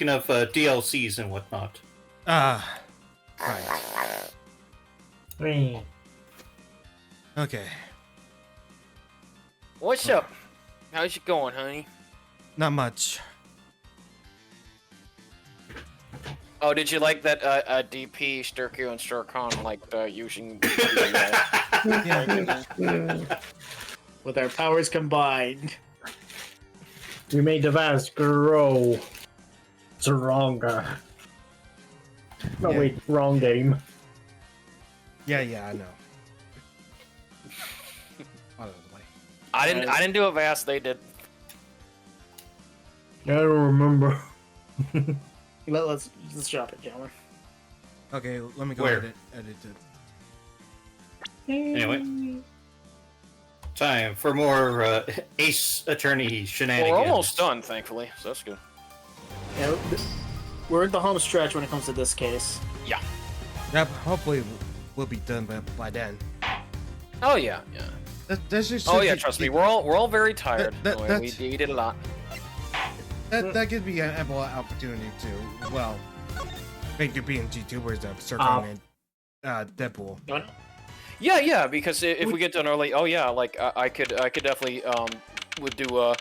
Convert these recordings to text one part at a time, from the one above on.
of DLCs and whatnot. Right. Okay. What's up? How's it going, honey? Not much. Oh, did you like that DP, Sturkio, and Sturkon liked using... With our powers combined, we made the VAS grow stronger. No, wait, wrong game. Yeah, I know. Out of the way. I didn't do a VAS, they did. I don't remember. Let's drop it, gentlemen. Okay, let me go Where? edit it. Anyway. Time for more Ace Attorney shenanigans. Well, we're almost done, thankfully, so that's good. Yeah, we're at the home stretch when it comes to this case. Yeah. Yep, hopefully we'll be done by then. Oh yeah, yeah. That's just Oh yeah, trust me, we're all very tired. That- we did a lot. that gives me an ample opportunity to, well, make the PNGtubers of Circle and Deadpool. Yeah, because if we get done early, oh yeah, like I could definitely would do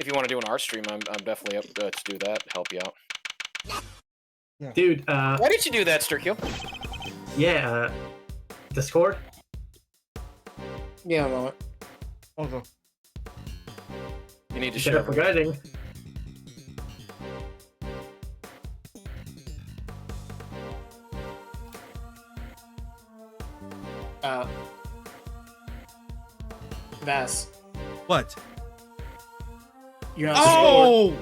if you want to do an art stream, I'm definitely up to do that, help you out. Yeah. Dude, Why did you do that, Sturkio? yeah, Discord? Yeah, a moment. Okay. You need to Instead of share. forgetting. Vass, What? you have Oh!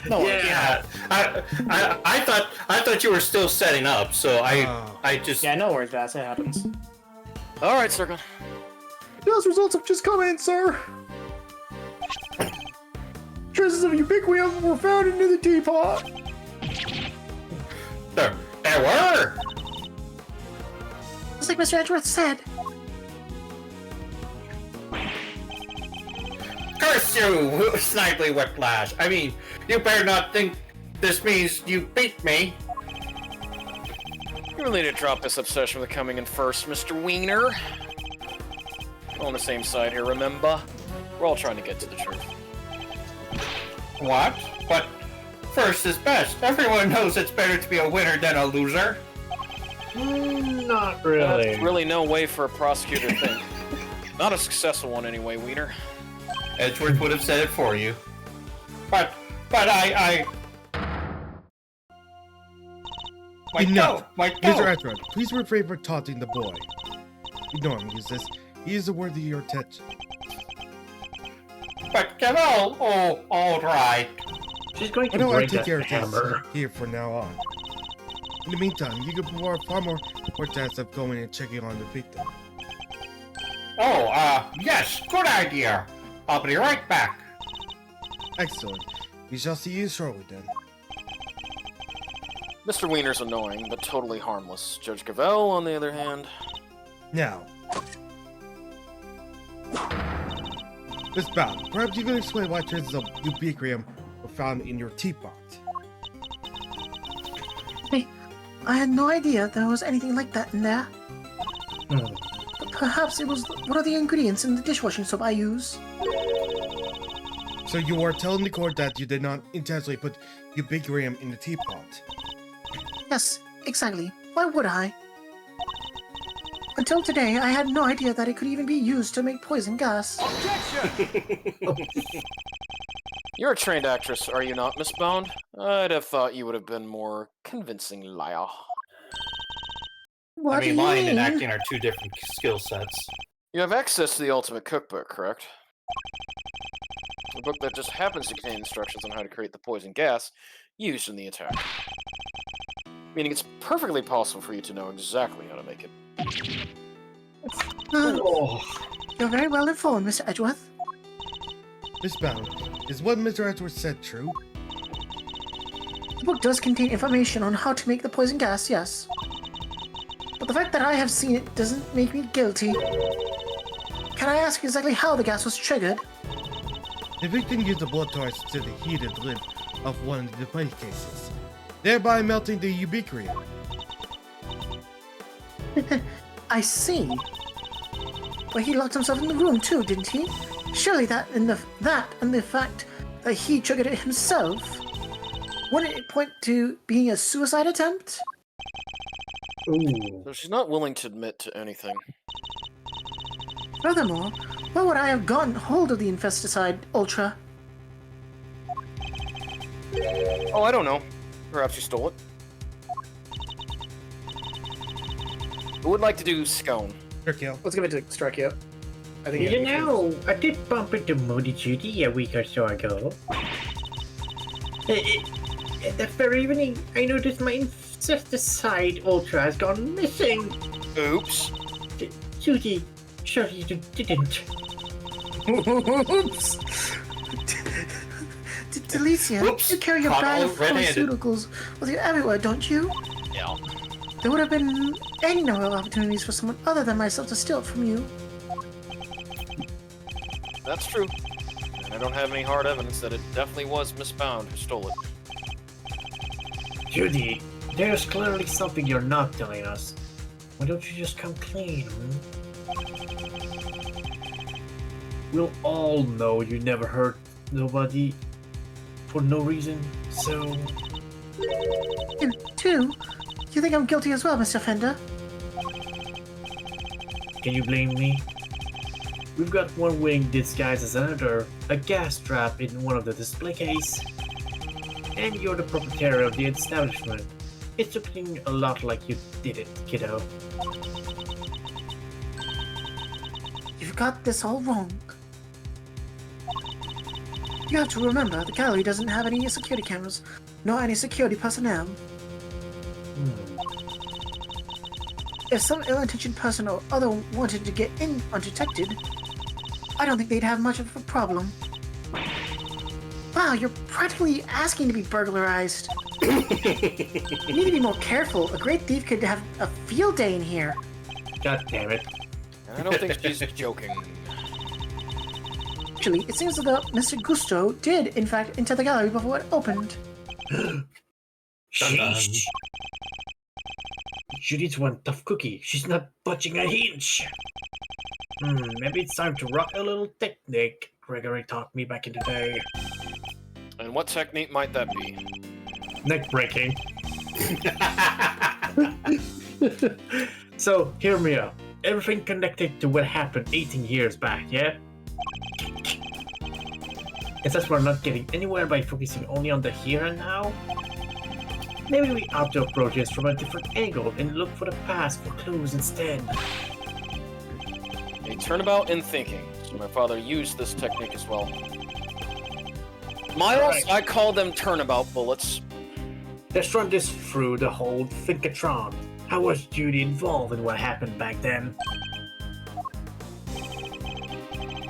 No, Yeah, I thought you were still setting up, so I just Yeah, no worries, Vass, it happens. All right, Sturkon. Those results have just come in, sir. Traces of ubiquium were found in the teapot. there were. Just like Mr. Edgeworth said. Curse you, Snidely Whiplash. I mean, you better not think this means you beat me. You really need to drop this obsession with coming in first, Mr. Wiener. We're on the same side here, remember? We're all trying to get to the truth. What? But first is best. Everyone knows it's better to be a winner than a loser. Not really. That's really no way for a prosecutor to think. Not a successful one anyway, Wiener. Edgeworth would have said it for you. But I... Enough! My Mr. Edgeworth, please refrain from taunting the boy. Ignore him, Eustace. He is worthy of your attention. But Gavel, all right. She's going Why to don't I break take that care of hammer. this here from now on? In the meantime, you can perform far more tasks of going and checking on the victim. Oh, yes, good idea. I'll be right back. Excellent. We shall see you shortly then. Mr. Wiener's annoying, but totally harmless. Judge Gavel, on the other hand... Now, Miss Bow, perhaps you can explain why traces of ubiquium were found in your teapot. I had no idea there was anything like that in there. But perhaps it was one of the ingredients in the dishwashing soap I use. So you are telling the court that you did not intentionally put ubiquium in the teapot? Yes, exactly. Why would I? Until today, I had no idea that it could even be used to make poison gas. You're a trained actress, are you not, Miss Bond? I'd have thought you would have been more convincing liar. What I do mean, you lying and mean? acting are two different skill sets. You have access to the Ultimate Cookbook, correct? A book that just happens to contain instructions on how to create the poison gas used in the attack. Meaning it's perfectly possible for you to know exactly how to make it. You're very well informed, Mr. Edgeworth. Miss Bow, is what Mr. Edgeworth said true? The book does contain information on how to make the poison gas, yes. But the fact that I have seen it doesn't make me guilty. Can I ask exactly how the gas was triggered? The victim used the blood torch to the heated lid of one of the play cases, thereby melting the ubiquity. I see. But he locked himself in the room too, didn't he? Surely that and the fact that he triggered it himself, wouldn't it point to being a suicide attempt? Ooh. So she's not willing to admit to anything. Furthermore, why would I have gotten hold of the infesticide, Ultra? Oh, I don't know. Perhaps you stole it. Who would like to do scone? Sure, kill. Let's give it to Strike. I think. You know, I did bump into Moody Judy a week or so ago. That very evening, I noticed my insecticide Ultra has gone missing. Oops. Judy, sure you didn't. Oops! Delicia, Whoops. you carry your Caught bag all of red-handed. pharmaceuticals with you everywhere, don't you? Yeah. There would have been any number of opportunities for someone other than myself to steal it from you. That's true. And I don't have any hard evidence that it definitely was Miss Bound who stole it. Judy, there's clearly something you're not telling us. Why don't you just come clean? We'll all know you never hurt nobody for no reason, so... You too? You think I'm guilty as well, Mr. Fender? Can you blame me? We've got one wing disguised as another, a gas trap in one of the display case, and you're the proprietor of the establishment. It's looking a lot like you did it, kiddo. You've got this all wrong. You have to remember, the gallery doesn't have any security cameras, nor any security personnel. If some ill-intentioned person or other wanted to get in undetected, I don't think they'd have much of a problem. Wow, you're practically asking to be burglarized. You need to be more careful. A great thief could have a field day in here. God damn it. I don't think she's joking. Actually, it seems that Mr. Gusto did, in fact, enter the gallery before it opened. Sheesh. Judy's one tough cookie. She's not budging an inch. Maybe it's time to rock a little technique Gregory taught me back in the day. And what technique might that be? Neck breaking. So, hear me out. Everything connected to what happened 18 years back, yeah? Guess that's we're not getting anywhere by focusing only on the here and now? Maybe we ought to approach this from a different angle and look for the past for clues instead. A turnabout in thinking. So my father used this technique as well. Miles, Right. I call them turnabout bullets. Let's run this through the whole Thinkatron. How was Judy involved in what happened back then?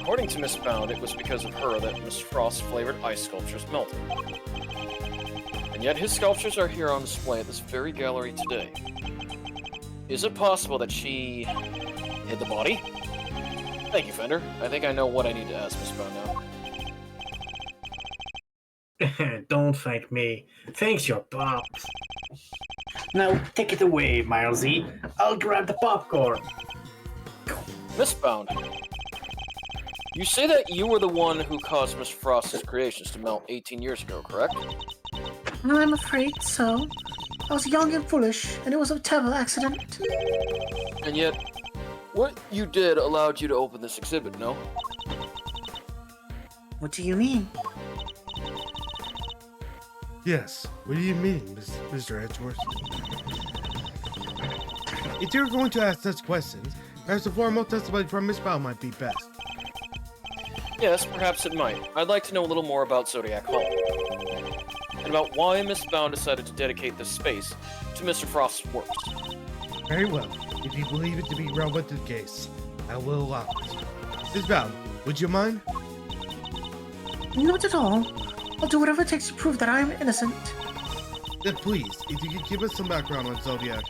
According to Miss Bound, it was because of her that Miss Frost's flavored ice sculptures melted. And yet his sculptures are here on display at this very gallery today. Is it possible that she hid the body? Thank you, Fender. I think I know what I need to ask Miss Bound now. Don't thank me. Thanks your pops. Now take it away, Milesy. I'll grab the popcorn. Miss Bound, you say that you were the one who caused Miss Frost's creations to melt 18 years ago, correct? Well, I'm afraid so. I was young and foolish, and it was a terrible accident. And yet, what you did allowed you to open this exhibit, no? What do you mean? Yes, what do you mean, Mr. Edgeworth? If you're going to ask such questions, perhaps a formal testimony from Miss Bow might be best. Yes, perhaps it might. I'd like to know a little more about Zodiac Hall. And about why Miss Bound decided to dedicate this space to Mr. Frost's works. Very well. If you believe it to be relevant to the case, I will allow it. Miss Bow, would you mind? Not at all. I'll do whatever it takes to prove that I am innocent. Then please, if you could give us some background on Zodiac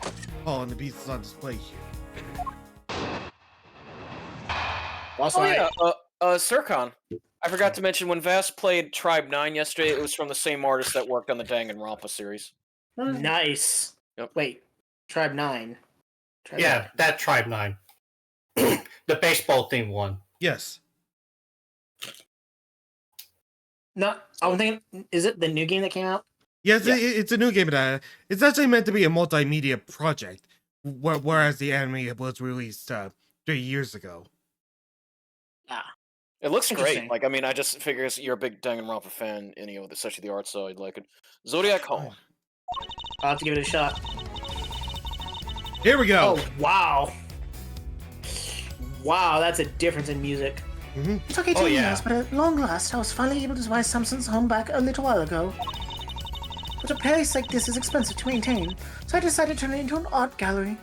Hall and the pieces on display here. Boss Oh fight. yeah, Sircon. I forgot to mention when Vast played Tribe 9 yesterday, it was from the same artist that worked on the Danganronpa series. Nice. Yep. Wait, Tribe 9. Tribe Yeah, 9. that Tribe 9. The baseball themed one. Yes. No, I'm thinking, is it the new game that came out? Yes, Yeah. it's a new game. It's actually meant to be a multimedia project, whereas the anime was released 3 years ago. It looks great. Interesting. Like, I mean, I just figure you're a big Danganronpa fan, and especially the art, so I'd like it. Zodiac Hall. I'll have to give it a shot. Here we go. Oh, wow. Wow, that's a difference in music. It took 18 Oh, yeah. years, but at long last, I was finally able to buy Samson's home back a little while ago. But a place like this is expensive to maintain, so I decided to turn it into an art gallery.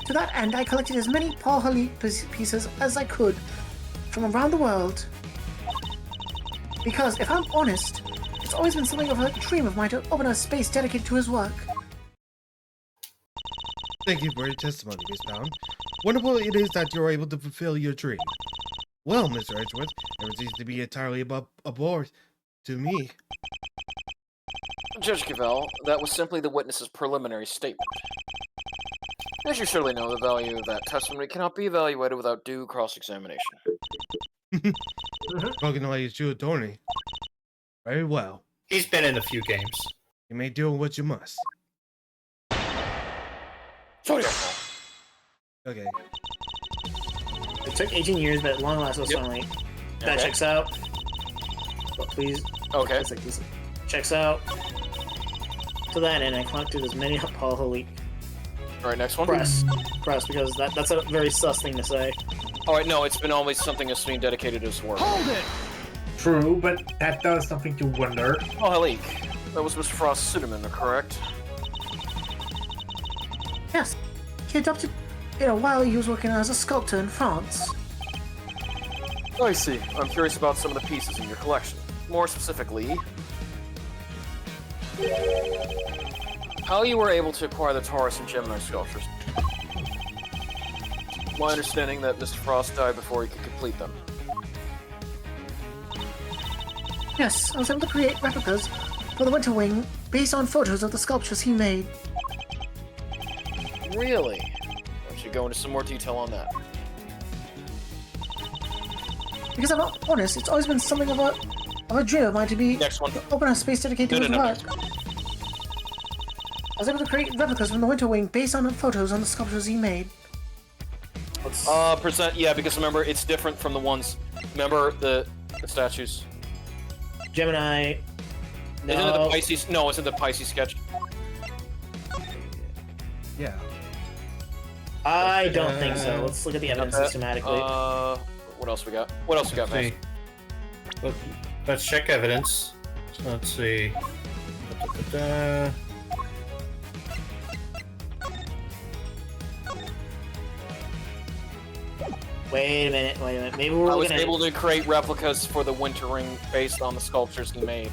To that end, I collected as many Paul Halit pieces as I could from around the world. Because, if I'm honest, it's always been something of a dream of mine to open a space dedicated to his work. Thank you for your testimony, Miss Pound. Wonderful it is that you're able to fulfill your dream. Well, Mr. Edgeworth, everything seems to be entirely above board to me. Judge Cavell, that was simply the witness's preliminary statement. As you surely know, the value of that testimony cannot be evaluated without due cross-examination. Spoken like a true attorney. Very well. He's been in a few games. You may do what you must. Zodiac Hall. Okay. It took 18 years, but at long last, it was finally. That Okay. checks out. But please, Okay. it's like this. Checks out. To that end, I collected as many Paul Halit Alright, next one. press, because that's a very sus thing to say. Alright, no, it's been always something that's being dedicated to his work. True, but that does something to wonder. Oh, Halik. That was Mr. Frost's pseudonym, correct? Yes, he adopted it while he was working as a sculptor in France. I see. I'm curious about some of the pieces in your collection. More specifically, how you were able to acquire the Taurus and Gemini sculptures. My understanding that Mr. Frost died before he could complete them. Yes, I was able to create replicas for the Winter Wing based on photos of the sculptures he made. Really? Why don't you go into some more detail on that? Because if I'm honest, it's always been something of a dream of mine to be Next one. open a space dedicated to his work. I was able to create replicas from the Winter Wing based on the photos on the sculptures he made. Present, yeah, because remember, it's different from the ones, remember the statues? Gemini. No. Isn't it the Pisces? No, isn't the Pisces sketch? Yeah. I don't think so. Let's look at the evidence systematically. What else we got? What else we got, man? Let's check evidence. Let's see. Da-da-da-da. Wait a minute. Maybe we're I was looking at able to create replicas for the Winter Ring based on the sculptures he made.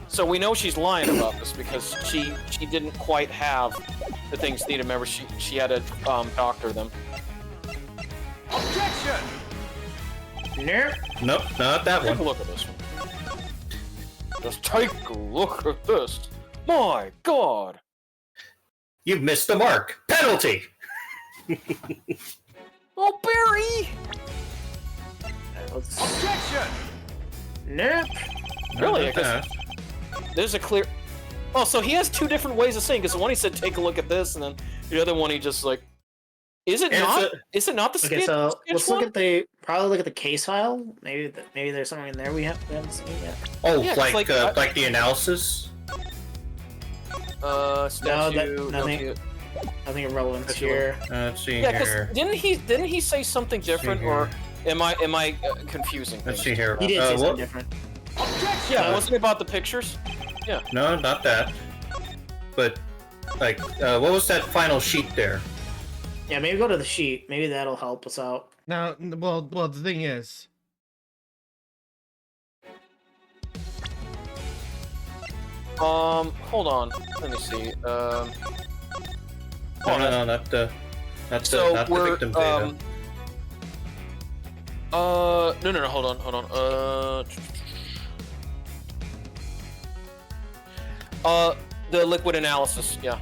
So we know she's lying about this because she didn't quite have the things needed. Remember, she had to doctor them. Nope. Nope, not that Take a one. look at this one. Just take a look at this. My God! You missed the mark. Penalty. Oh, Barry! Nope. Really? I Not guess that. there's a clear. Oh, so he has two different ways of saying. Because the one he said, "Take a look at this," and then the other one he just like. Is it It's not? Is it not the Okay, sketch? so sketch let's one? look at the case file. Maybe there's something in there we haven't seen yet. Oh, Yeah, 'cause, like the analysis. Statue. nothing of relevance here. Let's see Yeah, because here. didn't he say something different, here. or am I confusing Let's things? see here. He did say something what? different. Yeah, wasn't it about the pictures? No, not that. But like, what was that final sheet there? Yeah, maybe go to the sheet. Maybe that'll help us out. Now, well, the thing is, Hold on. Let me see. No, not the. Not So the we're victim data. no, hold on. The liquid analysis, yeah.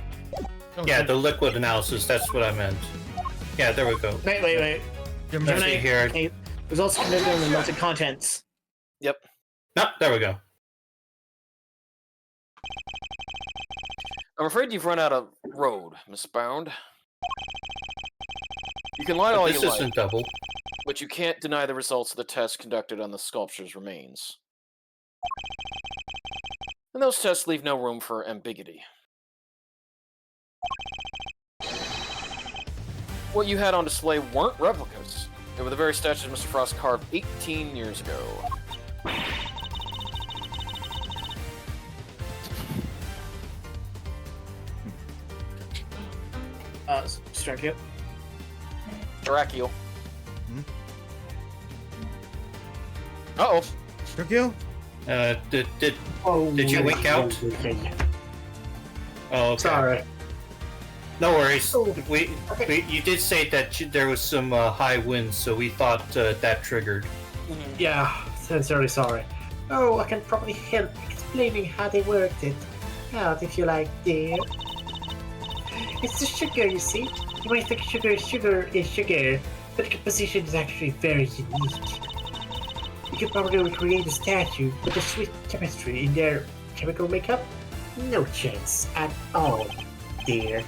Okay. Yeah, the liquid analysis. That's what I meant. Yeah, there we go. Wait. Gemini, Let's see here. Okay, results conducted on the melted contents. Yep. No, there we go. I'm afraid you've run out of road, Miss Bound. You can lie But all this you like, isn't double. but you can't deny the results of the tests conducted on the sculpture's remains. And those tests leave no room for ambiguity. What you had on display weren't replicas. They were the very statues Mr. Frost carved 18 years ago. Strike it. Dracula. Hmm? Uh-oh. Tokyo? Did Oh, Did you wink out? Oh, okay. Sorry. No worries. Oh, You did say that there was some high winds, so we thought that triggered. Yeah, sincerely sorry. Oh, I can probably help explaining how they worked it out if you like, dear. It's the sugar, you see. You might think sugar is sugar, but the composition is actually very unique. You could probably recreate a statue with the sweet chemistry in their chemical makeup? No chance at all, dear.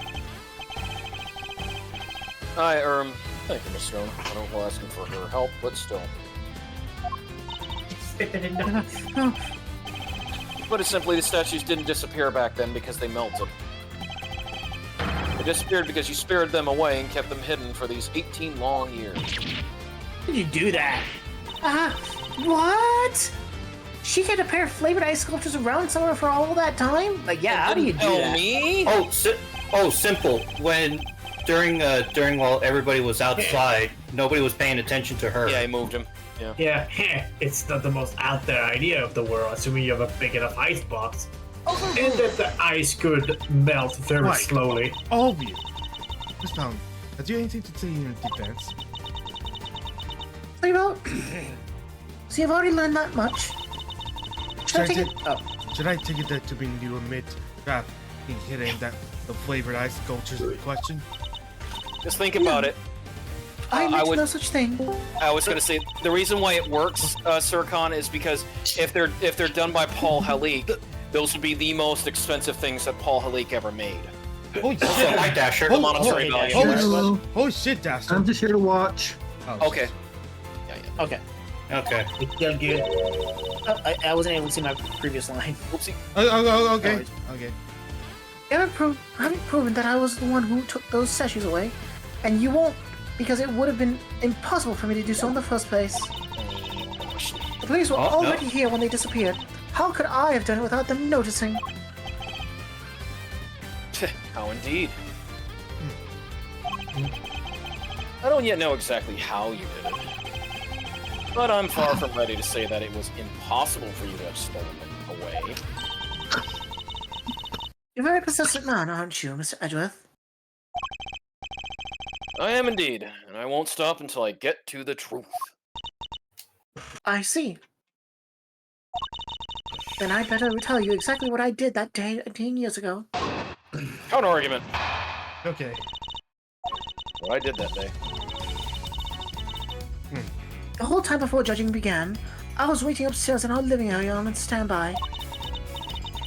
Thank you, Miss Stone. I don't know asking for her help, but still. Put it simply, the statues didn't disappear back then because they melted. They disappeared because you spared them away and kept them hidden for these 18 long years. How did you do that? What? She kept a pair of flavored ice sculptures around somewhere for all that time? Like, yeah, how do you do Tell that? me? Oh, simple. When during while everybody was outside, nobody was paying attention to her. Yeah, I moved him. Yeah, it's not the most out there idea of the world, assuming you have a big enough ice box. And that the ice could melt very Right. slowly. All of you. Miss Pound, have you anything to say in your defense? So you've already learned that much. Should I take it? Oh, Should I take it that to mean you admit that being hidden that the flavored ice sculptures in question? Just think about it. I I admit would- no such thing. I was going to say the reason why it works, Sircon, is because if they're done by Paul Halik, those would be the most expensive things that Paul Halik ever made. Holy So, shit! hi, Dasher. The monetary value. Holy, holy shit, Dasher! I'm just here to watch. Oh, Okay. Okay. Okay. It's still good. I wasn't able to see my previous line. Oopsie. Okay. Okay. You haven't proven that I was the one who took those statues away, and you won't, because it would have been impossible for me to do so in the first place. The police were Oh, no. already here when they disappeared. How could I have done it without them noticing? How indeed. I don't yet know exactly how you did it. But I'm far from ready to say that it was impossible for you to have stolen them away. You're a very persistent man, aren't you, Mr. Edgeworth? I am indeed, and I won't stop until I get to the truth. I see. Then I'd better tell you exactly what I did that day 18 years ago. Counter argument. Okay. What I did that day. The whole time before judging began, I was waiting upstairs in our living area on standby.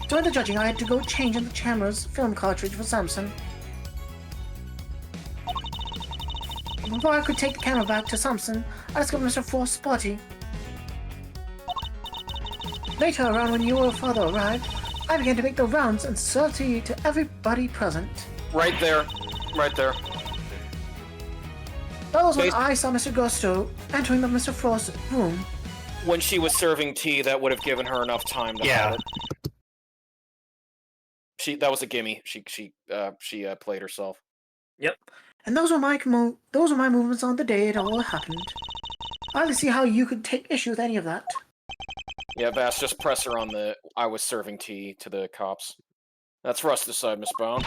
During the judging, I had to go change in the camera's film cartridge for Samson. Before I could take the camera back to Samson, I discovered Mr. Frost's body. Later, around when your father arrived, I began to make the rounds and sell tea to everybody present. Right there. Right there. That was when I saw Mr. Gusto entering the Mr. Frost's room. When she was serving tea, that would have given her enough time to Yeah. have it. That was a gimme. She played herself. And those were my movements on the day it all happened. I don't see how you could take issue with any of that. Yeah, Vass, just press her on the I was serving tea to the cops. That's for us to decide, Miss Bone.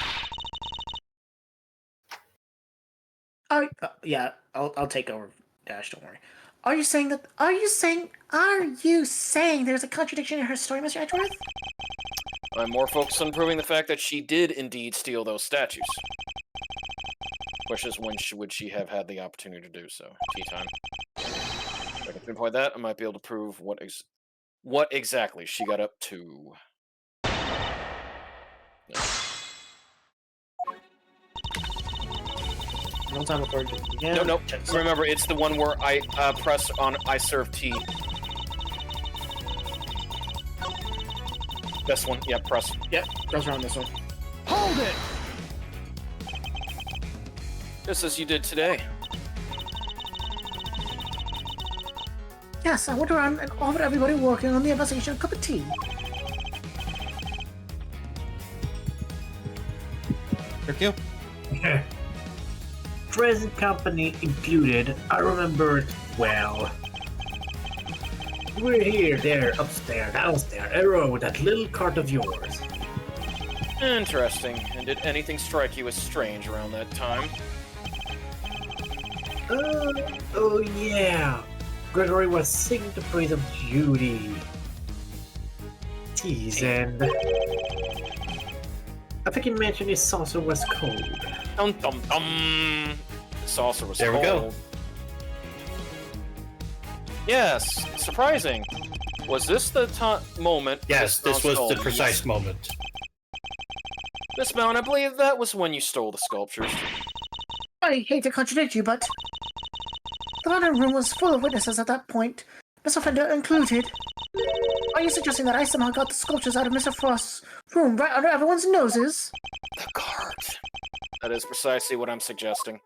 Yeah, I'll take over, Dash. Don't worry. Are you saying there's a contradiction in her story, Mr. Edgeworth? I'm more focused on proving the fact that she did indeed steal those statues. Question is, when would she have had the opportunity to do so? Tea time. If I can pinpoint that, I might be able to prove what exactly she got up to. Yeah. No time before it again. No. Remember, it's the one where I press on I serve tea. This one, yeah, press. Yep, press around this one. Hold it! Just as you did today. Yes, I went around and offered everybody working on the investigation a cup of tea. Hercule? Present company included, I remember it well. We're here, there, upstairs, downstairs, everywhere with that little cart of yours. Interesting. And did anything strike you as strange around that time? Oh yeah. Gregory was singing the praise of Judy. Tease, and I think he mentioned his saucer was cold. Dum dum dum. The saucer was There we cold. go. Yes, surprising. Was this the moment? Yes, this was the precise Yes. moment. Miss Mount, I believe that was when you stole the sculptures. I hate to contradict you, but the London room was full of witnesses at that point, Mr. Fender included. Are you suggesting that I somehow got the sculptures out of Mr. Frost's room right under everyone's noses? The cart. That is precisely what I'm suggesting.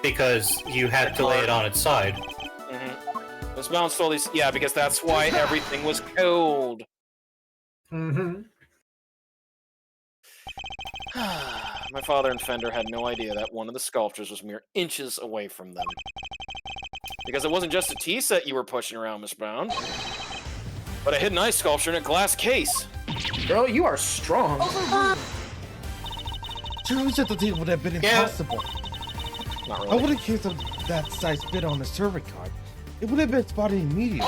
Because you had to lay it on its side. Mm-hmm. Miss Mount stole these. Yeah, because that's why everything was cold. Mm-hmm. My father and Fender had no idea that one of the sculptures was mere inches away from them. Because it wasn't just a tea set you were pushing around, Miss Brown, but a hidden ice sculpture in a glass case. Girl, you are strong. Choose at the deal would have been Yeah. impossible. Not I really. would have case of that size bit on the servant card. It would have been spotted immediately.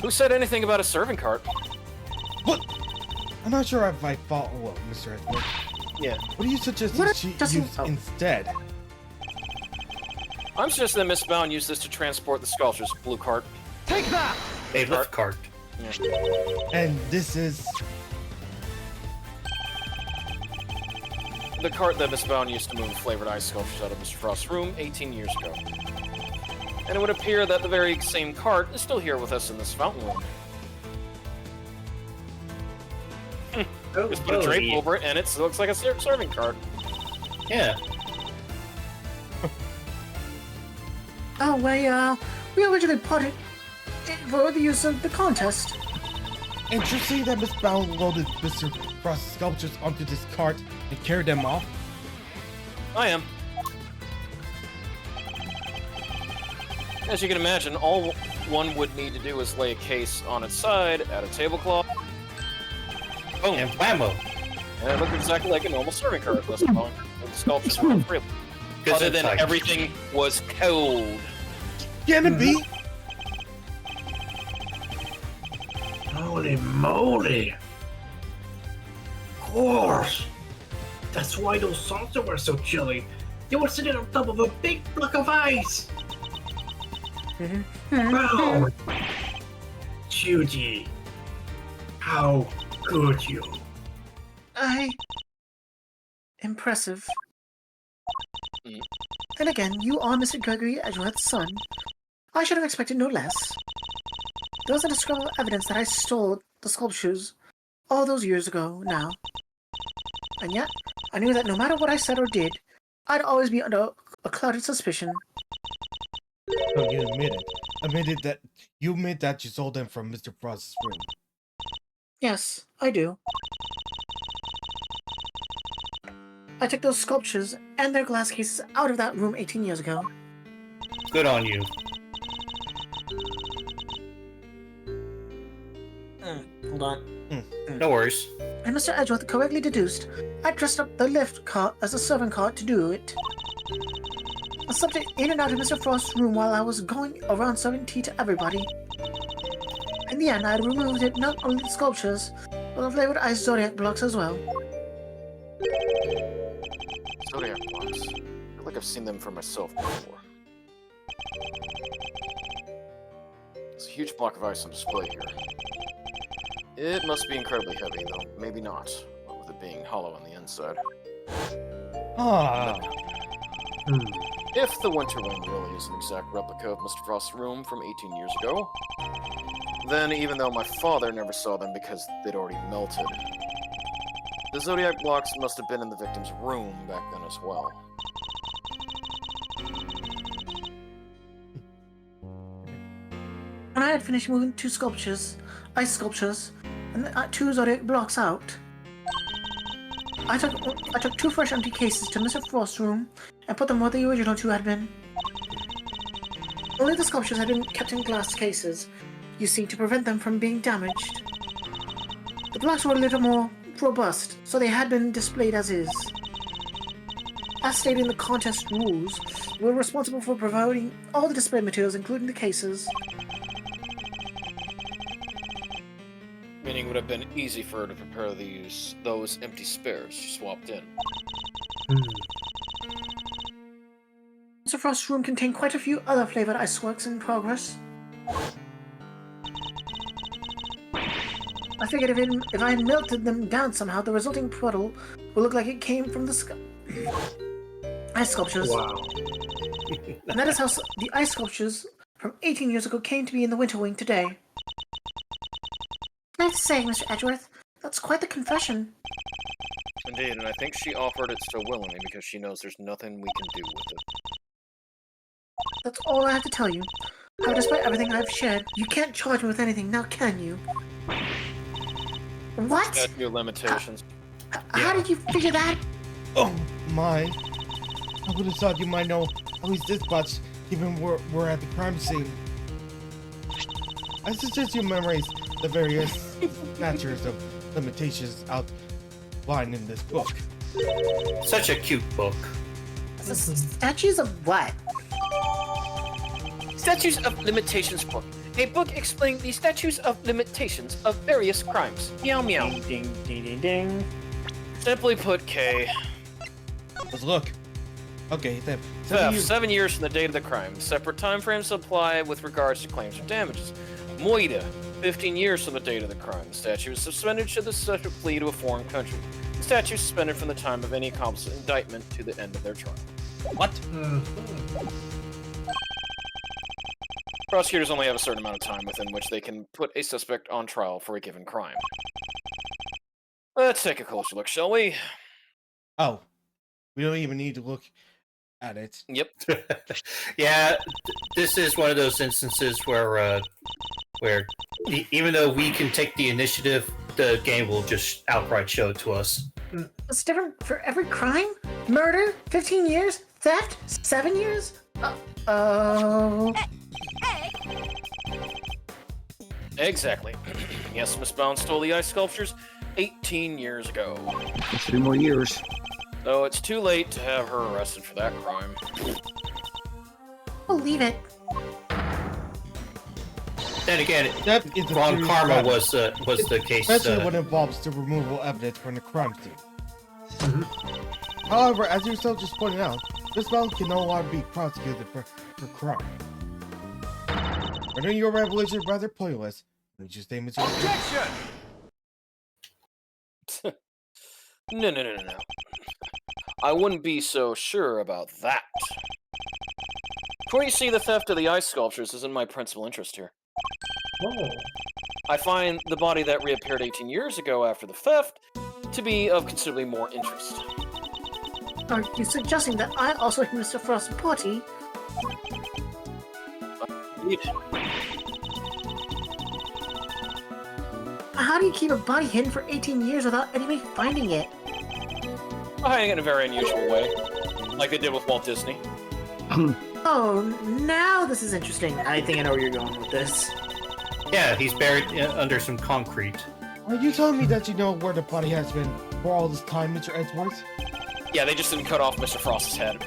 Who said anything about a serving cart? What? I'm not sure if I follow Mr. Edward. Yeah. What do you suggest What that she doesn't- use instead? I'm suggesting that Miss Bound used this to transport the sculptures. Blue cart. Take that! A lift cart. And this is... The cart that Miss Bound used to move flavored ice sculptures out of Mr. Frost's room 18 years ago. And it would appear that the very same cart is still here with us in this fountain room. Oh, Just put a drape over it, and it looks like a serving cart. Yeah. Oh, we originally put it for the use of the contest. And you see that Miss Bound loaded Mr. Frost's sculptures onto this cart and carried them off? I am. As you can imagine, all one would need to do is lay a case on its side, add a tablecloth, boom, And whammo. and it looked exactly like a normal serving cart. Less long, with the sculptures were freely. Because Other than everything was cold. Can it be? Holy moly! Of course! That's why those saucers were so chilly. They were sitting on top of a big block of ice! Wow! Judy! How could you? Impressive. Mm. Then again, you are Mr. Gregory Edgeworth's son. I should have expected no less. There was indescribable evidence that I stole the sculptures all those years ago now. And yet, I knew that no matter what I said or did, I'd always be under a clouded suspicion. So you admitted that you stole them from Mr. Frost's room. Yes, I do. I took those sculptures and their glass cases out of that room 18 years ago. Good on you. Hold on. No worries. And Mr. Edgeworth correctly deduced, I dressed up the lift cart as a servant cart to do it. I slipped it in and out of Mr. Frost's room while I was going around serving tea to everybody. In the end, I had removed it not only the sculptures, but the flavored ice zodiac blocks as well. Zodiac blocks. I feel like I've seen them for myself before. There's a huge block of ice on display here. It must be incredibly heavy, though maybe not, what with it being hollow on the inside. Ah. If the Winter Wing really is an exact replica of Mr. Frost's room from 18 years ago, then even though my father never saw them because they'd already melted, the Zodiac blocks must have been in the victim's room back then as well. When I had finished moving two ice sculptures, and the 2 zodiac blocks out, I took 2 fresh empty cases to Mr. Frost's room and put them where the original 2 had been. Only the sculptures had been kept in glass cases, you see, to prevent them from being damaged. The blocks were a little more robust, so they had been displayed as is. As stated in the contest rules, we were responsible for providing all the display materials, including the cases. Meaning it would have been easy for her to prepare those empty spares she swapped in. Mr. Frost's room contained quite a few other flavored iceworks in progress. I figured if I had melted them down somehow, the resulting puddle would look like it came from the ice sculptures. Wow. And that is how the ice sculptures from 18 years ago came to be in the Winter Wing today. I have to say, Mr. Edgeworth, that's quite the confession. Indeed, and I think she offered it so willingly because she knows there's nothing we can do with it. That's all I have to tell you. How, despite everything I've shared, you can't charge me with anything, now can you? What? That's your limitations. How did you figure that? Oh my. I would have thought you might know at least this much, given we're at the crime scene. I suggest you memorize the various natures of limitations outlined in this book. Such a cute book. Statues of what? Statutes of Limitations book. A book explaining the statutes of limitations of various crimes. Meow meow. Ding, ding, ding, ding, ding. Simply put, K. Let's look. Okay, then. Theft, 7 years from the date of the crime. Separate time frames apply with regards to claims of damages. Moida, 15 years from the date of the crime. The statute is suspended should the suspect flee to a foreign country. The statute is suspended from the time of any accomplice indictment to the end of their trial. What? Prosecutors only have a certain amount of time within which they can put a suspect on trial for a given crime. Let's take a closer look, shall we? Oh. We don't even need to look at it. Yep. Yeah, this is one of those instances where even though we can take the initiative, the game will just outright show it to us. It's different for every crime? Murder? 15 years? Theft? 7 years? Oh. Exactly. Yes, Miss Bound stole the ice sculptures 18 years ago. 3 more years. So it's too late to have her arrested for that crime. Believe it. Then again, That is a wrong serious karma matter, was the case. especially when it involves the removal evidence from the crime scene. However, as yourself just pointed out, this man can no longer be prosecuted for crime. Rendering your revelation rather pointless. Read your statements. Objection! No. I wouldn't be so sure about that. For you see, the theft of the ice sculptures isn't my principal interest here. Oh. I find the body that reappeared 18 years ago after the theft to be of considerably more interest. Are you suggesting that I also hit Mr. Frost's party? Indeed. How do you keep a body hidden for 18 years without anybody finding it? Hiding it in a very unusual way, like they did with Walt Disney. Oh, now this is interesting. I think I know where you're going with this. Yeah, he's buried under some concrete. Are you telling me that you know where the body has been for all this time, Mr. Edgeworth? Yeah, they just didn't cut off Mr. Frost's head.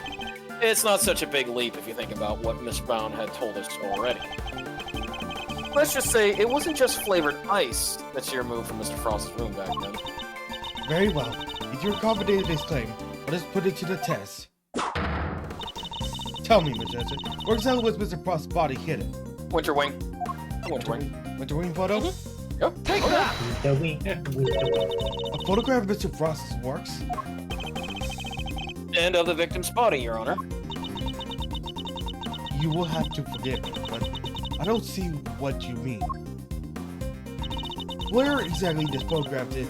It's not such a big leap if you think about what Miss Bound had told us already. Let's just say it wasn't just flavored ice that she removed from Mr. Frost's room back then. Very well. If you're confident in this claim, let us put it to the test. Tell me, Mr. Edgeworth, where exactly was Mr. Frost's body hidden? Winter Wing. Winter Wing. Winter Wing photo? Yep. Take that! The wing. A photograph of Mr. Frost's works? And of the victim's body, Your Honor. You will have to forgive me, but I don't see what you mean. Where exactly in this photograph is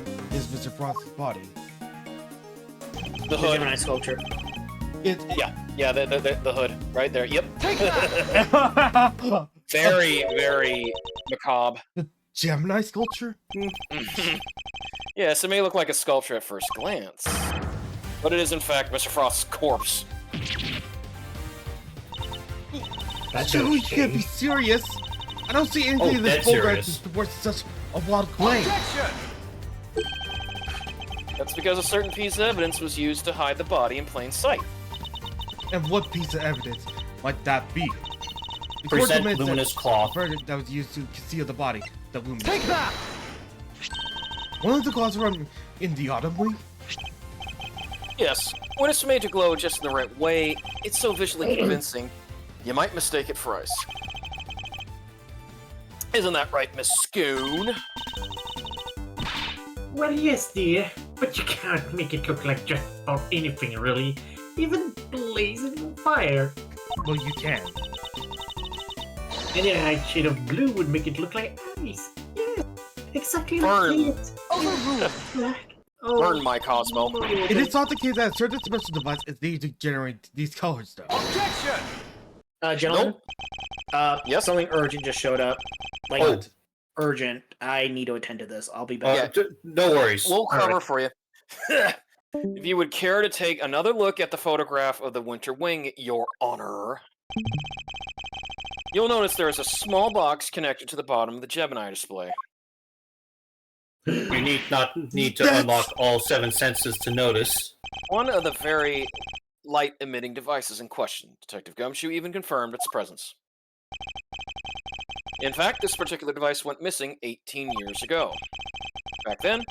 Mr. Frost's body? The The hood. Gemini sculpture. Yeah, the hood. Right there. Yep. Take that! Very, very macabre. Gemini sculpture? Yes, it may look like a sculpture at first glance, but it is in fact Mr. Frost's corpse. Surely you can't be serious. I don't see anything in this dead photograph serious. that supports such a wild claim. That's because a certain piece of evidence was used to hide the body in plain sight. And what piece of evidence might that be? The Present court admits luminous that cloth. verdict that was used to conceal the body. The luminous. Take that! One of the cloths from in the autumn wing? Yes, when it's made to glow just in the right way, it's so visually convincing, you might mistake it for ice. Isn't that right, Miss Scoon? Well, yes, dear, but you can't make it look like just about anything, really. Even blazing fire. Well, you can. And a light shade of blue would make it look like ice. Yes, exactly Burn. like it. Black. Oh, Burn my Cosmo. It is not the case that a certain special device is needed to generate these colors, though. Gentlemen? Yes? Something urgent just showed up. Like, Oh. urgent. I need to attend to this. I'll be back. No worries. We'll All cover right. for you. If you would care to take another look at the photograph of the Winter Wing, Your Honor, you'll notice there is a small box connected to the bottom of the Gemini display. You not need to That's- unlock all 7 senses to notice. One of the very light-emitting devices in question. Detective Gumshoe even confirmed its presence. In fact, this particular device went missing 18 years ago. Back then,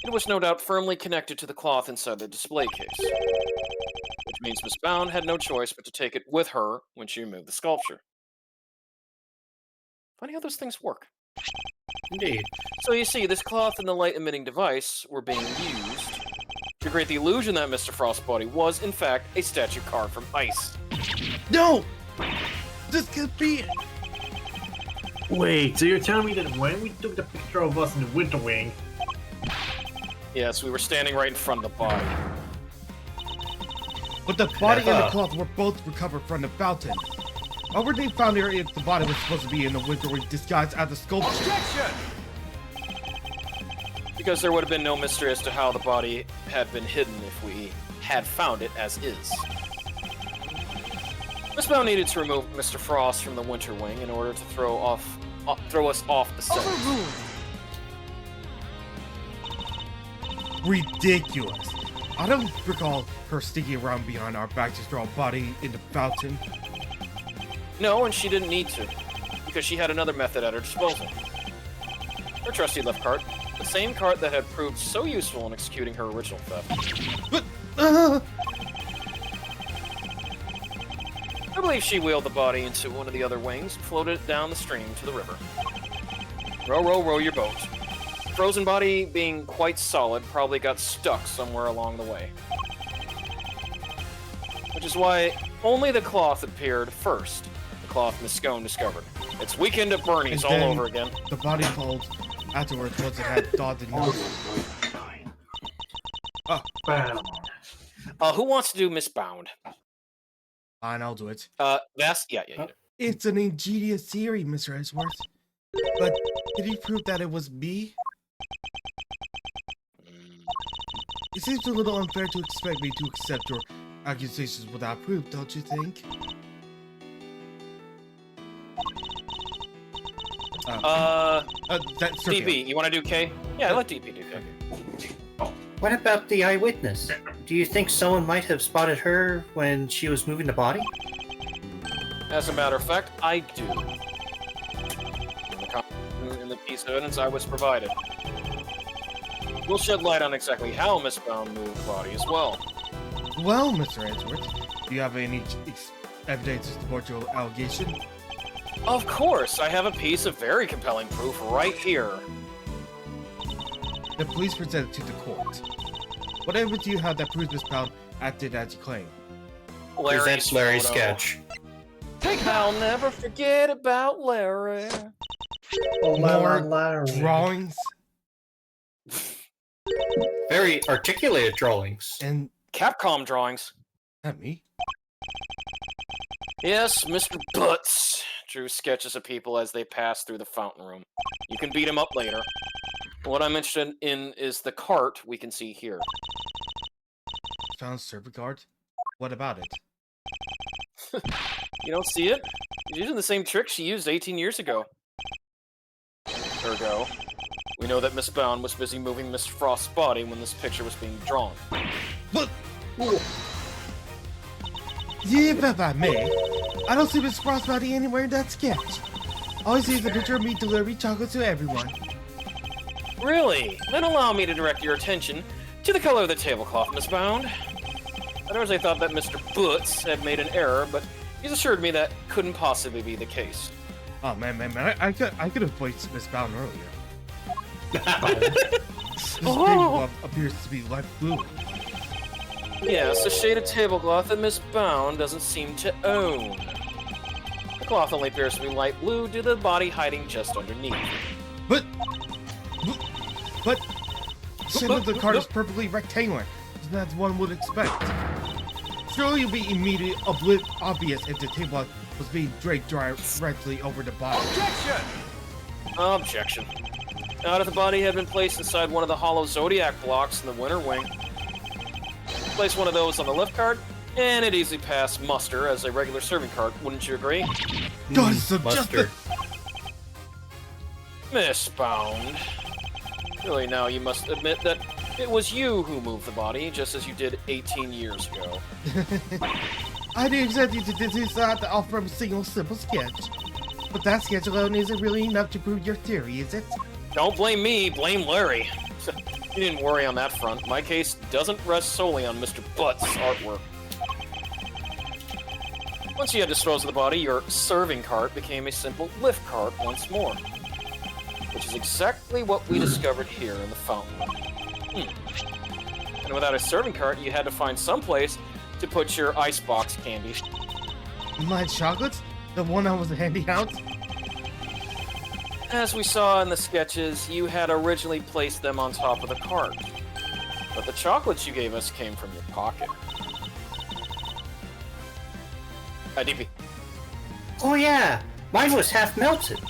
it was no doubt firmly connected to the cloth inside the display case. Which means Miss Bound had no choice but to take it with her when she removed the sculpture. Funny how those things work. Indeed. So you see, this cloth and the light-emitting device were being used to create the illusion that Mr. Frost's body was, in fact, a statue carved from ice. No! This could be. Wait, so you're telling me that when we took the picture of us in the Winter Wing, Yes, we were standing right in front of the body. But the body and the Never. cloth were both recovered from the fountain. Why were they found here if the body was supposed to be in the winter wing disguised as a sculpture? Because there would have been no mystery as to how the body had been hidden if we had found it as is. Miss Bound needed to remove Mr. Frost from the Winter Wing in order to throw us off the scent. Ridiculous. I don't recall her sticking around behind our back to throw a body in the fountain. No, and she didn't need to, because she had another method at her disposal. Her trusty left cart, the same cart that had proved so useful in executing her original theft. But, I believe she wheeled the body into one of the other wings and floated it down the stream to the river. Row, row, row your boat. The frozen body, being quite solid, probably got stuck somewhere along the way. Which is why only the cloth appeared first. The cloth Miss Scone discovered. It's weekend at Bernie's all And then- over again. the body fold afterwards once it had thawed the nose. bam. Who wants to do Miss Bound? Fine, I'll do it. That's yeah. It's an ingenious theory, Mr. Edgeworth. But did he prove that it was me? It seems a little unfair to expect me to accept your accusations without proof, don't you think? That's DP, you want to do K? Yeah, let DP do K. What about the eyewitness? Do you think someone might have spotted her when she was moving the body? As a matter of fact, I do. In the piece of evidence I was provided. We'll shed light on exactly how Miss Bound moved the body as well. Well, Mr. Edgeworth, do you have any evidence to support your allegation? Of course, I have a piece of very compelling proof right here. Then please present it to the court. What evidence do you have that proves Miss Pound acted as you claim? Presents Larry's photo. sketch. I'll never forget about Larry. More drawings Very articulated drawings. and Capcom drawings. not me. Yes, Mr. Butts drew sketches of people as they passed through the fountain room. You can beat him up later. What I'm interested in is the cart we can see here. Found server guard. What about it? You don't see it? She's using the same trick she used 18 years ago. Ergo, we know that Miss Bound was busy moving Miss Frost's body when this picture was being drawn. But yeah, if I may, I don't see Miss Frost's body anywhere in that sketch. All I see is a picture of me delivering chocolates to everyone. Really? Then allow me to direct your attention to the color of the tablecloth, Miss Bound. At first I thought that Mr. Butts had made an error, but he's assured me that couldn't possibly be the case. Oh man, I could have voiced Miss Bound earlier. This tablecloth appears to be light blue. Yes, a shade of tablecloth that Miss Bound doesn't seem to own. The cloth only appears to be light blue due to the body hiding just underneath. But shape of the card is perfectly rectangular, as one would expect. Surely it would be immediately obvious if the tablecloth was being draped directly over the body. Objection. Now that the body had been placed inside one of the hollow Zodiac blocks in the Winter Wing, place one of those on the lift cart, and it easily passed muster as a regular serving cart, wouldn't you agree? God, it's subjective. Miss Bound. Really now you must admit that it was you who moved the body, just as you did 18 years ago. I didn't expect you to decide to offer a single simple sketch. But that sketch alone isn't really enough to prove your theory, is it? Don't blame me, blame Larry. You didn't worry on that front. My case doesn't rest solely on Mr. Butt's artwork. Once you had disposed of the body, your serving cart became a simple lift cart once more. Which is exactly what we discovered here in the fountain room. And without a serving cart, you had to find some place to put your icebox candy. My chocolates? The one I was handing out? As we saw in the sketches, you had originally placed them on top of the cart. But the chocolates you gave us came from your pocket. DP. Oh yeah, mine was half melted.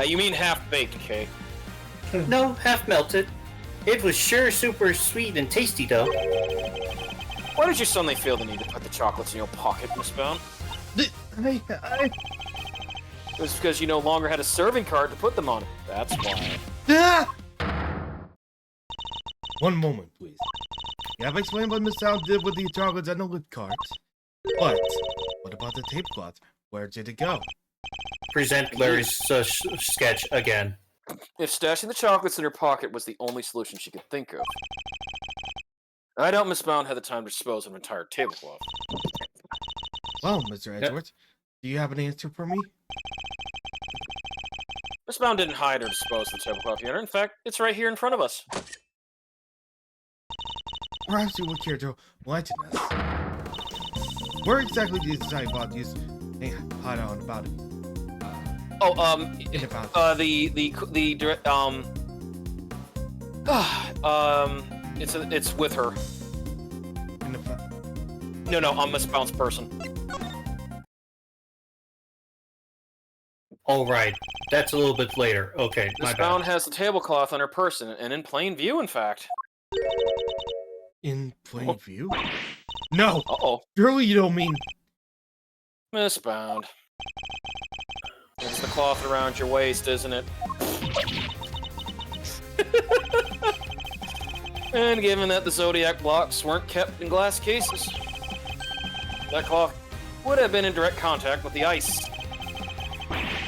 You mean half-baked, Kay? No, half melted. It was sure super sweet and tasty though. Why did you suddenly feel the need to put the chocolates in your pocket, Miss Bound? I... It was because you no longer had a serving cart to put them on. That's why. Ah! One moment, please. You have explained what Miss Sound did with the chocolates and the lift cart. But what about the tablecloth? Where did it go? Present Larry's sketch again. If stashing the chocolates in her pocket was the only solution she could think of, I doubt Miss Bound had the time to dispose of an entire tablecloth. Well, Mr. Edgeworth, do you have an answer for me? Miss Bound didn't hide or dispose of the tablecloth yet. In fact, it's right here in front of us. Perhaps you would care to enlighten us. Where exactly did the design bot use hide on about it? It's with her. In the No, I'm Miss Bound's person. All right, that's a little bit later. Okay, my Miss bad. Bound has the tablecloth on her person, and in plain view, in fact. In plain view? No! Uh-oh. Surely you don't mean... Miss Bound. It's the cloth around your waist, isn't it? And given that the Zodiac blocks weren't kept in glass cases, that cloth would have been in direct contact with the ice.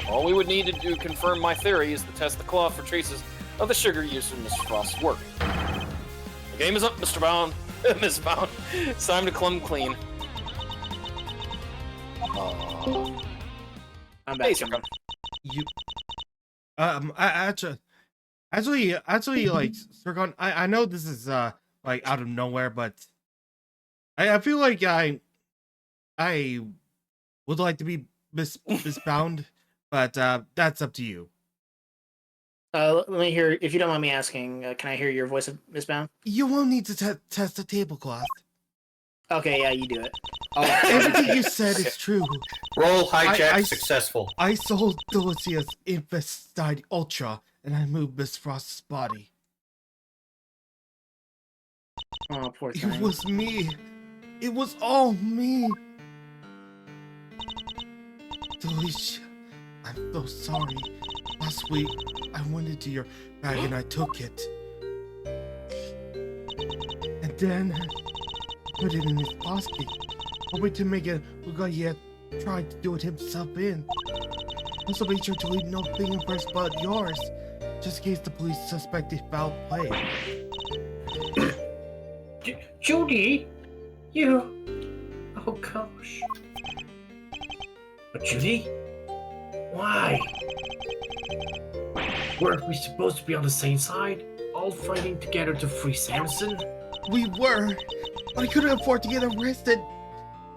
All we would need to do to confirm my theory is to test the cloth for traces of the sugar used in Mr. Frost's work. The game is up, Mr. Bound. Miss Bound. It's time to come clean. I'm back. Hey, Sircon. You, actually, like, Sircon, I know this is like out of nowhere, but I feel like I would like to be misbound, but that's up to you. Let me hear, if you don't mind me asking, can I hear your voice, Miss Bound? You won't need to test the tablecloth. Okay, yeah, you do it. Everything you said is true. Roll hijack I- successful. I sold Delicia's Infestide Ultra, and I moved Miss Frost's body. Oh, poor It thing. was me. It was all me. Delicia, I'm so sorry. Last week, I went into your bag and I took it. And then, I put it in his basket, hoping to make it look like he had tried to do it himself in. Also made sure to leave no fingerprints but yours, just in case the police suspected foul play. Judy, you. Oh gosh. But Judy, why? Weren't we supposed to be on the same side, all fighting together to free Samson? We were, but I couldn't afford to get arrested.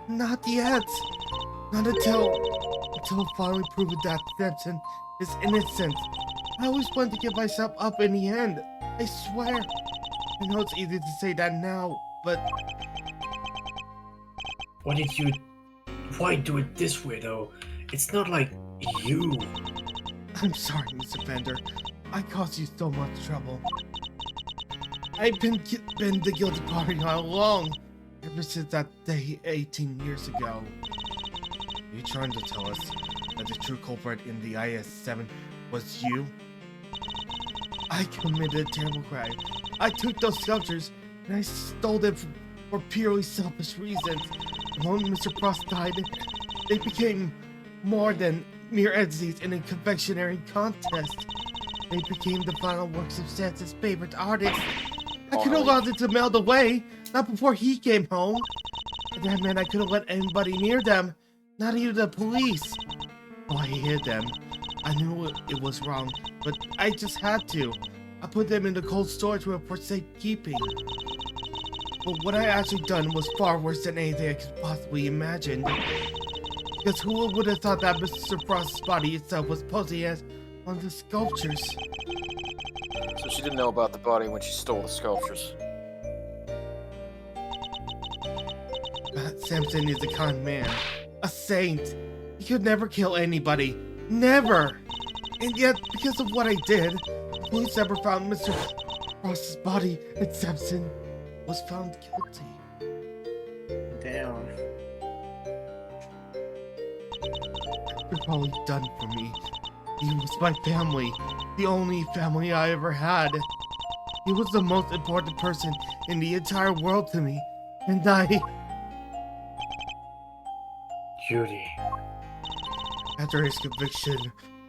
Not yet. Not until finally proven that Samson is innocent. I always wanted to give myself up in the end. I swear. I know it's easy to say that now, but Why do it this way though? It's not like you. I'm sorry, Mr. Fender. I caused you so much trouble. I've been the guilty party all along, ever since that day 18 years ago. Are you trying to tell us that the true culprit in the IS-7 was you? I committed a terrible crime. I took those sculptures and I stole them for purely selfish reasons. And when Mr. Frost died, they became more than mere entities in a confectionery contest. They became the final works of Santa's favorite artist. I could have allowed it to melt away, not before he came home. But that meant I couldn't let anybody near them, not even the police. Oh, I hid them. I knew it was wrong, but I just had to. I put them in the cold storage room for safekeeping. But what I actually done was far worse than anything I could possibly imagine. Because who would have thought that Mr. Frost's body itself was posing as one of the sculptures? So she didn't know about the body when she stole the sculptures. Samson is a kind man, a saint. He could never kill anybody, never. And yet, because of what I did, the police never found Mr. Frost's body, and Samson was found guilty. Damn. You're probably done for me. He was my family, the only family I ever had. He was the most important person in the entire world to me, and Judy. after his conviction,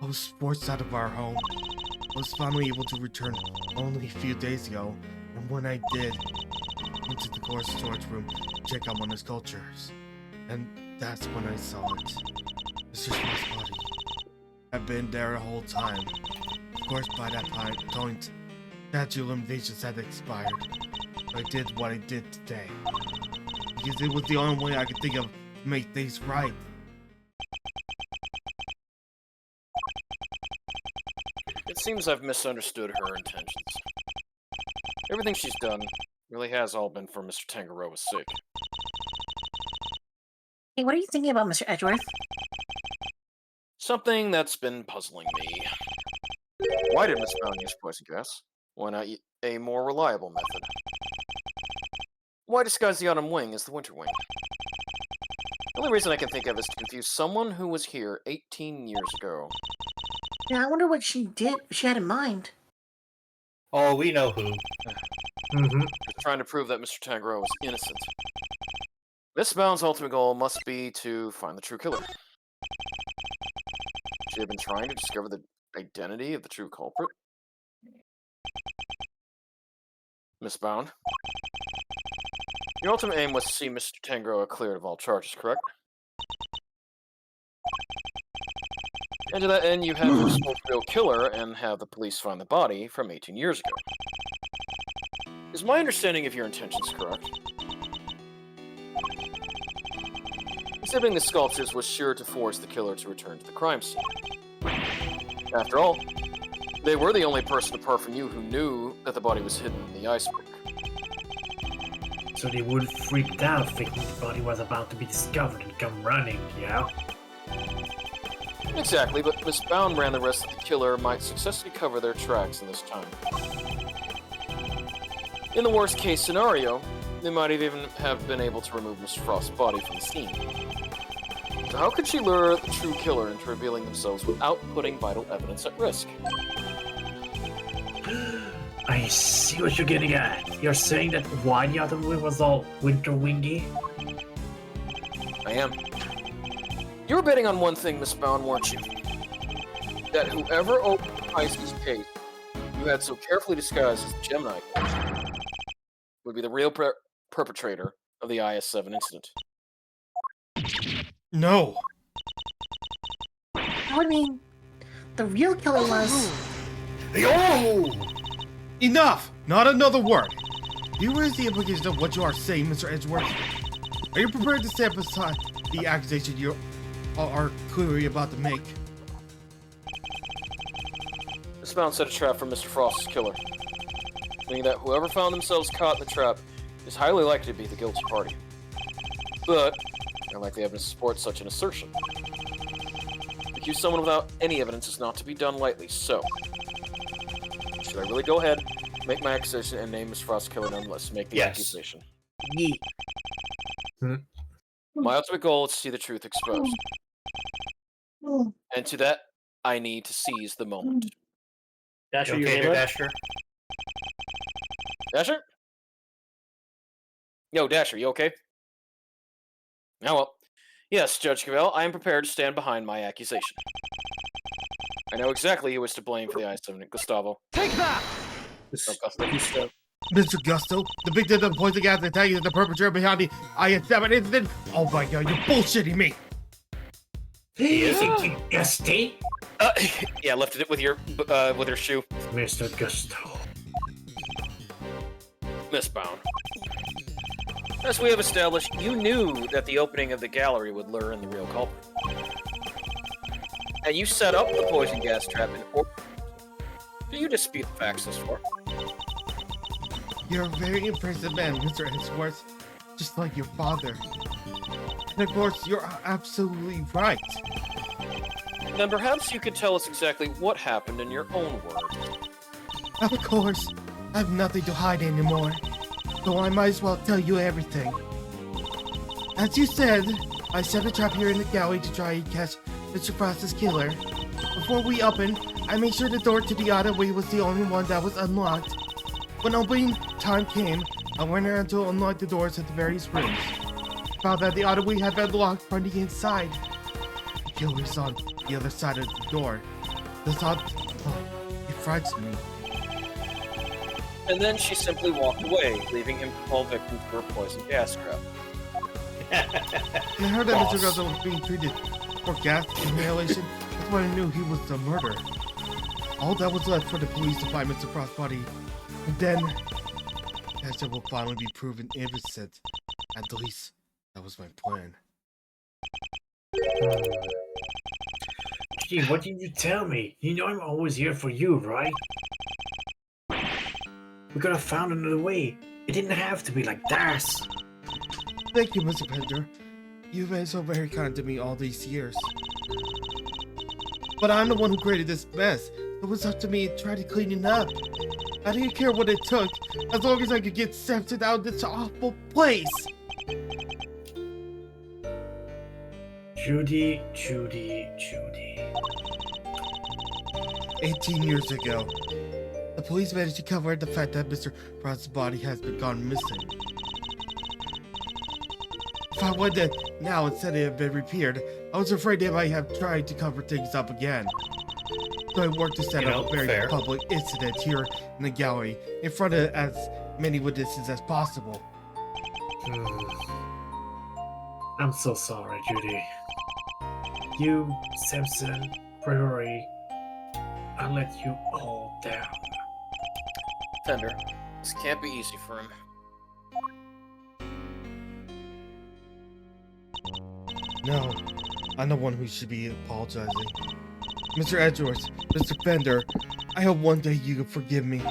I was forced out of our home. I was finally able to return only a few days ago, and when I did, I went to the core storage room to check out one of his sculptures. And that's when I saw it. Mr. Frost's body. I've been there the whole time. Of course, by that point, statute of limitations had expired. But I did what I did today. Because it was the only way I could think of to make things right. It seems I've misunderstood her intentions. Everything she's done really has all been for Mr. Tangaroa's sake. Hey, what are you thinking about, Mr. Edgeworth? Something that's been puzzling me. Why did Miss Brown use poison gas? Why not a more reliable method? Why disguise the autumn wing as the winter wing? The only reason I can think of is to confuse someone who was here 18 years ago. Yeah, I wonder what she had in mind. Oh, we know who. Mm-hmm. Just trying to prove that Mr. Tangrowth was innocent. Miss Bound's ultimate goal must be to find the true killer. She had been trying to discover the identity of the true culprit. Miss Bound, your ultimate aim was to see Mr. Tangrowth cleared of all charges, correct? And to that end, you have to expose the real killer and have the police find the body from 18 years ago. Is my understanding of your intentions correct? Exhibiting the sculptures was sure to force the killer to return to the crime scene. After all, they were the only person apart from you who knew that the body was hidden in the iceberg. So they would freak out thinking the body was about to be discovered and come running, yeah? Exactly, but Miss Bound ran the risk that the killer might successfully cover their tracks in this time. In the worst case scenario, they might even have been able to remove Mr. Frost's body from the scene. So how could she lure the true killer into revealing themselves without putting vital evidence at risk? I see what you're getting at. You're saying that why the other movie was all winter windy? I am. You were betting on one thing, Miss Bound, weren't you? That whoever opened Pisces' case, you had so carefully disguised as the Gemini case, would be the real perpetrator of the IS-7 incident. No. I mean, the real killer was. Yo! Enough! Not another word. Here is the implication of what you are saying, Mr. Edgeworth. Are you prepared to stand beside the accusation you are clearly about to make? Miss Bound set a trap for Mr. Frost's killer, meaning that whoever found themselves caught in the trap is highly likely to be the guilty party. But I lack the evidence to support such an assertion. To accuse someone without any evidence is not to be done lightly, so should I really go ahead, make my accusation, and name Mr. Frost's killer nonetheless? Make the accusation. Yeet. My ultimate goal is to see the truth exposed. And to that, I need to seize the moment. Dasher, You you okay okay, there, bud? Dasher? Dasher? Yo, Dasher, you okay? Oh well. Yes, Judge Cavell, I am prepared to stand behind my accusation. I know exactly who was to blame for the IS-7, Gustavo. Take that! Gusto. Mr. Gusto, the victim of the poison gas attack is the perpetrator behind the IS-7 incident. Oh my god, you're bullshitting me! He is. Gusty? Yeah, lifted it with your shoe. Mr. Gusto. Miss Bound. As we have established, you knew that the opening of the gallery would lure in the real culprit. And you set up the poison gas trap in order. Do you dispute the facts thus far? You're a very impressive man, Mr. Edgeworth, just like your father. And of course, you're absolutely right. Then perhaps you could tell us exactly what happened in your own words. Of course, I have nothing to hide anymore, so I might as well tell you everything. As you said, I set a trap here in the gallery to try and catch Mr. Frost's killer. Before we opened, I made sure the door to the other way was the only one that was unlocked. When opening time came, I went around to unlock the doors of the various rooms. Found that the other way had been locked from the inside. The killer's on the other side of the door. The thought, it frightens me. And then she simply walked away, leaving him to fall victim to her poison gas trap. And I heard that Mr. Gusto was being treated for gas inhalation. That's when I knew he was the murderer. All that was left for the police to find Mr. Frost's body. And then, Hester will finally be proven innocent. At least, that was my plan. Gee, what didn't you tell me? You know I'm always here for you, right? We could have found another way. It didn't have to be like this. Thank you, Mr. Pender. You've been so very kind to me all these years. But I'm the one who created this mess. It was up to me to try to clean it up. I didn't care what it took, as long as I could get Samson out of this awful place. Judy. 18 years ago. The police managed to cover the fact that Mr. Brown's body has been gone missing. If I went in now instead of had been repaired, I was afraid they might have tried to cover things up again. So I worked to set up a very fair. public incident here in the gallery, in front of as many witnesses as possible. I'm so sorry, Judy. You, Simpson, Prairie, I let you all down. Fender, this can't be easy for him. No, I'm the one who should be apologizing. Mr. Edgeworth, Mr. Bender, I hope one day you can forgive me.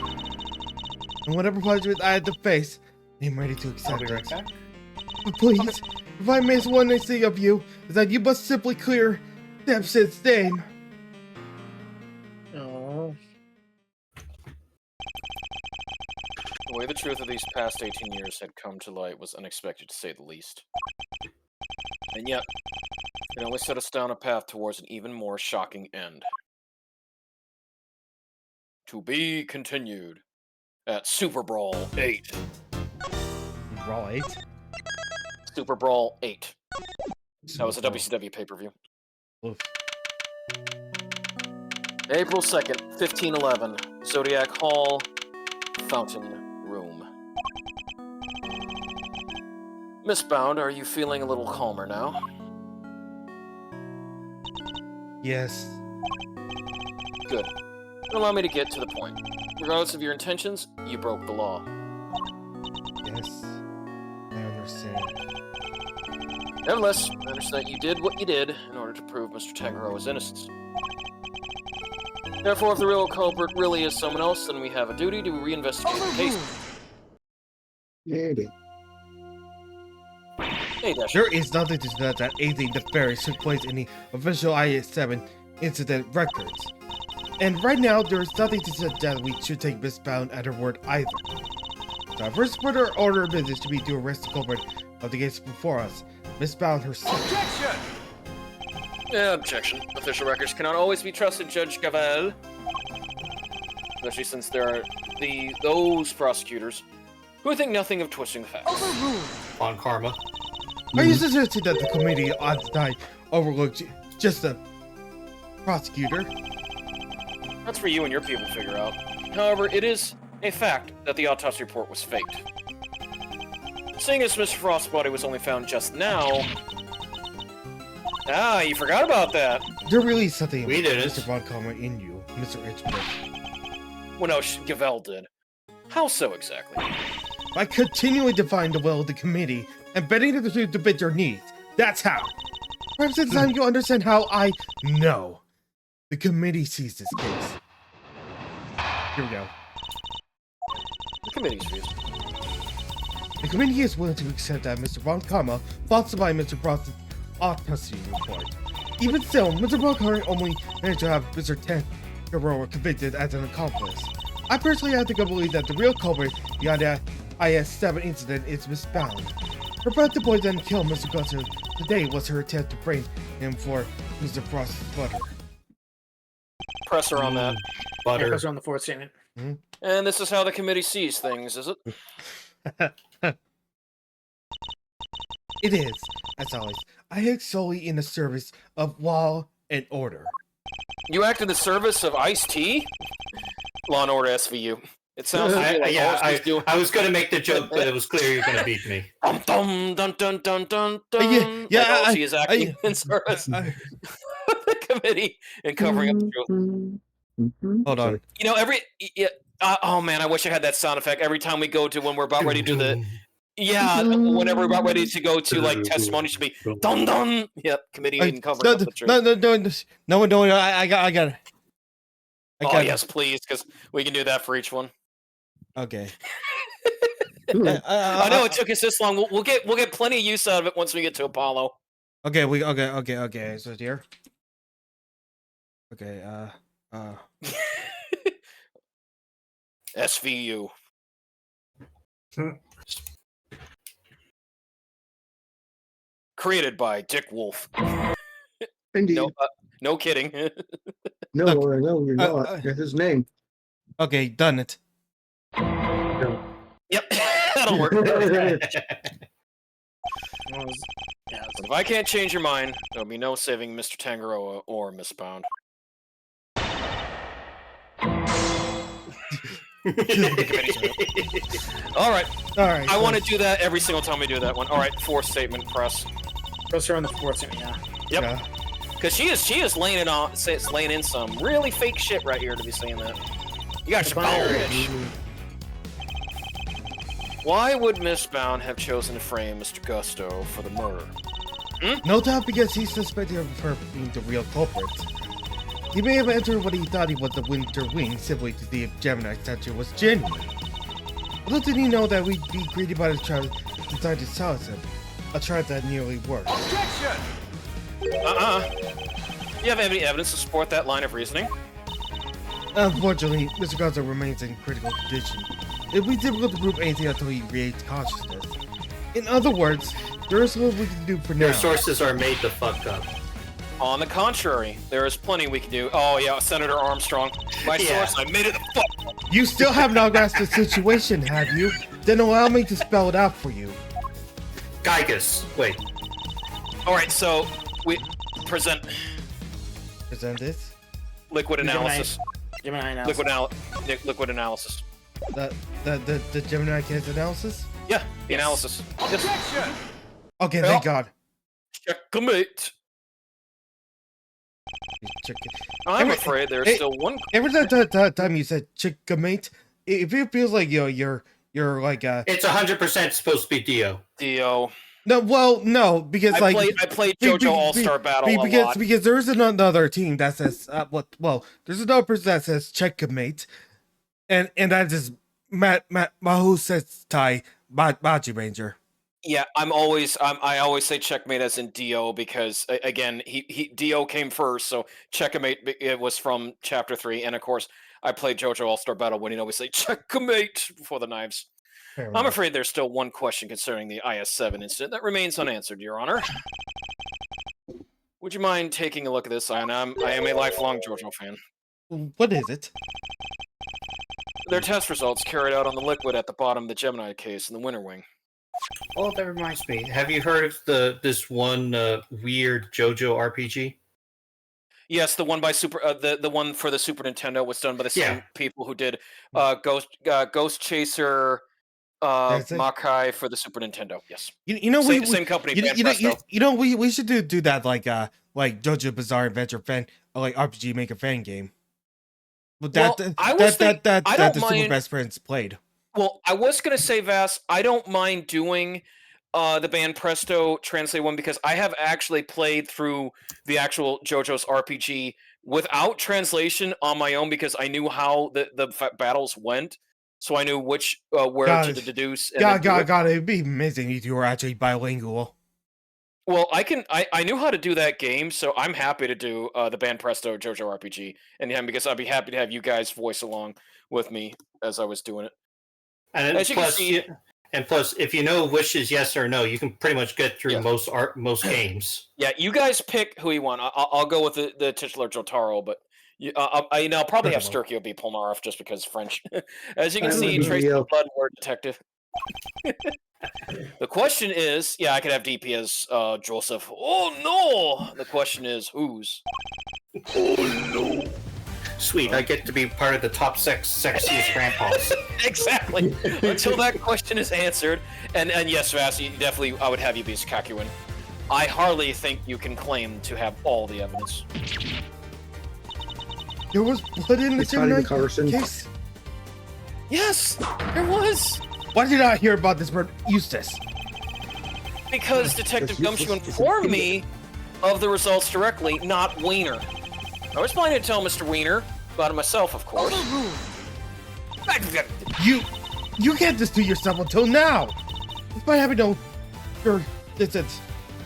And whatever punishment I had to face, I'm ready to I'll accept be right it. back. But please, if I may ask one nice thing of you, is that you must simply clear Dempsey's name. Oh. The way the truth of these past 18 years had come to light was unexpected, to say the least. And yet, it only set us down a path towards an even more shocking end. To be continued at Super Brawl 8. Right. Super Brawl 8. That was a Super WCW pay-per-view. Oof. April 2nd, 1511. Zodiac Hall, Fountain Room. Miss Bound, are you feeling a little calmer now? Yes. Good. Allow me to get to the point. Regardless of your intentions, you broke the law. Yes. I understand. Nevertheless, I understand that you did what you did in order to prove Mr. Tangaroa's innocence. Therefore, if the real culprit really is someone else, then we have a duty to reinvestigate the case. Maybe. Hey, Dash. There is nothing to suggest that anything nefarious took place in the official IS-7 incident records. And right now, there is nothing to suggest that we should take Miss Bound at her word either. So our first further order of business should be to arrest the culprit of the case before us, Miss Bound herself. Objection! Objection. Official records cannot always be trusted, Judge Gavel. Especially since there are those prosecutors who think nothing of twisting the facts. On karma. Are you suggesting that the committee on the night overlooked just the prosecutor? That's for you and your people to figure out. However, it is a fact that the autopsy report was faked. Seeing as Mr. Frost's body was only found just now... Ah, you forgot about that! There really is something We did it. Mr. Von Calmer in you, Mr. Edgeworth. Well, no, Gavel did. How so exactly? By continually defying the will of the committee and bending the truth to fit your needs. That's how. Perhaps it's time you understand how I know the committee sees this case. Here we go. The committee's views. The committee is willing to accept that Mr. Von Karma falsified Mr. Bronson's autopsy report. Even still, Mr. Von Karma only managed to have Mr. Tangaroa convicted as an accomplice. I personally have to believe that the real culprit behind the IS-7 incident is Miss Bound. Her breath to poison and kill Mr. Gusser today was her attempt to bring him for Mr. Frost's butter. Press her on that. Yeah, Butter. because on the fourth statement. And this is how the committee sees things, is it? It is, as always. I act solely in the service of law and order. You act in the service of Ice-T? Law and Order SVU. It sounds like I was gonna make the joke, but it was clear you're gonna beat me. Dun dun dun dun dun dun dun. She is acting in service of the committee and covering up the truth. Hold on. You know, oh man, I wish I had that sound effect every time we go to when we're about ready to do the. Yeah, whenever we're about ready to go to like testimony, should be dun dun. Yep, committee and covering up the truth. No, I got it. Oh yes, please, because we can do that for each one. Okay. I know it took us this long. We'll get plenty of use out of it once we get to Apollo. Okay. So here. Okay. SVU. Created by Dick Wolf. Indeed. No, No kidding. No, Look, no, you're not. That's his name. Okay, done it. Yep, that'll work. Yeah, But if I can't change your mind, there'll be no saving Mr. Tangaroa or Mistbound. All right, Alright. I want to do that every single time we do that one. All right, fourth statement, press. press her on the fourth. Yeah. Yep. Yeah. Because she is laying it on, laying in some really fake shit right here to be saying that. You got your Fire. bitch. Why would Mistbound have chosen to frame Mr. Gusto for the murder? No doubt because he's suspected of her being the real culprit. He may have entered what he thought he was the Winter Wing simply to see if Gemini's statue was genuine. Little did he know that we'd be greeted by the tribe designed to silence him. A tribe that nearly worked. You have any evidence to support that line of reasoning? Unfortunately, Mr. Gusto remains in critical condition. It would be difficult to prove anything until he regains consciousness. In other words, there is little we can do for now. Your sources are made the fuck up. On the contrary, there is plenty we can do. Oh yeah, Senator Armstrong. My Yeah. source, I made it the fuck up. You still have not grasped the situation, have you? Then allow me to spell it out for you. Gygus. Wait. Alright, so we present Present it. liquid analysis. Gemini analysis. Liquid analysis. The Gemini case analysis? Yeah, the analysis. Yes. Okay, Well- thank God. Checkmate. Check it. I'm afraid there's Hey, still one. Every time you said chickamate, it feels like you're like It's 100% supposed to be Dio. Dio. no, because I played JoJo All-Star Battle a lot. because there's another team that says there's another person that says checkmate, and that is Mahu says Tai Baji Ranger. Yeah, I always say checkmate as in Dio because again, he Dio came first, so checkmate it was from chapter 3, and of course I played JoJo All-Star Battle when he'd always say checkmate before the knives. Fair I'm enough. afraid there's still one question concerning the IS-7 incident that remains unanswered, Your Honor. Would you mind taking a look at this? I am a lifelong JoJo fan. What is it? Their test results carried out on the liquid at the bottom of the Gemini case in the Winter Wing. Oh, that reminds me. Have you heard of this one weird JoJo RPG? Yes, the one by the one for the Super Nintendo was done by the same Yeah. people who did Ghost Chaser That's it? Makai for the Super Nintendo. Yes, You know same company. we should do that like JoJo Bizarre Adventure fan like RPG Maker fan game. But that the Super Best Friends played. Well, I was gonna say, Vass, I don't mind doing the band Presto translate one because I have actually played through the actual JoJo's RPG without translation on my own because I knew how the battles went, so I knew which where to deduce. And then do it. God, it'd be amazing if you were actually bilingual. Well, I knew how to do that game, so I'm happy to do the band Presto JoJo RPG, and because I'd be happy to have you guys voice along with me as I was doing it. And As you can plus, see- plus, if you know which is yes or no, you can pretty much get through Yeah. most games. Yeah, you guys pick who you want. I'll go with the titular Jotaro, but I'll probably have Sturkio be Polnareff just because French. As you can see, Trace of Blood Word Detective. The question is, I could have DP as Joseph. Oh no! The question is, whose? Oh no! Sweet, I get to be part of the top sexiest grandpas. Exactly. Until that question is answered, and yes, Vassy, definitely, I would have you be Kakuin. I hardly think you can claim to have all the evidence. There was blood in the It's not even Gemini Carson. case. Yes, there was. Why did I not hear about this bird, Eustace? Because Detective That's Gumshoe useless. informed me of the results directly, not Wiener. I was planning to tell Mr. Wiener about it myself, of course. You can't just do yourself until now. Despite having no your distance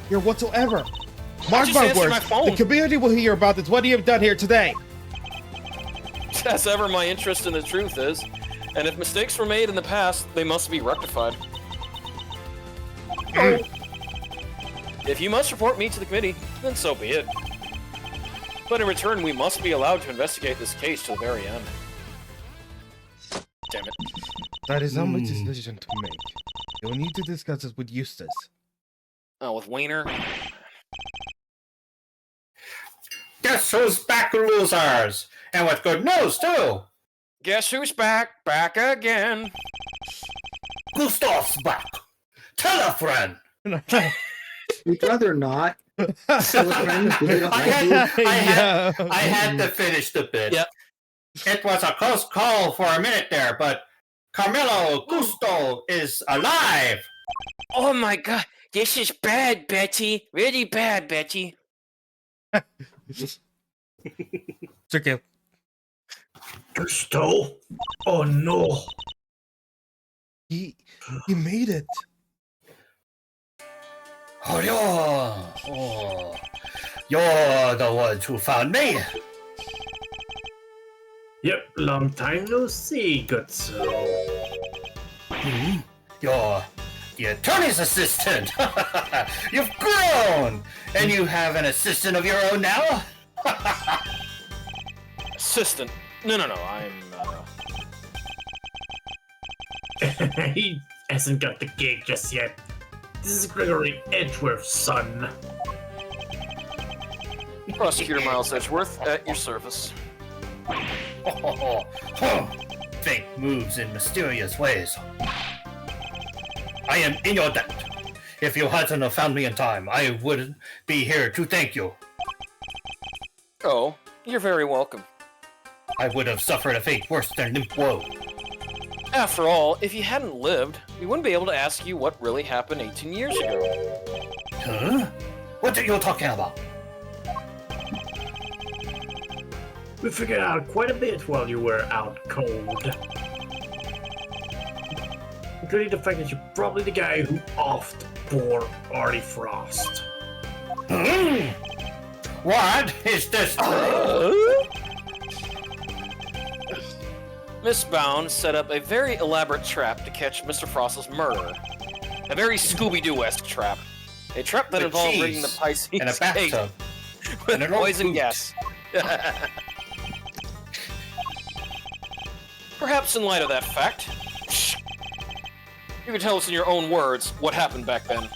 here whatsoever. Mark just my answer words, my phone. the community will hear about this. What you have done here today. As ever, my interest in the truth is, and if mistakes were made in the past, they must be rectified. If you must report me to the committee, then so be it. But in return, we must be allowed to investigate this case to the very end. Damn it. That is not my decision to make. You'll need to discuss this with Eustace. Oh, with Wayner? Guess who's back, losers? And with good news, too! Guess who's back? Back again. Gustav's back! Tell a friend! We'd rather not. I had to finish the bit. Yep. It was a close call for a minute there, but Carmelo Gusto is alive! Oh my god, this is bad, Betty. Really bad, Betty. It's okay. Gusto? Oh no. He made it. Oh, you're the ones who found me. Yep, long time no see, Gutso. You're the attorney's assistant. You've grown, and you have an assistant of your own now. Assistant. No, I'm, He hasn't got the gig just yet. This is Gregory Edgeworth's son. Prosecutor Miles Edgeworth, at your service. Fate moves in mysterious ways. I am in your debt. If you hadn't have found me in time, I wouldn't be here to thank you. Oh, you're very welcome. I would have suffered a fate worse than Woe. After all, if you hadn't lived, we wouldn't be able to ask you what really happened 18 years ago. Huh? What are you talking about? We figured out quite a bit while you were out cold. Including the fact that you're probably the guy who offed poor Artie Frost. What is this? Miss Bound set up a very elaborate trap to catch Mr. Frost's murderer. A very Scooby-Doo-esque trap. A trap that With involved rigging cheese the Pisces in a cake bathtub. with and an old poison boot. gas. Perhaps in light of that fact, you can tell us in your own words what happened back then.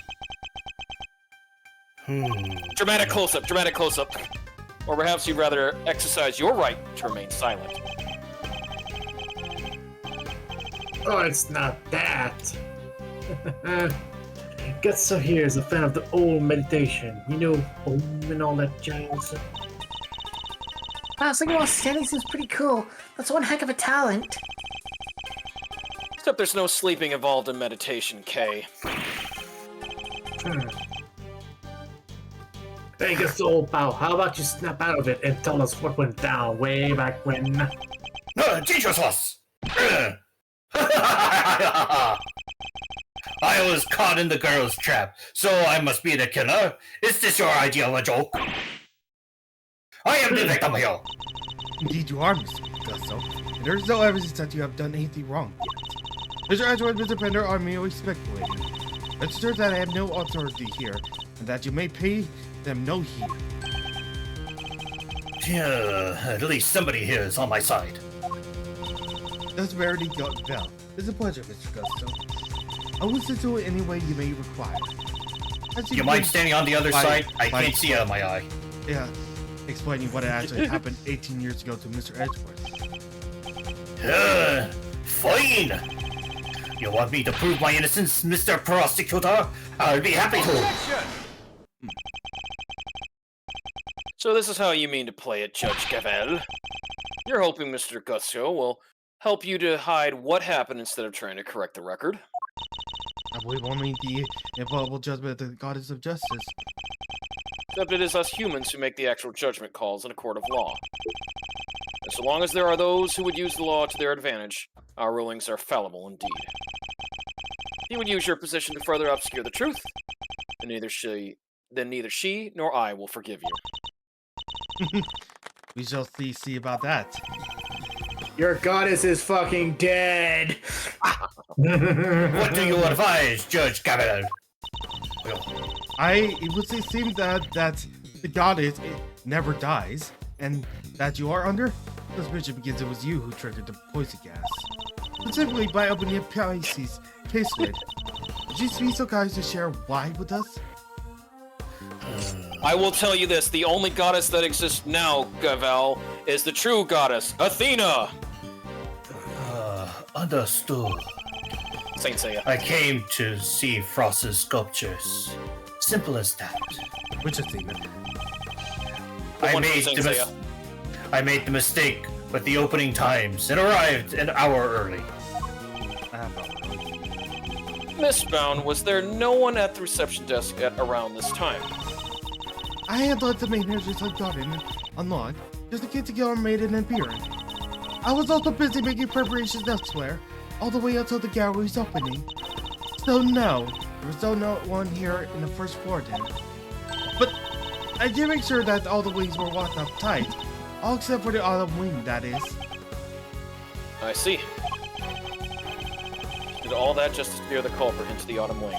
Dramatic close-up, dramatic close-up. Or perhaps you'd rather exercise your right to remain silent. Oh, it's not that. Gutso here is a fan of the old meditation. You know, Om and all that jazz. Wow, singing while standing seems pretty cool. That's one heck of a talent. Except there's no sleeping involved in meditation, Kay. Hey, Gutso, old pal, how about you snap out of it and tell us what went down way back when? Jesus! I was caught in the girl's trap, so I must be the killer. Is this your idea of a joke? I am the victim here. Indeed you are, Mr. Gusto. And there is no evidence that you have done anything wrong yet. Mr. Edgeworth and Mr. Pender are merely speculating. It's true that I have no authority here, and that you may pay them no heed. Yeah, at least somebody here is on my side. That's very good, Bell. It's a pleasure, Mr. Gusto. I will listen to it any way you may require. You mind standing on the other side? I my- can't see out of my eye. Yeah, explaining what actually happened 18 years ago to Mr. Edgeworth. Fine. You want me to prove my innocence, Mr. Prosecutor? I'll be happy to. So this is how you mean to play it, Judge Gavel. You're hoping Mr. Gusto will help you to hide what happened instead of trying to correct the record. I believe only the infallible judgment of the goddess of justice. Except it is us humans who make the actual judgment calls in a court of law. And so long as there are those who would use the law to their advantage, our rulings are fallible indeed. If you would use your position to further obscure the truth, then neither she nor I will forgive you. We shall see about that. Your goddess is fucking dead. What do you advise, Judge Gambit? It would seem that the goddess never dies. and that you are under suspicion because it was you who triggered the poison gas. Specifically by opening a Pisces case lid. Would you be so kind to share why with us? I will tell you this, the only goddess that exists now, Gavel, is the true goddess, Athena! Understood. Saint Seiya. I came to see Frost's sculptures. Simple as that. Which Athena? I one from made, Saint the Seiya. I made the mistake with the opening times and arrived an hour early. Mistbound, was there no one at the reception desk at around this time? I had let the main entrance unguarded and unlocked, just in case the killer made an appearance. I was also busy making preparations elsewhere, all the way until the gallery's opening. So no, there was no one here in the first floor then. But I did make sure that all the wings were locked up tight, all except for the autumn wing, that is. I see. Did all that just to steer the culprit into the autumn wing.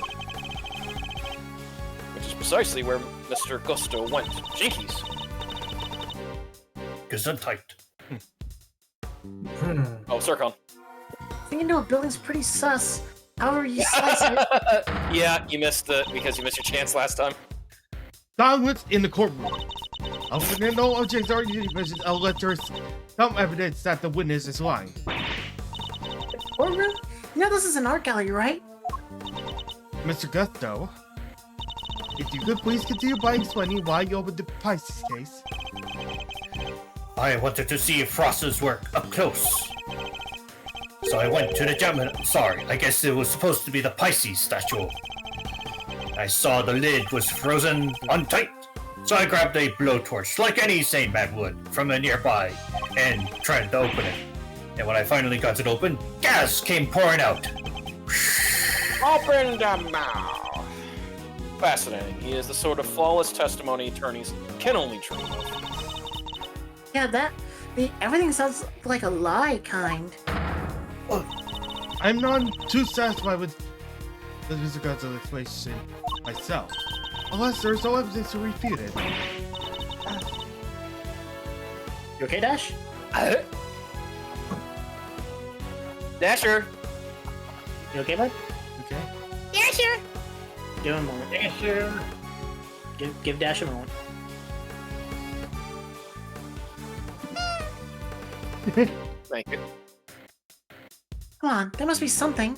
Which is precisely where Mr. Gusto went. Jinkies! Gesundheit. Oh, Circon. Thinking to a building's pretty sus. However you slice it. Yeah, you missed because you missed your chance last time. Silence in the courtroom. Although no objects are mentioned unless there's some evidence that the witness is lying. Courtroom? You know this is an art gallery, right? Mr. Gusto, if you could please continue by explaining why you opened the Pisces case. I wanted to see Frost's work up close. So I went to the Gemini. Sorry, I guess it was supposed to be the Pisces statue. I saw the lid was frozen untight, so I grabbed a blowtorch like any sane man would from a nearby and tried to open it. And when I finally got it open, gas came pouring out. Open the mouth! Fascinating. He is the sort of flawless testimony attorneys can only dream of. Yeah, everything sounds like a lie, kind. I'm not too satisfied with Mr. Gusto's explanation myself, unless there's no evidence to refute it. You okay, Dash? Dasher! You okay, bud? Okay? Yeah, sure. Give him a moment. Dasher! Give Dash a moment. Thank you. Come on, there must be something.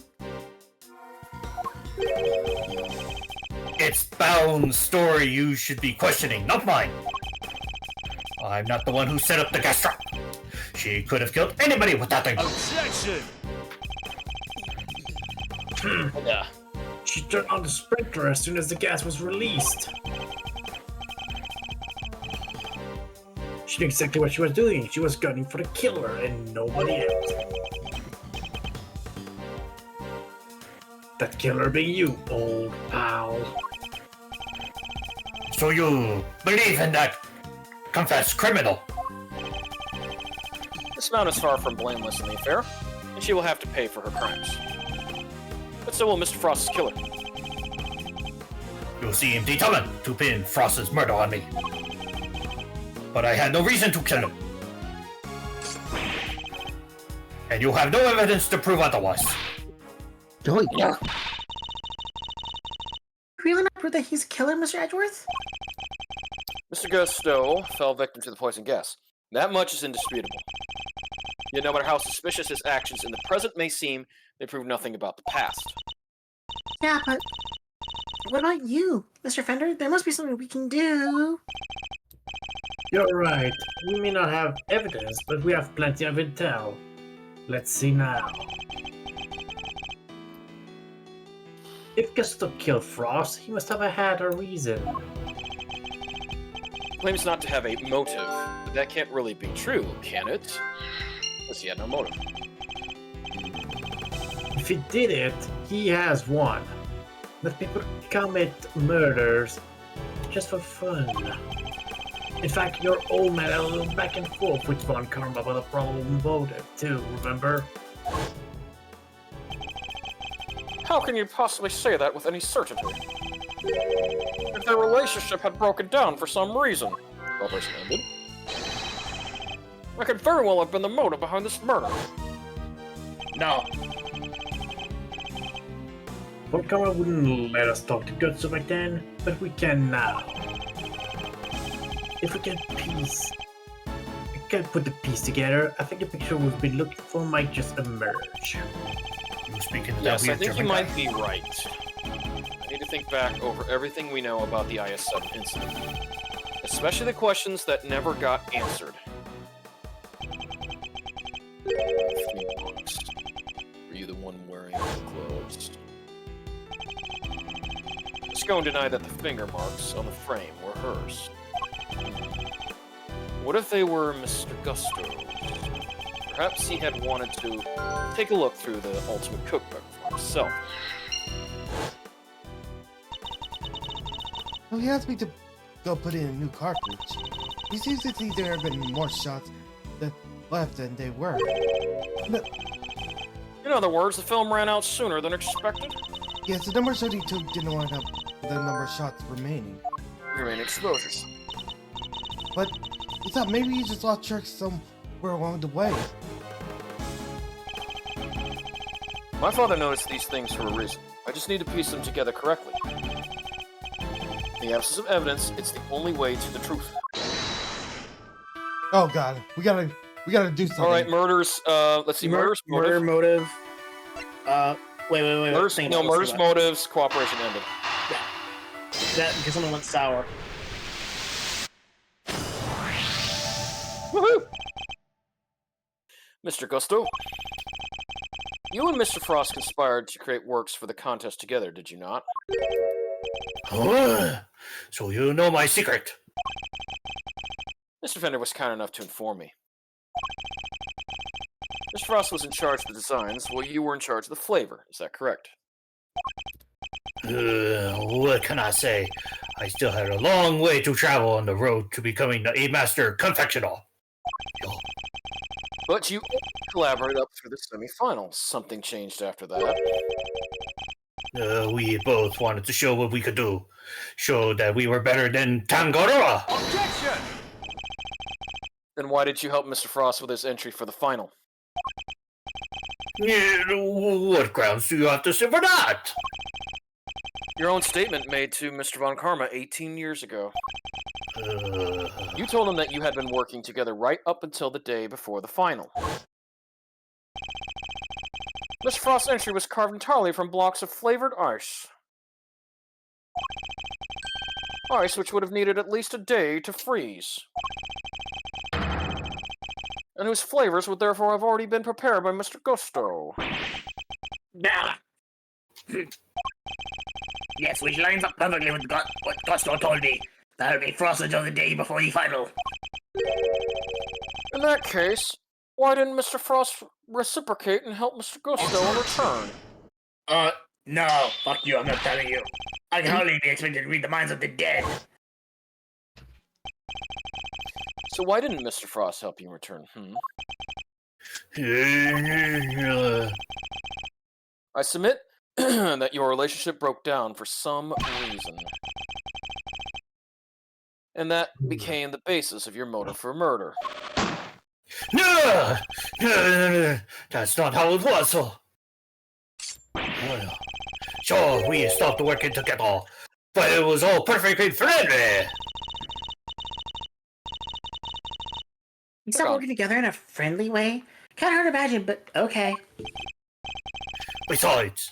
It's Bound's story you should be questioning, not mine. I'm not the one who set up the gas trap. She could have killed anybody with that thing. Objection! Yeah. She turned on the sprinkler as soon as the gas was released. She knew exactly what she was doing. She was gunning for the killer and nobody else. That killer being you, old pal. So you believe in that confessed criminal? This Mount is far from blameless in the affair, and she will have to pay for her crimes. But so will Mr. Frost's killer. You seem determined to pin Frost's murder on me. But I had no reason to kill him. And you have no evidence to prove otherwise. Oh, yeah. Really not prove that he's a killer, Mr. Edgeworth? Mr. Gusto fell victim to the poison gas. That much is indisputable. Yet no matter how suspicious his actions in the present may seem, they prove nothing about the past. Yeah, but what about you, Mr. Fender? There must be something we can do. You're right. We may not have evidence, but we have plenty of intel. Let's see now. If Gusto killed Frost, he must have had a reason. Claims not to have a motive, but that can't really be true, can it? Because he had no motive. If he did it, he has one. But people commit murders just for fun. In fact, your old man had a little back and forth with Von Karma about a probable motive too, remember? How can you possibly say that with any certainty? If their relationship had broken down for some reason, Robert ended. I could very well have been the motive behind this murder. No. Volkama wouldn't let us talk to Gutsu back then, but we can now. If we can put the piece together, I think the picture we've been looking for might just emerge. You speaking to that Yes, I weird think you German might guy? be right. I need to think back over everything we know about the IS-7 incident. Especially the questions that never got answered. Were you the one wearing the clothes? Scone denied that the finger marks on the frame were hers. What if they were Mr. Gusto's? Perhaps he had wanted to take a look through the Ultimate Cookbook for himself. Well, he asked me to go put in a new cartridge. He seems to think there have been more shots left than they were. But, In other words, the film ran out sooner than expected. yes, the number shot he took didn't line up with the number of shots remaining. Remaining exposures. But he thought maybe he just lost track somewhere along the way. My father noticed these things for a reason. I just need to piece them together correctly. In the absence of evidence, it's the only way to the truth. Oh god, we gotta do something. All right, murders. Let's see. Murders Murder motive. motive. Wait. Murders, Think no, about it, let's murders think about motives. Cooperation ended. it. That because something went sour. Woohoo! Mr. Gusto, you and Mr. Frost conspired to create works for the contest together, did you not? Huh? So you know my secret. Mr. Fender was kind enough to inform me. Mr. Frost was in charge of the designs, while you were in charge of the flavor. Is that correct? What can I say? I still had a long way to travel on the road to becoming a master confectioner. But you collaborated up through the semifinals. Something changed after that. We both wanted to show what we could do. Show that we were better than Tangaroa. Objection! Then why did you help Mr. Frost with his entry for the final? What grounds do you have to say for that? Your own statement made to Mr. Von Karma 18 years ago. You told him that you had been working together right up until the day before the final. Mr. Frost's entry was carved entirely from blocks of flavored ice. Ice which would have needed at least a day to freeze. And whose flavors would therefore have already been prepared by Mr. Gusto. Nah. Yes, which lines up perfectly with what Gusto told me. That'll be frosted on the day before the final. In that case, why didn't Mr. Frost reciprocate and help Mr. Gusto in return? No. Fuck you, I'm not telling you. I can hardly be expected to read the minds of the dead. So why didn't Mr. Frost help you in return, I submit that your relationship broke down for some reason. And that became the basis of your motive for murder. No, that's not how it was. Sure, we stopped working together, but it was all perfectly friendly. We stopped working together in a friendly way? Kinda hard to imagine, but okay. Besides,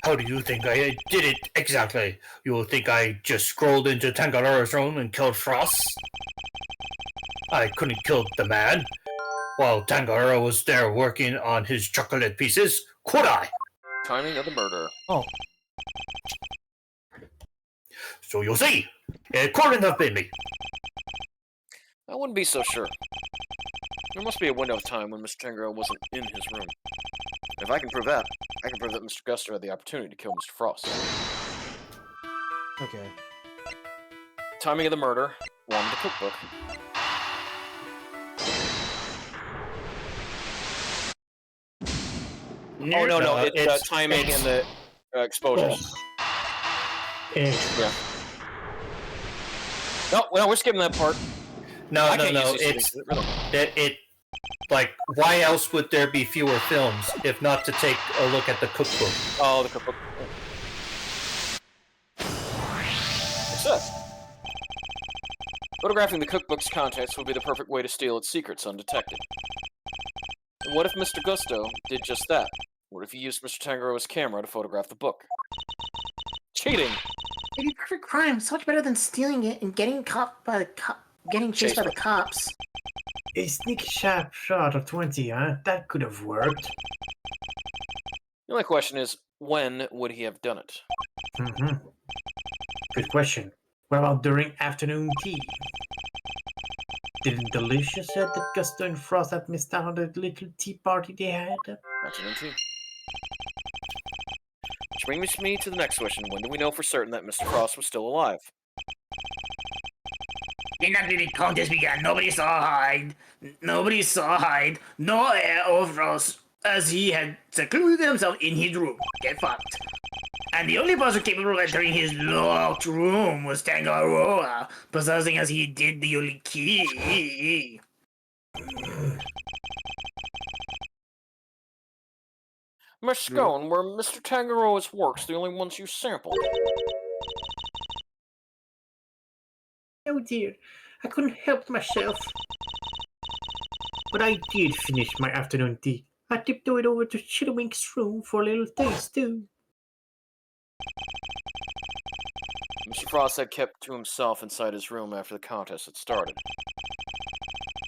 how do you think I did it exactly? You think I just scrolled into Tangaroa's room and killed Frost? I couldn't kill the man while Tangaroa was there working on his chocolate pieces, could I? Timing of the murder. Oh, So you'll see, it couldn't have been me. I wouldn't be so sure. There must be a window of time when Mr. Tangaroa wasn't in his room. If I can prove that, I can prove that Mr. Gusto had the opportunity to kill Mr. Frost. okay. Timing of the murder, 1, the cookbook. Oh, no, it's timing and the exposures. Eh, Yeah. No, we're skipping that part. No, I can't use these it's things, really. it like, why else would there be fewer films if not to take a look at the cookbook? Oh, the cookbook. Success. Photographing the cookbook's contents would be the perfect way to steal its secrets undetected. And what if Mr. Gusto did just that? What if he used Mr. Tangaroa's camera to photograph the book? Cheating! It'd be perfect crime. So much better than stealing it and getting caught by the getting chased by the cops. A sneak sharp shot of 20, huh? That could have worked. The only question is, when would he have done it? Mm-hmm. Good question. What about during afternoon tea? Didn't Delicious said that Gusto and Frost had missed out on the little tea party they had? Afternoon tea. Which brings me to the next question. When do we know for certain that Mr. Frost was still alive? In that the contest began, nobody saw Hyde. Nobody saw Hyde, nor Air or Frost, as he had secluded himself in his room. Get fucked. And the only person capable of entering his locked room was Tangaroa, possessing as he did the only key. Miss Scone, were Mr. Tangaroa's works the only ones you sampled? Oh dear, I couldn't help myself. But I did finish my afternoon tea. I tiptoed over to Chitterwink's room for a little taste too. Mr. Frost had kept to himself inside his room after the contest had started.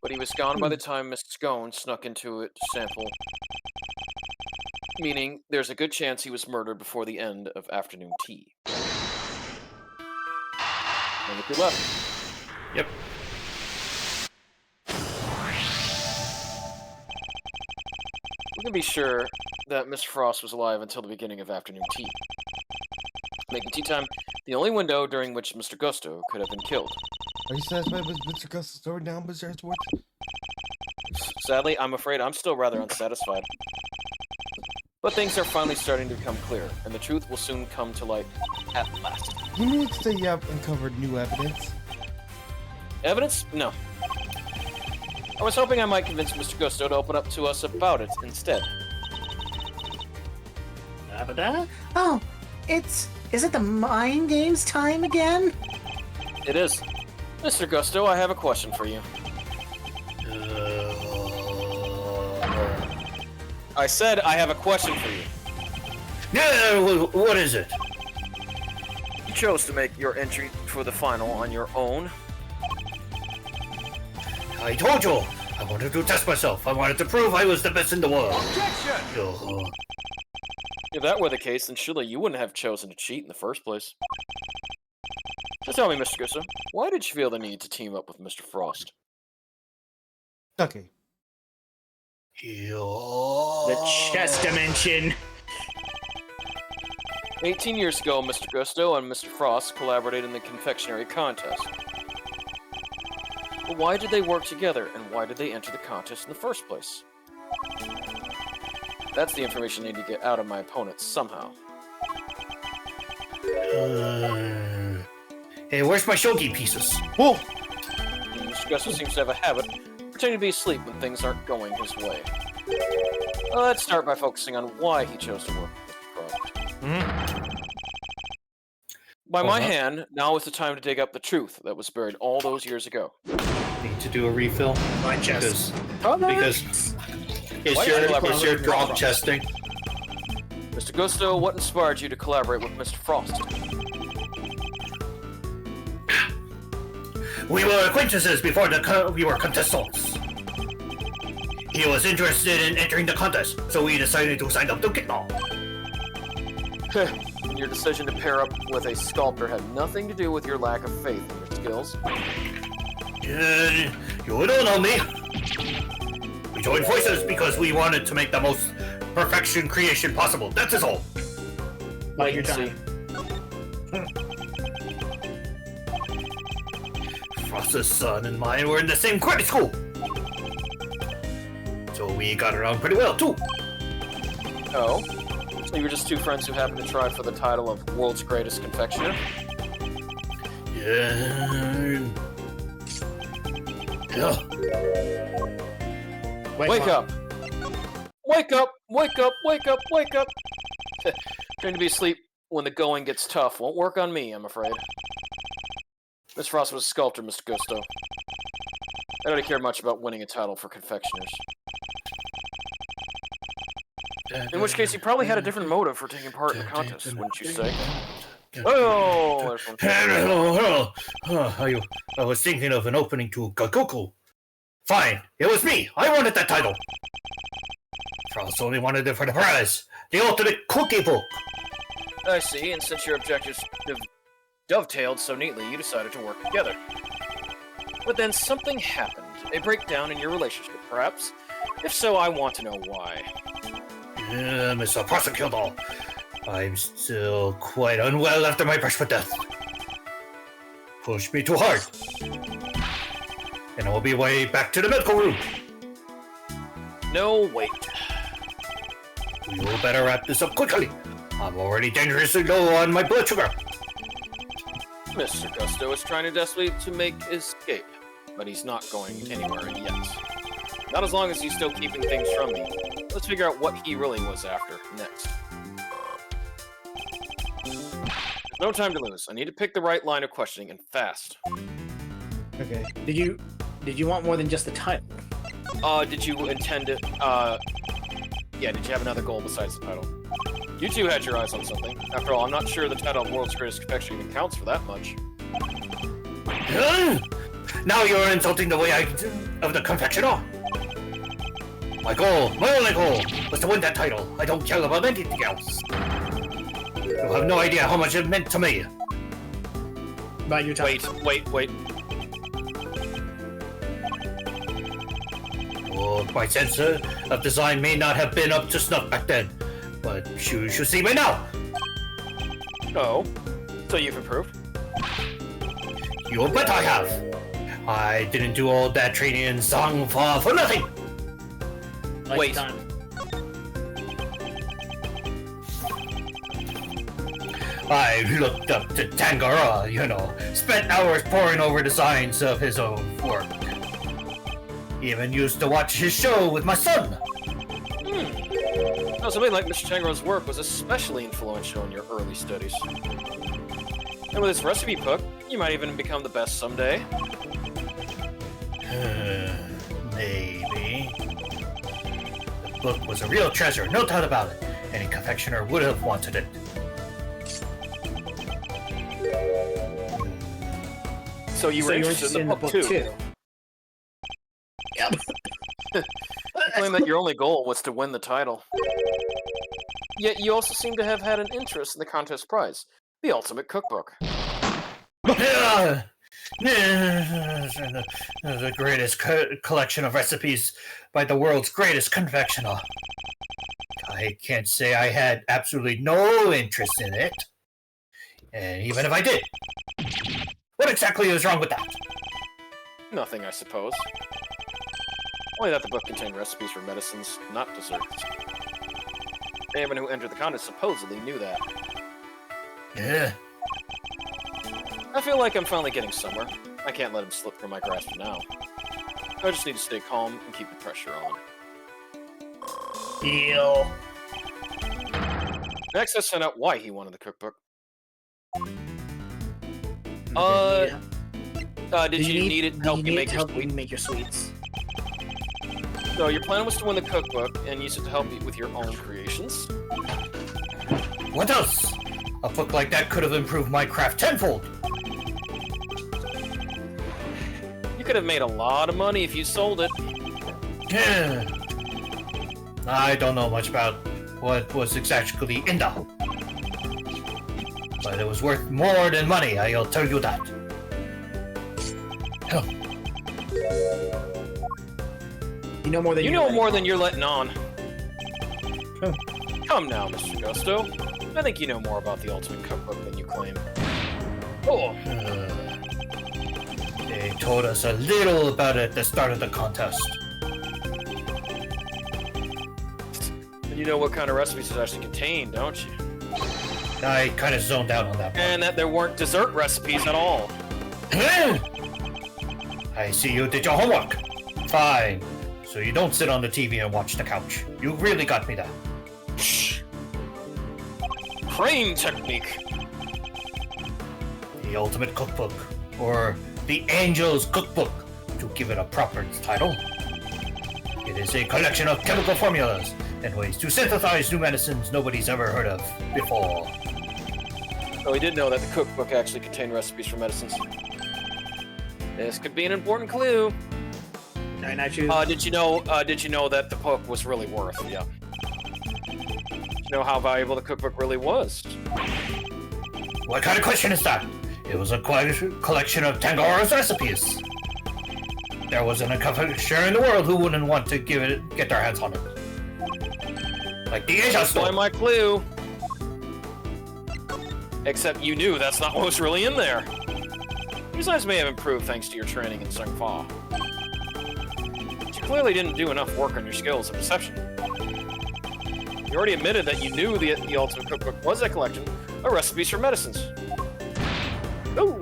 But he was gone by the time Miss Scone snuck into it to sample. Meaning, there's a good chance he was murdered before the end of afternoon tea. And look who left. Yep. We can be sure that Mr. Frost was alive until the beginning of afternoon tea, making tea time the only window during which Mr. Gusto could have been killed. Are you satisfied with Mr. Gus's story now, Mr. Edgeworth? Sadly, I'm afraid I'm still rather unsatisfied. But things are finally starting to become clear, and the truth will soon come to light at last. You mean to say you have uncovered new evidence? Evidence? No. I was hoping I might convince Mr. Gusto to open up to us about it instead. Oh, is it the mind games time again? It is. Mr. Gusto, I have a question for you. I said I have a question for you. Yeah, what is it? You chose to make your entry for the final on your own. I told you! I wanted to test myself. I wanted to prove I was the best in the world. Objection! If that were the case, then surely you wouldn't have chosen to cheat in the first place. So tell me, Mr. Gusto, why did you feel the need to team up with Mr. Frost? Okay. The chess dimension. 18 years ago, Mr. Gusto and Mr. Frost collaborated in the confectionery contest. But why did they work together, and why did they enter the contest in the first place? That's the information I need to get out of my opponents somehow. Hey, where's my shogi pieces? Whoa! Mr. Gusto seems to have a habit of pretending to be asleep when things aren't going his way. Let's start by focusing on why he chose to work with Mr. Frost. By my hand, now is the time to dig up the truth that was buried all those years ago. Need to do a refill? My chest. Because is your drop chesting? Mr. Gusto, what inspired you to collaborate with Mr. Frost? We were acquaintances before we were contestants. He was interested in entering the contest, so we decided to sign up to kickball. And your decision to pair up with a sculptor had nothing to do with your lack of faith in your skills. You don't know me. We joined forces because we wanted to make the most perfection creation possible. That is all. Wait your time. Frost's son and mine were in the same credit school, so we got around pretty well too. Oh? So you were just two friends who happened to try for the title of World's Greatest Confectioner? Yeah. Wake up! Wake up! Wake up! Wake up! Wake up! Trying to be asleep when the going gets tough won't work on me, I'm afraid. Miss Frost was a sculptor, Mr. Gusto. I don't care much about winning a title for confectioners. In which case, he probably had a different motive for taking part in the contest, wouldn't you say? Oh, there's one. Hello. I was thinking of an opening to Gagoku. Fine, it was me. I wanted that title. Frost only wanted it for the prize, the ultimate cookie book. I see, and since your objectives dovetailed so neatly, you decided to work together. But then something happened. A breakdown in your relationship, perhaps? If so, I want to know why. Mr. Prosecutor, I'm still quite unwell after my brush with death. Pushed me too hard. And I'll be way back to the medical room. No, wait. You better wrap this up quickly. I'm already dangerously low on my blood sugar. Mr. Gusto is trying to desperately to make escape, but he's not going anywhere yet. Not as long as he's still keeping things from me. Let's figure out what he really was after next. There's no time to lose. I need to pick the right line of questioning and fast. Okay. Did you want more than just the title? Did you intend it? Yeah, did you have another goal besides the title? You two had your eyes on something. After all, I'm not sure the title of World's Greatest Confectioner even counts for that much. Now you're insulting the way of the confectioner. My only goal, was to win that title. I don't care about anything else. You have no idea how much it meant to me. About your title. Wait. Oh, my sense of design may not have been up to snuff back then, but you should see me now. Oh, so you've improved? You bet I have. I didn't do all that training in Zangfa for nothing. Wait. I looked up to Tangara, spent hours poring over designs of his own work. Even used to watch his show with my son. No, something like Mr. Tangara's work was especially influential in your early studies. And with this recipe book, you might even become the best someday. Maybe. The book was a real treasure, no doubt about it. Any confectioner would have wanted it. So you were interested in the book too? Yep. You claim that your only goal was to win the title. Yet you also seem to have had an interest in the contest prize, the ultimate cookbook. The greatest collection of recipes by the world's greatest confectioner. I can't say I had absolutely no interest in it. And even if I did, what exactly is wrong with that? Nothing, I suppose. Only that the book contained recipes for medicines, not desserts. Anyone who entered the contest supposedly knew that. Yeah. I feel like I'm finally getting somewhere. I can't let him slip from my grasp now. I just need to stay calm and keep the pressure on. Deal. Next, let's find out why he wanted the cookbook. Did you need it to help you make your sweets? So your plan was to win the cookbook and use it to help you with your own creations? What else? A book like that could have improved my craft tenfold. You could have made a lot of money if you sold it. Yeah. I don't know much about what was exactly in the, but it was worth more than money, I'll tell you that. You know more than you're letting on. Come now, Mr. Gusto. I think you know more about the Ultimate Cookbook than you claim. Oh. They told us a little about it at the start of the contest. And you know what kind of recipes it actually contained, don't you? I kind of zoned out on that part. And that there weren't dessert recipes at all. I see you did your homework. Fine. So you don't sit on the TV and watch the couch. You really got me there. Shh. Crane technique. The Ultimate Cookbook, or the Angel's Cookbook, to give it a proper title. It is a collection of chemical formulas and ways to synthesize new medicines nobody's ever heard of before. Oh, we did know that the cookbook actually contained recipes for medicines. This could be an important clue. Can I not choose? Did you know that the book was really worth? Yeah. Did you know how valuable the cookbook really was? What kind of question is that? It was a collection of Tangaroa's recipes. There wasn't a publisher in the world who wouldn't want to get their hands on it. Like the Asia That's why store. my clue. Except you knew that's not what was really in there. Your science may have improved thanks to your training in Sung Fa. But you clearly didn't do enough work on your skills of perception. You already admitted that you knew the Ultimate Cookbook was a collection of recipes for medicines. Ooh.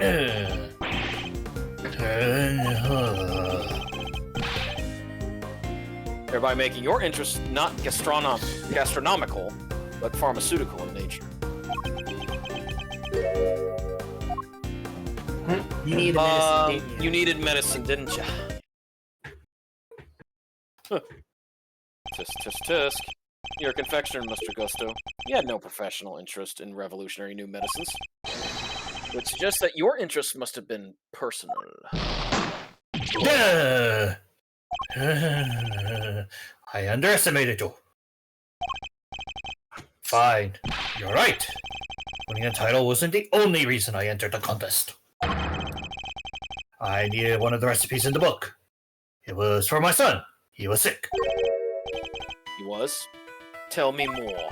Thereby making your interest not gastronomical, but pharmaceutical in nature. You needed medicine, didn't you? You needed medicine, didn't you? Tisk, tisk, tisk. You're a confectioner, Mr. Gusto. You had no professional interest in revolutionary new medicines. Which suggests that your interest must have been personal. I underestimated you. Fine, you're right. Winning a title wasn't the only reason I entered the contest. I needed one of the recipes in the book. It was for my son. He was sick. He was? Tell me more.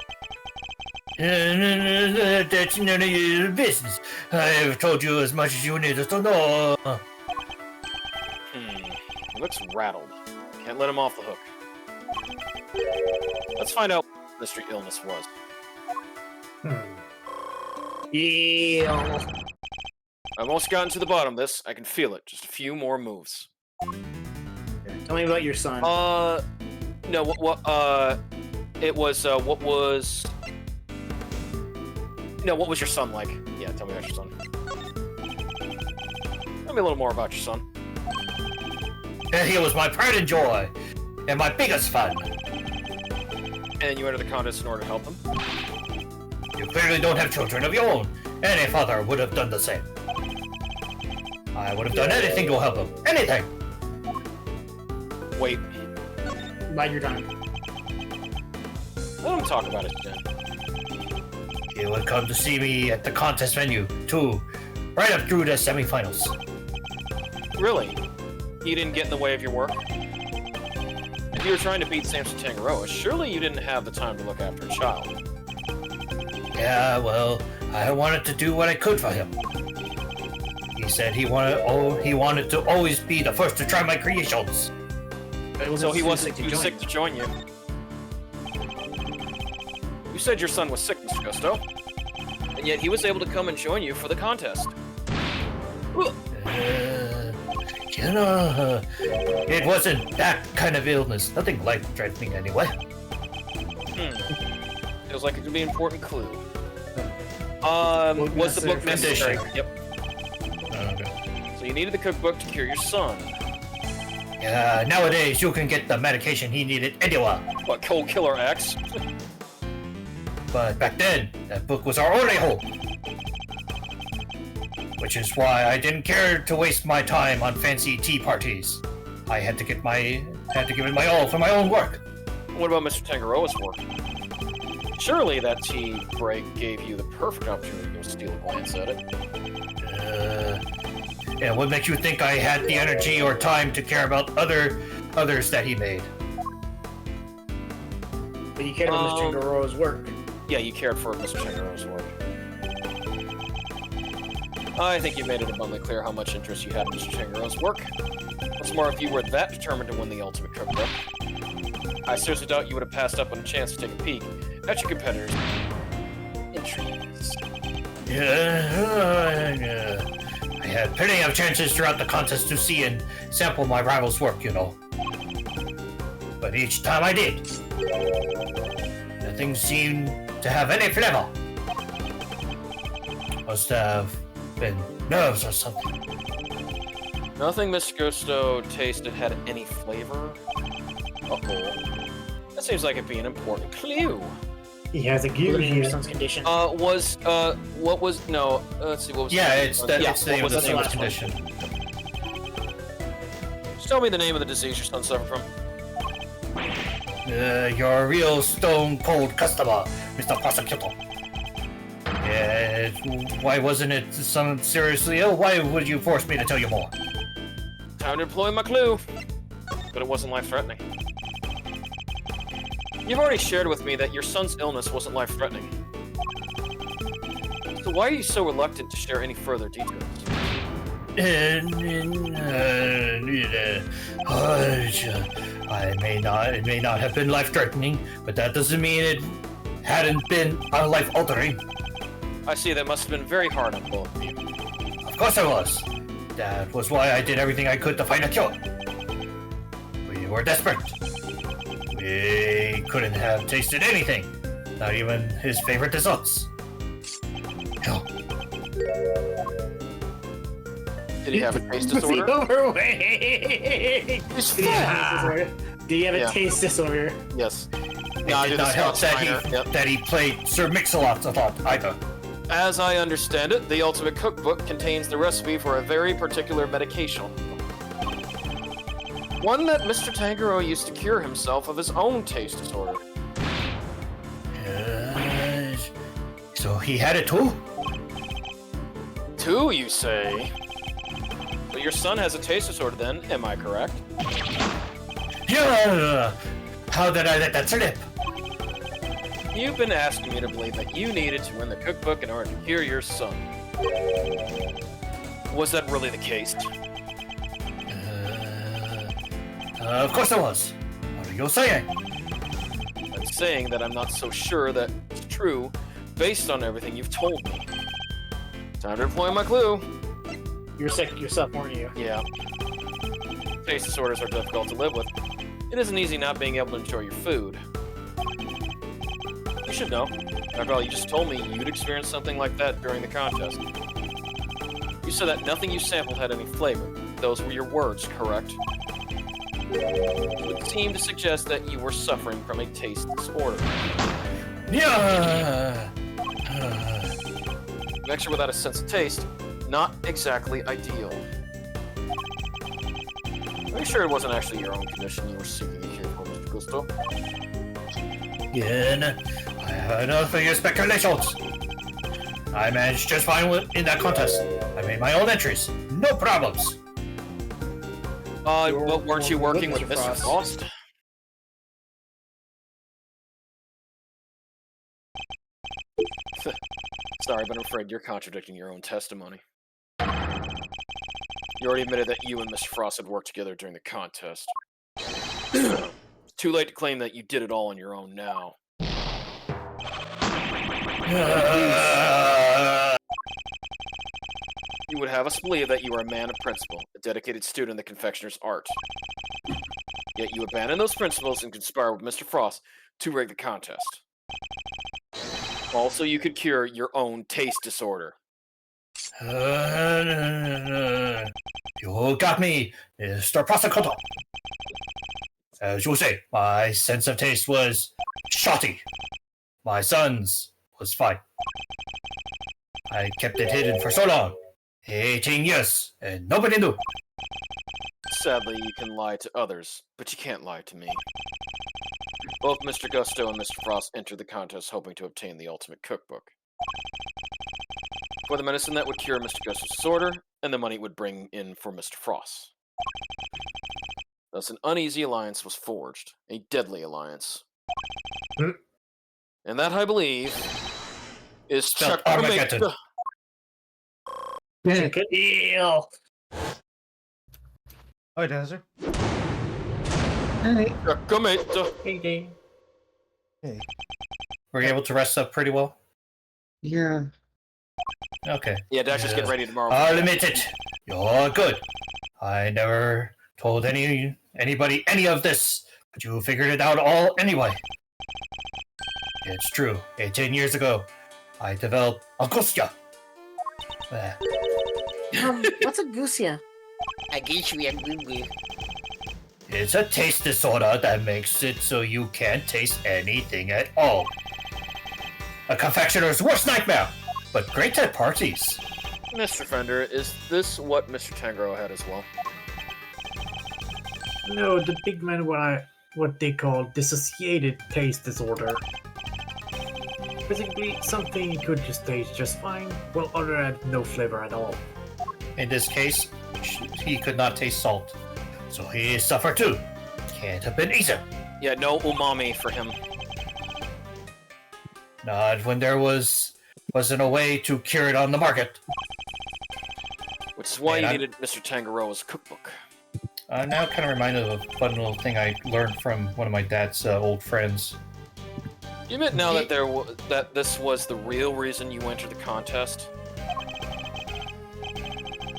That's none of your business. I've told you as much as you needed to know. He looks rattled. Can't let him off the hook. Let's find out what the mystery illness was. Yeah. I've almost gotten to the bottom of this. I can feel it. Just a few more moves. Tell me about your son. No, it was, what was... No, what was your son like? Yeah, tell me about your son. Tell me a little more about your son. He was my pride and joy, and my biggest fun. And you entered the contest in order to help him? You clearly don't have children of your own. Any father would have done the same. I would have done anything to help him. Anything! Wait, Bide your time. let him talk about it then. He would come to see me at the contest venue, too. Right up through the semifinals. Really? He didn't get in the way of your work? If you were trying to beat Samson Tangaroa, surely you didn't have the time to look after a child. Yeah, well, I wanted to do what I could for him. He said he wanted to always be the first to try my creations. So he was sick to join you. You said your son was sick, Mr. Gusto. And yet he was able to come and join you for the contest. It wasn't that kind of illness. Nothing life-threatening anyway. Feels like it could be an important clue. Was the book necessary? Condition. Yep. Okay. So you needed the cookbook to cure your son. Yeah, nowadays you can get the medication he needed anywhere. What, Cold Killer X? But back then, that book was our only hope. Which is why I didn't care to waste my time on fancy tea parties. I had to give it my all for my own work. What about Mr. Tangaroa's work? Surely that tea break gave you the perfect opportunity to go steal a glance at it. Yeah, what makes you think I had the energy or time to care about others that he made? But you cared about Mr. Tangaroa's work. Yeah, you cared for Mr. Tangaroa's work. I think you made it abundantly clear how much interest you had in Mr. Tangaroa's work. What's more, if you were that determined to win the Ultimate Cookbook, I seriously doubt you would have passed up on a chance to take a peek at your competitors' intrigues. Yeah. I had plenty of chances throughout the contest to see and sample my rival's work, you know. but each time I did, nothing seemed to have any flavor. Must have been nerves or something. Nothing Mr. Gusto tasted had any flavor? Uh-oh. That seems like it'd be an important clue. He has a gear Limiting your here. son's condition. What was, no, let's see, what was Yeah, it's the name what of the was same last one? condition. Just tell me the name of the disease your son suffered from. You're a real stone cold customer, Mr. Prosecutor. Yeah, why wasn't it someone seriously ill? Why would you force me to tell you more? Time to employ my clue. But it wasn't life-threatening. You've already shared with me that your son's illness wasn't life-threatening. So why are you so reluctant to share any further details? It may not have been life-threatening, but that doesn't mean it hadn't been life-altering. I see that must have been very hard on both of you. Of course it was. That was why I did everything I could to find a cure. We were desperate. We couldn't have tasted anything, not even his favorite desserts. Hell, Did he have a taste Was he disorder? overweight? He's Did he have a taste fat. disorder? Did he have a Yeah. taste disorder? Yes. it No, I did do the not help Scott that Steiner. Yep. that he played Sir Mix-a-Lot a lot either. As I understand it, the Ultimate Cookbook contains the recipe for a very particular medication. One that Mr. Tanjiro used to cure himself of his own taste disorder. So he had it too? Two, you say? But your son has a taste disorder then, am I correct? Yeah. How did I let that slip? You've been asking me to believe that you needed to win the cookbook in order to cure your son. Was that really the case? Of course it was. What are you saying? I'm saying that I'm not so sure that it's true based on everything you've told me. Time to employ my clue. You were sick yourself, weren't you? Yeah. Taste disorders are difficult to live with. It isn't easy not being able to enjoy your food. You should know. After all, you just told me you'd experienced something like that during the contest. You said that nothing you sampled had any flavor. Those were your words, correct? It would seem to suggest that you were suffering from a taste disorder. Yeah. Mixture without a sense of taste, not exactly ideal. Are you sure it wasn't actually your own condition you were seeking a cure for, Mr. Gusto? Again, I have enough of your speculations. I managed just fine in that contest. I made my own entries. No problems. But weren't you working with Mr. Mr. Frost. Frost? Sorry, but I'm afraid you're contradicting your own testimony. You already admitted that you and Mr. Frost had worked together during the contest. Too late to claim that you did it all on your own now. You would have us believe that you are a man of principle, a dedicated student of the confectioner's art. Yet you abandon those principles and conspire with Mr. Frost to rig the contest. Also, you could cure your own taste disorder. You got me, Mr. Prosecutor. As you say, my sense of taste was shoddy. My son's was fine. I kept it hidden for so long. 18 years, and nobody knew. Sadly, you can lie to others, but you can't lie to me. Both Mr. Gusto and Mr. Frost entered the contest hoping to obtain the ultimate cookbook. For the medicine that would cure Mr. Gusto's disorder, and the money it would bring in for Mr. Frost. Thus, an uneasy alliance was forged, a deadly alliance. And that, I believe, is Spelled checkmate. Armageddon. Good deal. Oh, Desert. Hey, Checkmate. Hey. Hey. Were you able to rest up pretty well? yeah. Okay. Yeah, Dash is getting ready tomorrow. I'll admit it. You're good. I never told anybody any of this But you figured it out all anyway. It's true. 10 years ago, I developed Angustia. What's a goosia? I guess we are good. It's a taste disorder that makes it so you can't taste anything at all. A confectioner's worst nightmare, but great at parties. Mr. Fender, is this what Mr. Tangrowth had as well? No, the big man what they call dissociated taste disorder. Basically, something you could just taste just fine, while other had no flavor at all. In this case, he could not taste salt, so he suffered too. Can't have been easier. Yeah, no umami for him. Not when there wasn't a way to cure it on the market. Which is why Man, you I- needed Mr. Tangaroa's cookbook. Now kind of reminded of a fun little thing I learned from one of my dad's old friends. You admit now that that this was the real reason you entered the contest?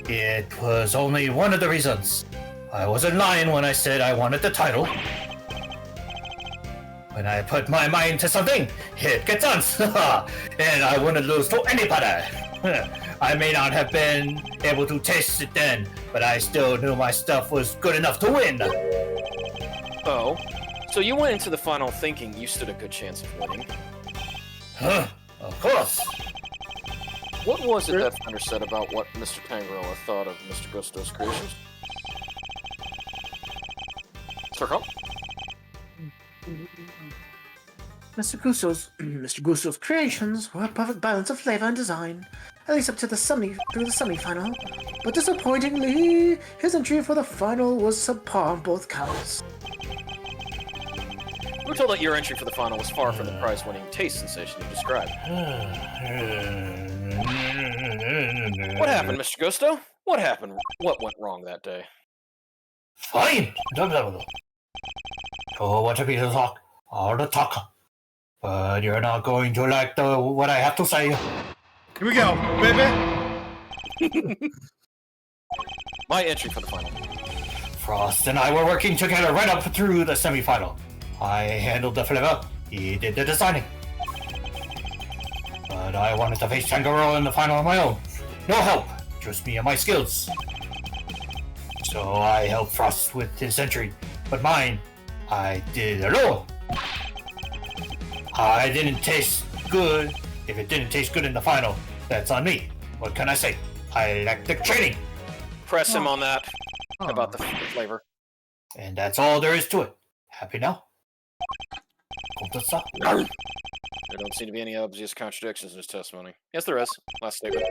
It was only one of the reasons. I wasn't lying when I said I wanted the title. When I put my mind to something, it gets done. And I wouldn't lose to anybody. I may not have been able to taste it then, but I still knew my stuff was good enough to win. Oh, so you went into the final thinking you stood a good chance of winning. Huh, of course. What was it that Thunder said about what Mr. Tangaroa thought of Mr. Gusto's creations? Sir Carl? Mr. Gusto's creations were a perfect balance of flavor and design, at least up to the semi-final. But disappointingly, his entry for the final was subpar on both counts. We were told that your entry for the final was far from the prize-winning taste sensation you described. What happened, Mr. Gusto? What happened? What went wrong that day? Fine. Oh, what to be the talk? All the talk. But you're not going to like what I have to say. Here we go, baby. My entry for the final. Frost and I were working together right up through the semi-final. I handled the flavor, he did the designing. But I wanted to face Tangaroa in the final on my own. No help, just me and my skills. So I helped Frost with his entry, but mine, I did alone. I didn't taste good. If it didn't taste good in the final, that's on me. What can I say? I lacked the training. Press him on that. About the flavor. And that's all there is to it. Happy now? There don't seem to be any obvious contradictions in his testimony. Yes, there is. Last statement.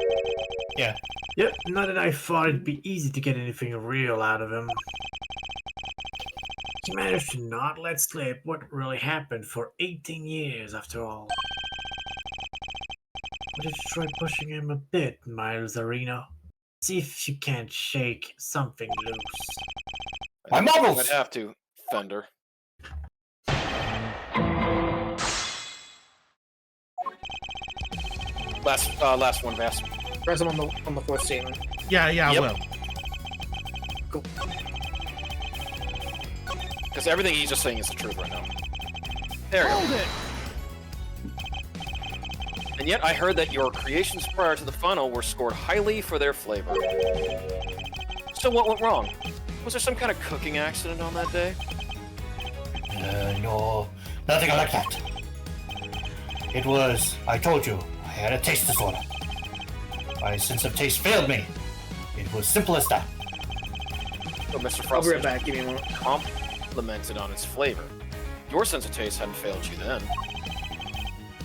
Yeah. Yep, not that I thought it'd be easy to get anything real out of him. He managed to not let slip what really happened for 18 years after all. Why don't you try pushing him a bit, Miles Arena? See if you can't shake something loose. My marbles! I'd have to, Fender. Last one, Vass. Press him on the fourth statement. Yeah, I Yep. will. Cool. Because everything he's just saying is the truth right now. There you go. And yet I heard that your creations prior to the final were scored highly for their flavor. So what went wrong? Was there some kind of cooking accident on that day? No, nothing like that. It was, I told you, I had a taste disorder. My sense of taste failed me. It was simple as that. So Mr. I'll Frost be right back. Give me a moment. complimented on its flavor. Your sense of taste hadn't failed you then.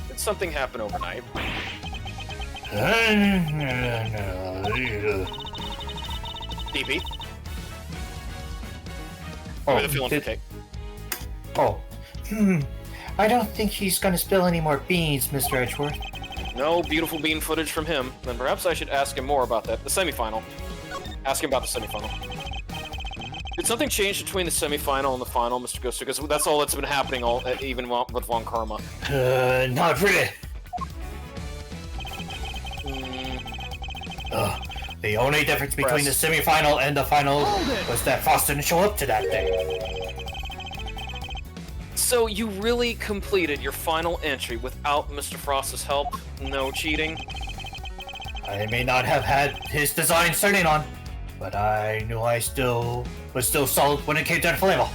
Did something happen overnight? DP? Oh, The feeling for cake. Oh. I don't think he's gonna spill any more beans, Mr. Edgeworth. No beautiful bean footage from him. Then perhaps I should ask him more about that. The semifinal. Ask him about the semifinal. Did something change between the semifinal and the final, Mr. Gusto? Because that's all that's been happening, even with Von Karma. Not really. The only difference between the semifinal and the final was that Frost didn't show up to that day. So you really completed your final entry without Mr. Frost's help? No cheating? I may not have had his design starting on, but I knew I was still solid when it came to the flavor.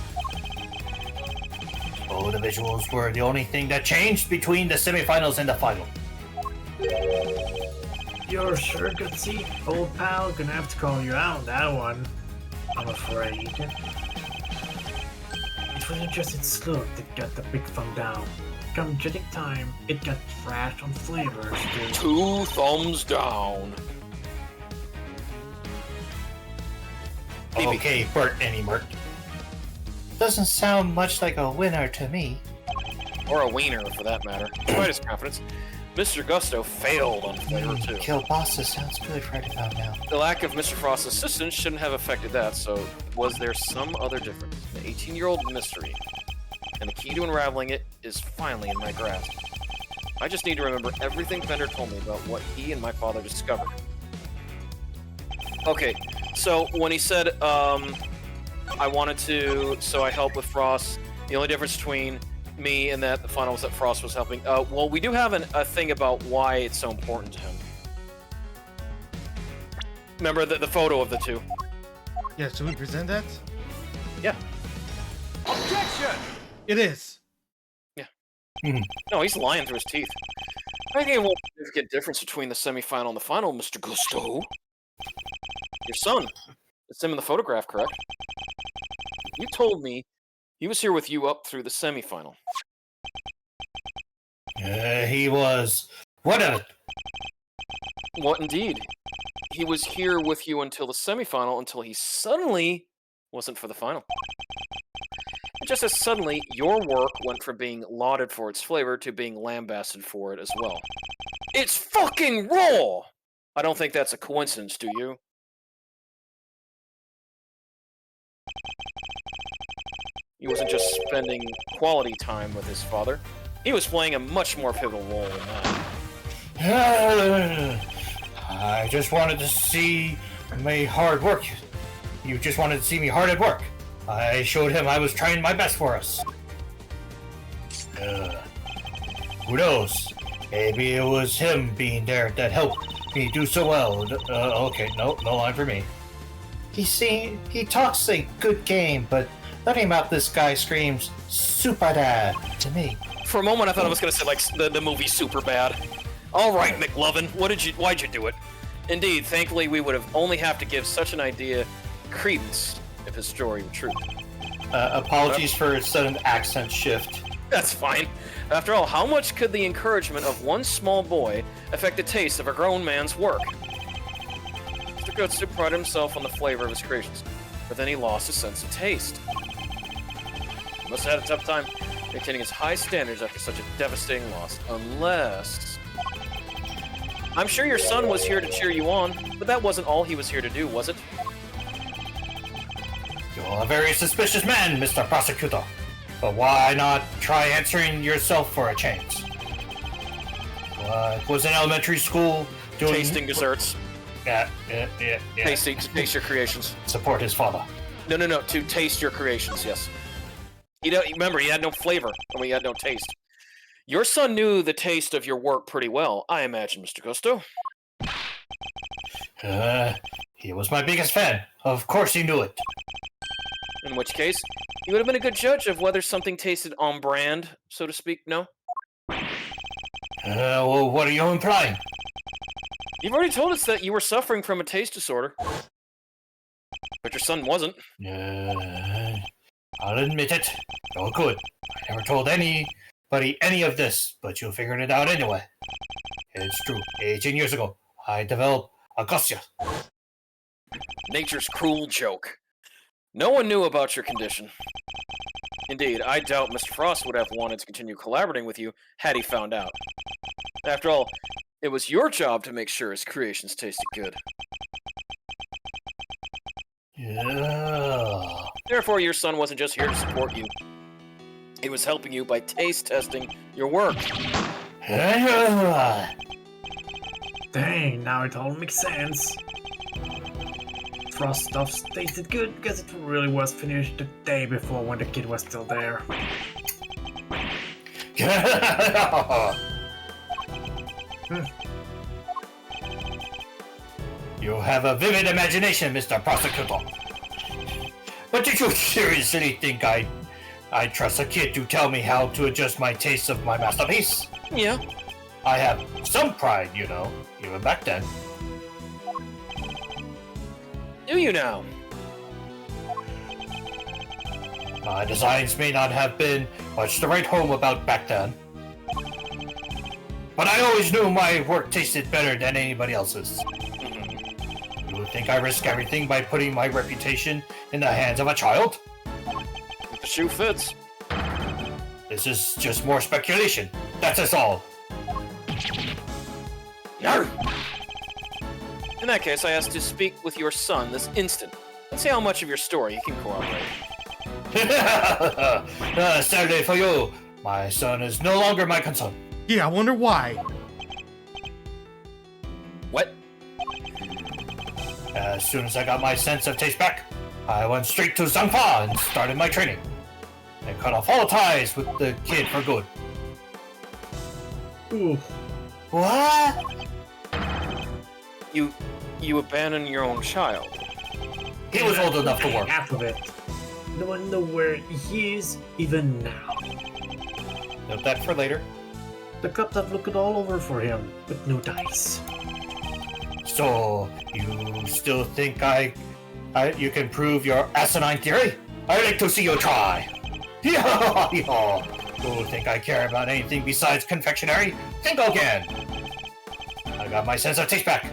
So the visuals were the only thing that changed between the semifinals and the final. You're sure, Gutsy? Old pal, gonna have to call you out on that one. I'm afraid. It wasn't just its look that got the big thumb down. Come judging time, it got thrashed on flavors too. 2 thumbs down. Okay, Bert Anymert. Doesn't sound much like a winner to me. Or a wiener, for that matter. Despite his confidence, Mr. Gusto failed on flavor too. Kill bosses sounds good right about now. The lack of Mr. Frost's assistance shouldn't have affected that, so was there some other difference? The 18-year-old mystery. And the key to unraveling it is finally in my grasp. I just need to remember everything Bender told me about what he and my father discovered. Okay, so when he said, I wanted to, so I helped with Frost, the only difference between me and that the final was that Frost was helping. Well, we do have a thing about why it's so important to him. Remember the photo of the two? Yeah, should we present that? Yeah. Objection! It is. Yeah. No, he's lying through his teeth. I think it won't be a significant difference between the semifinal and the final, Mr. Gusto. Your son. It's him in the photograph, correct? You told me he was here with you up through the semifinal. He was. What of it? What indeed? He was here with you until the semifinal, until he suddenly wasn't for the final. And just as suddenly, your work went from being lauded for its flavor to being lambasted for it as well. It's fucking raw! I don't think that's a coincidence, do you? He wasn't just spending quality time with his father. He was playing a much more pivotal role than that. I just wanted to see my hard work. You just wanted to see me hard at work. I showed him I was trying my best for us. Who knows? Maybe it was him being there that helped me do so well. Okay, no line for me. He talks a good game, but letting him out, this guy screams "Super Dad" to me. For a moment, I thought I was going to say like the movie Superbad. All right, McLovin, why'd you do it? Indeed, thankfully, we would have only have to give such an idea credence if his story were true. Apologies for a sudden accent shift. That's fine. After all, how much could the encouragement of one small boy affect the taste of a grown man's work? Mr. Gusto prided himself on the flavor of his creations, but then he lost his sense of taste. He must have had a tough time maintaining his high standards after such a devastating loss, unless... I'm sure your son was here to cheer you on, but that wasn't all he was here to do, was it? You're a very suspicious man, Mr. Prosecutor. But why not try answering yourself for a change? Was in elementary school doing... Tasting desserts. Yeah. Taste your creations. Support his father. No, to taste your creations, yes. Remember, he had no flavor, and he had no taste. Your son knew the taste of your work pretty well, I imagine, Mr. Gusto. He was my biggest fan. Of course he knew it. In which case, he would have been a good judge of whether something tasted on brand, so to speak, no? Well, what are you implying? You've already told us that you were suffering from a taste disorder. But your son wasn't. I'll admit it. Oh, good. I never told anybody any of this, but you figured it out anyway. It's true. 18 years ago, I developed Agustia. Nature's cruel joke. No one knew about your condition. Indeed, I doubt Mr. Frost would have wanted to continue collaborating with you had he found out. After all, it was your job to make sure his creations tasted good. Yeah. Therefore, your son wasn't just here to support you. He was helping you by taste testing your work. Dang, now it all makes sense. Frost stuff tasted good because it really was finished the day before when the kid was still there. You have a vivid imagination, Mr. Prosecutor. But did you seriously think I trust a kid to tell me how to adjust my taste of my masterpiece? Yeah. I have some pride, you know, even back then. Do you now? My designs may not have been much to write home about back then. But I always knew my work tasted better than anybody else's. You think I risk everything by putting my reputation in the hands of a child? The shoe fits. This is just more speculation. That's us all. Yarr! In that case, I ask to speak with your son this instant. Let's see how much of your story he can corroborate. Sadly for you, my son is no longer my concern. Yeah, I wonder why. What? As soon as I got my sense of taste back, I went straight to Zhangfa and started my training. I cut off all ties with the kid for good. Ooh. What? You abandoned your own child. He was old enough to work. Half of it. No one knows where he is, even now. Note that for later. The cops have looked all over for him, with no dice. So, you still think you can prove your asinine theory? I'd like to see you try. You think I care about anything besides confectionery? Think again. I got my sense of taste back.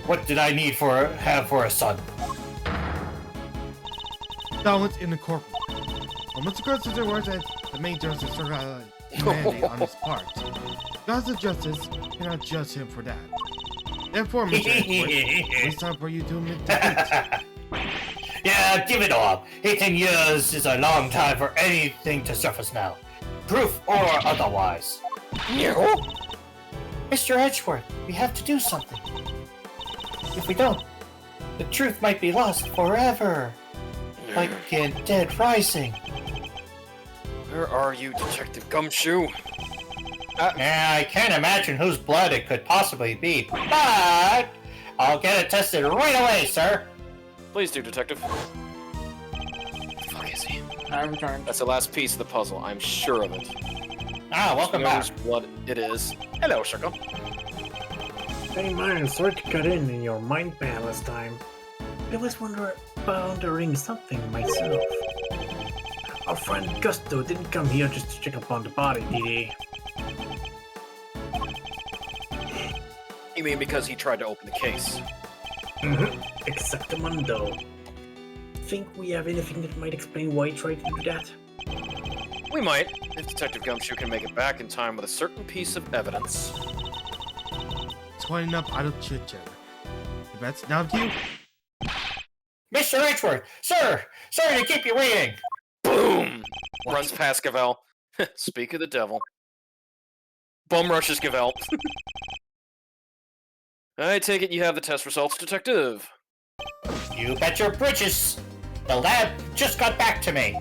What did I need have for a son? Balance in the courtroom. Mr. Constantine was as the main justice demanding on his part. Gods of justice cannot judge him for that. Therefore, Mr. Edward, it's time for you to admit defeat. Yeah, give it up. 18 years is a long time for anything to surface now. Proof or otherwise. Mr. Edgeworth, we have to do something. If we don't, the truth might be lost forever. Like in Dead Rising. Where are you, Detective Gumshoe? I can't imagine whose blood it could possibly be, but I'll get it tested right away, sir. Please do, Detective. Fuck is he? I returned. That's the last piece of the puzzle. I'm sure of it. Welcome Knows back. what it is. Hello, Circle. Hey man, sorry to cut in your mind palace time. I was wondering something myself. Our friend Gusto didn't come here just to check up on the body, did he? You mean because he tried to open the case? Exactamundo. Think we have anything that might explain why he tried to do that? We might, if Detective Gumshoe can make it back in time with a certain piece of evidence. It's quite enough idle chit-chat. The bet's now to you. Mr. Edgeworth, sir! Sorry to keep you waiting! Boom! Runs past Gavel. Speak of the devil. Bum rushes Gavel. I take it you have the test results, Detective. You bet your britches! The lab just got back to me.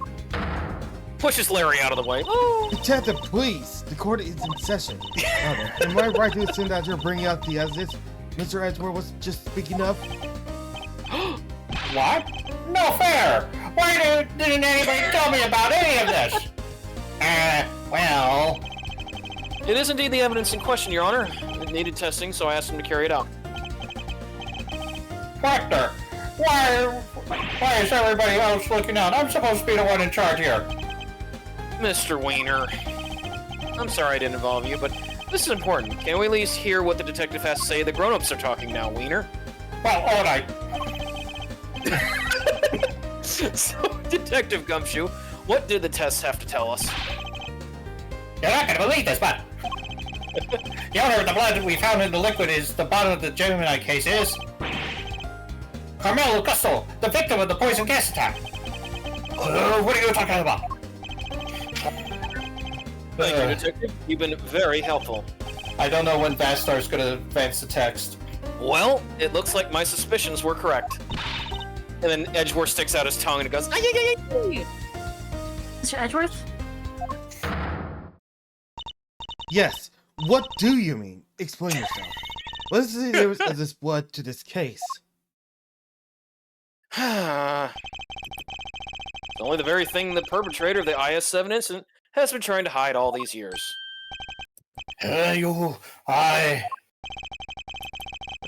Pushes Larry out of the way. Detective, please! The court is in session. Am I right to assume that you're bringing out the evidence Mr. Edgeworth was just speaking of? What? No fair! Why didn't anybody tell me about any of this? Well... It is indeed the evidence in question, Your Honor. It needed testing, so I asked him to carry it out. Doctor, why is everybody else looking out? I'm supposed to be the one in charge here. Mr. Wiener. I'm sorry I didn't involve you, but this is important. Can we at least hear what the detective has to say? The grown-ups are talking now, Wiener. Well, alright. So, Detective Gumshoe, what did the tests have to tell us? You're not gonna believe this, but... The owner of the blood we found in the liquid is the bottom of the Gemini case is... Carmelo Gusto, the victim of the poison gas attack. What are you talking about? Thank you, Detective. You've been very helpful. I don't know when VaStar is gonna advance the text. Well, it looks like my suspicions were correct. And then Edgeworth sticks out his tongue and goes, "Ay, ay, ay, ay." Mr. Edgeworth? Yes, what do you mean? Explain yourself. What is the difference of this blood to this case? It's only the very thing the perpetrator of the IS-7 incident has been trying to hide all these years. The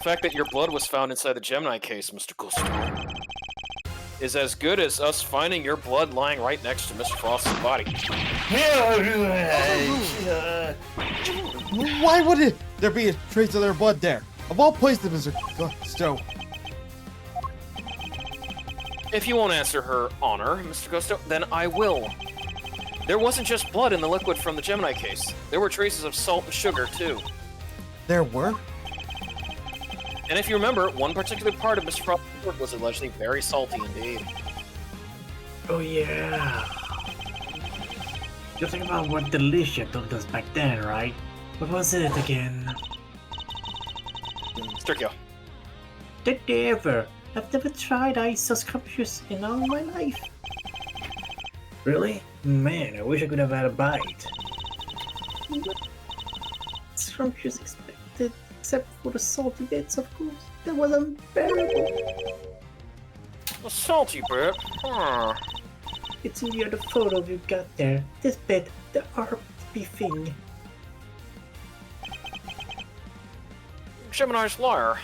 fact that your blood was found inside the Gemini case, Mr. Gusto, is as good as us finding your blood lying right next to Mr. Frost's body. Why would there be a trace of their blood there? Of all places, Mr. Gusto. If you won't answer her honor, Mr. Gusto, then I will. There wasn't just blood in the liquid from the Gemini case. There were traces of salt and sugar, too. There were? And if you remember, one particular part of Mr. Frost's work was allegedly very salty indeed. Oh yeah. You're talking about what Delicia told us back then, right? What was it again? Sterkio. Did they ever? I've never tried ice so scrumptious in all my life. Really? Man, I wish I could have had a bite. Scrumptious expected, except for the salty bits, of course. That was unbearable. A salty bit? Huh. It's in the other photo you got there. This bit, the arm beefing. Gemini's liar.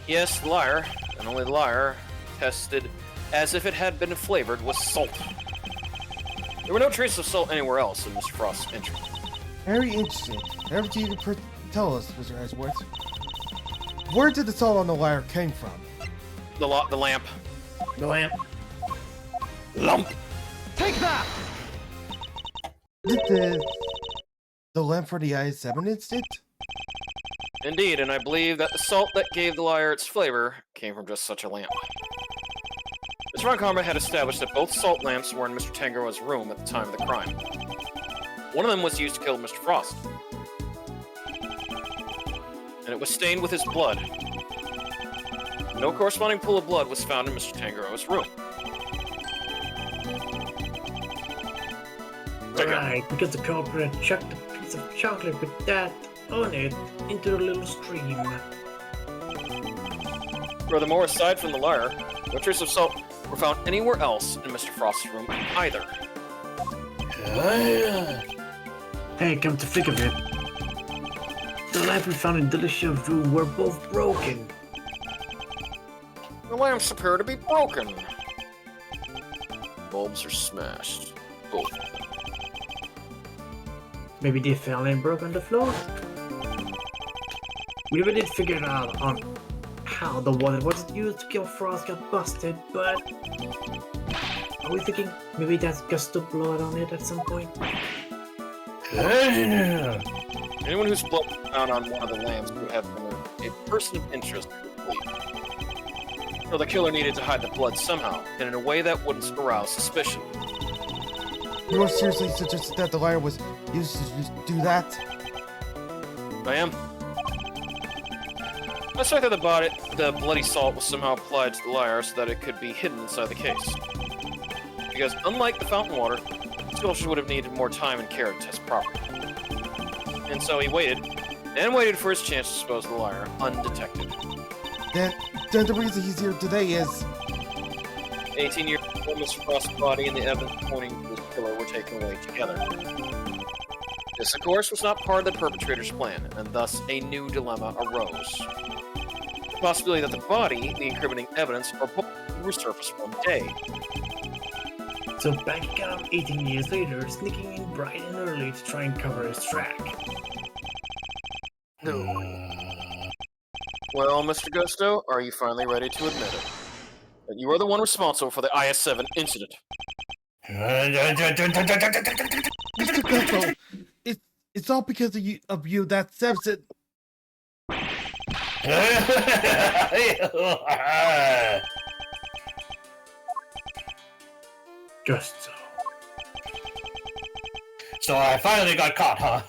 Yes, the liar, and only the liar, tested as if it had been flavored with salt. There were no traces of salt anywhere else in Mr. Frost's entry. Very interesting. Never did you tell us, Mr. Edgeworth. Where did the salt on the wire came from? The lamp. The lamp. Lump! Take that! Did the lamp for the IS-7 incident? Indeed, and I believe that the salt that gave the liar its flavor came from just such a lamp. Mr. Von Karma had established that both salt lamps were in Mr. Tangaroa's room at the time of the crime. One of them was used to kill Mr. Frost. And it was stained with his blood. No corresponding pool of blood was found in Mr. Tangaroa's room. Right, because the culprit chucked a piece of chocolate with that on it into the little stream. Furthermore, aside from the liar, no traces of salt were found anywhere else in Mr. Frost's room either. Hey, come to think of it, the lamp we found in Delicia's room were both broken. The lamps appear to be broken. Bulbs are smashed. Both of them. Maybe they fell and broke on the floor? We never did figure out on how the one that was used to kill Frost got busted, but are we thinking maybe that's Gusto blood on it at some point? Anyone whose blood was found on one of the lamps would have been a person of interest, I believe. So the killer needed to hide the blood somehow, and in a way that wouldn't arouse suspicion. You are seriously suggesting that the liar was used to do that? I am. I suspect that the bloody salt was somehow applied to the liar so that it could be hidden inside the case. Because unlike the fountain water, the sculpture would have needed more time and care to test properly. And so he waited, and waited for his chance to dispose of the liar undetected. Then the reason he's here today is... 18-year-old Mr. Frost's body and the evidence pointing to the killer were taken away together. This, of course, was not part of the perpetrator's plan, and thus a new dilemma arose. The possibility that the body, the incriminating evidence, or both would resurface one day. So back he comes 18 years later, sneaking in bright and early to try and cover his track. Well, Mr. Gusto, are you finally ready to admit it? That you are the one responsible for the IS-7 incident? Mr. Gusto, it's all because of you that Sebson... Gusto. So I finally got caught, huh?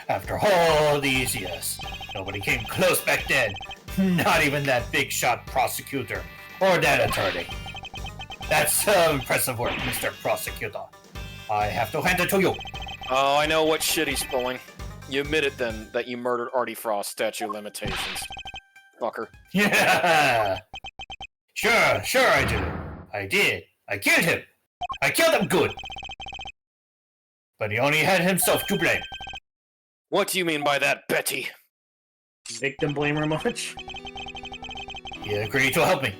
After all these years. Nobody came close back then. Not even that big shot prosecutor or that attorney. That's impressive work, Mr. Prosecutor. I have to hand it to you. Oh, I know what shit he's pulling. You admit it then that you murdered Artie Frost, statute of limitations. Fucker. Yeah! Sure I did. I did. I killed him. I killed him good. But he only had himself to blame. What do you mean by that, Betty? Victim blamer much? He agreed to help me.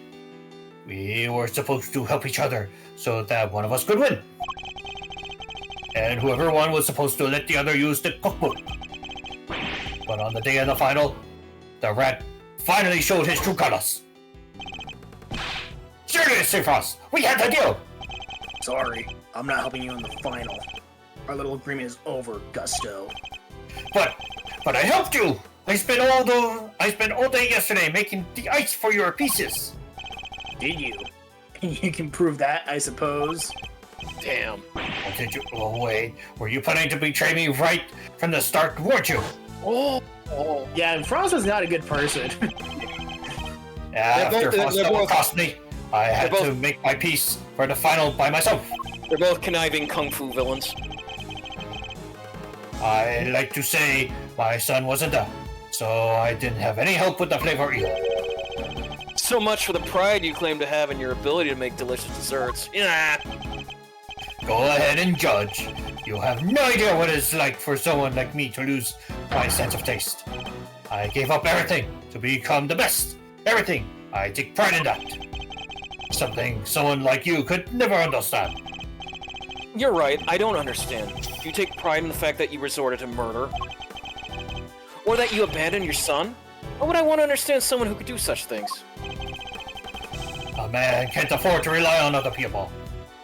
We were supposed to help each other so that one of us could win. And whoever won was supposed to let the other use the cookbook. But on the day of the final, the rat finally showed his true colors. Seriously, Frost, we had the deal! Sorry, I'm not helping you in the final. Our little agreement is over, Gusto. But I helped you! I spent all day yesterday making the ice for your pieces. Did you? You can prove that, I suppose. Damn. Well, did you? Oh, wait. Were you planning to betray me right from the start, weren't you? Oh. Yeah, Frost was not a good person. After Frost they're both- cost me, I had to make my piece for the final by myself. They're both conniving kung fu villains. I like to say my son wasn't there, so I didn't have any help with the flavor either. So much for the pride you claim to have in your ability to make delicious desserts. Yeah. Go ahead and judge. You have no idea what it's like for someone like me to lose my sense of taste. I gave up everything to become the best. Everything. I take pride in that. Something someone like you could never understand. You're right, I don't understand. Do you take pride in the fact that you resorted to murder? Or that you abandoned your son? Or would I want to understand someone who could do such things? A man can't afford to rely on other people.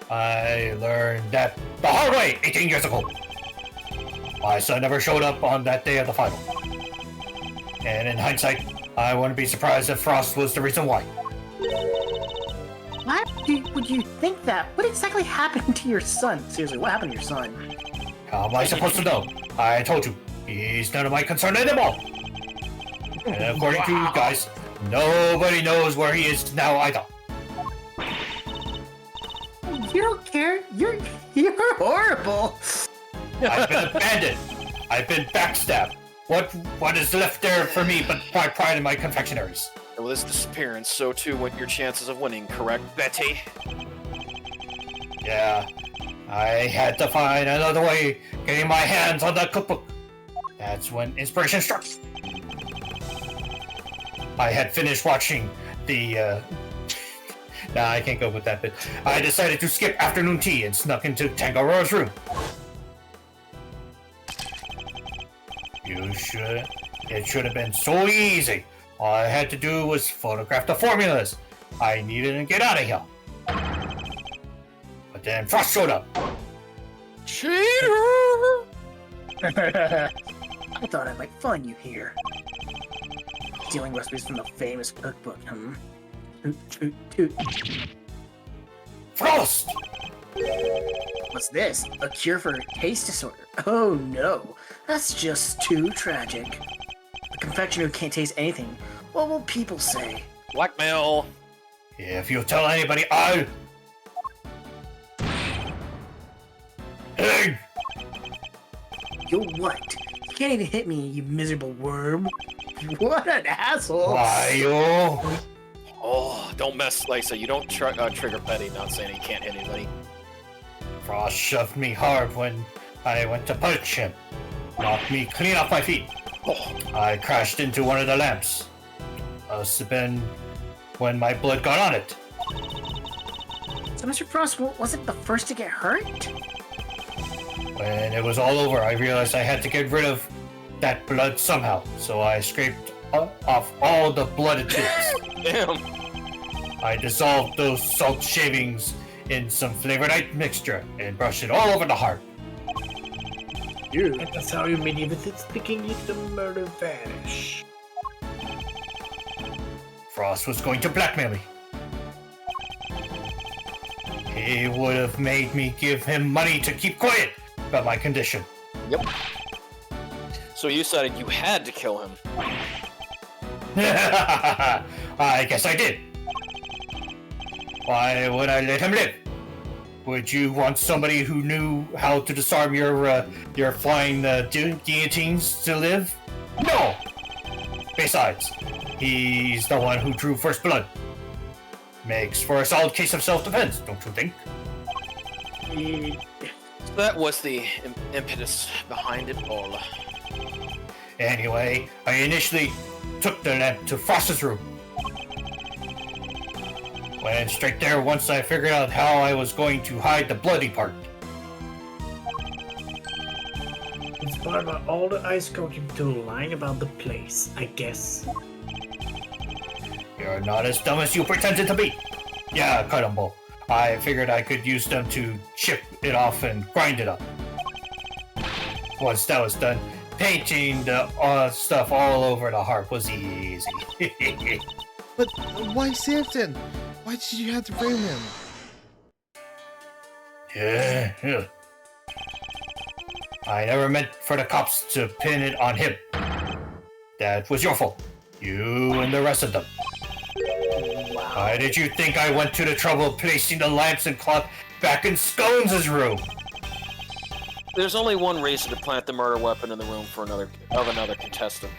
I learned that the hard way 18 years ago. My son never showed up on that day of the final. And in hindsight, I wouldn't be surprised if Frost was the reason why. Why would you think that? What exactly happened to your son? Seriously, what happened to your son? How am I supposed to know? I told you, he's none of my concern anymore. And according to you guys, nobody knows where he is now either. You don't care? You're horrible. I've been abandoned. I've been backstabbed. What is left there for me but my pride in my confectionaries? And with his disappearance, so too went your chances of winning, correct, Betty? Yeah, I had to find another way getting my hands on that cookbook. That's when inspiration struck. I had finished watching the, Nah, I can't go with that bit. I decided to skip afternoon tea and snuck into Tangarora's room. It should have been so easy. All I had to do was photograph the formulas. I needed to get out of here. But then Frost showed up. Cheater! I thought I might find you here. Stealing recipes from the famous cookbook, Toot. Frost! What's this? A cure for taste disorder? Oh no, that's just too tragic. A confectioner who can't taste anything. What will people say? Blackmail. If you tell anybody, I'll... Hey! You what? You can't even hit me, you miserable worm. What an asshole! Why, you... Oh, don't mess, like I said, you don't trigger Betty, not saying he can't hit anybody. Frost shoved me hard when I went to punch him. Knocked me clean off my feet. Oh, I crashed into one of the lamps. Must have been when my blood got on it. So Mr. Frost wasn't the first to get hurt? When it was all over, I realized I had to get rid of that blood somehow, so I scraped off all the blooded tubes. damn. I dissolved those salt shavings in some flavored ice mixture and brushed it all over the heart. And that's how you manipulate speaking the murder vanish. Frost was going to blackmail me. He would have made me give him money to keep quiet about my condition. Yep. So you decided you had to kill him. I guess I did. Why would I let him live? Would you want somebody who knew how to disarm your flying guillotines to live? No! Besides, he's the one who drew first blood. Makes for a solid case of self-defense, don't you think? That was the impetus behind it all. Anyway, I initially took the lamp to Frost's room. Went straight there once I figured out how I was going to hide the bloody part. Inspired by all the ice sculpting tool lying about the place, I guess. You're not as dumb as you pretended to be. Yeah, cut 'em both. I figured I could use them to chip it off and grind it up. Once that was done, painting the stuff all over the harp was easy. But why Samson? Why did you have to frame him? Yeah. I never meant for the cops to pin it on him. That was your fault. You and the rest of them. Why did you think I went to the trouble of placing the lamps and clock back in Scones' room? There's only one reason to plant the murder weapon in the room for another contestant,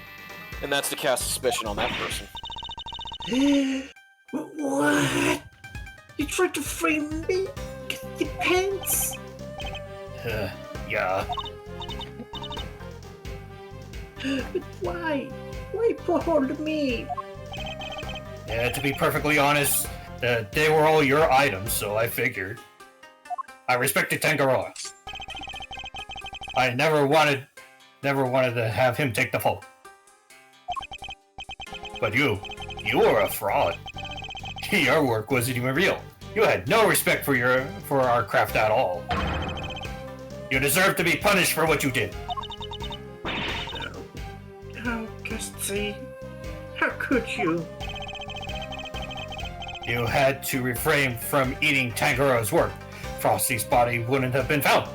and that's to cast suspicion on that person. What? You tried to frame me? Get your pants? Yeah. But why? Why put hold of me? To be perfectly honest, they were all your items, so I figured. I respected Tangaroa. I never wanted to have him take the fault. But you were a fraud. Your work wasn't even real. You had no respect for our craft at all. You deserve to be punished for what you did. How, Gusty? How could you? You had to refrain from eating Tangaroa's work. Frosty's body wouldn't have been found.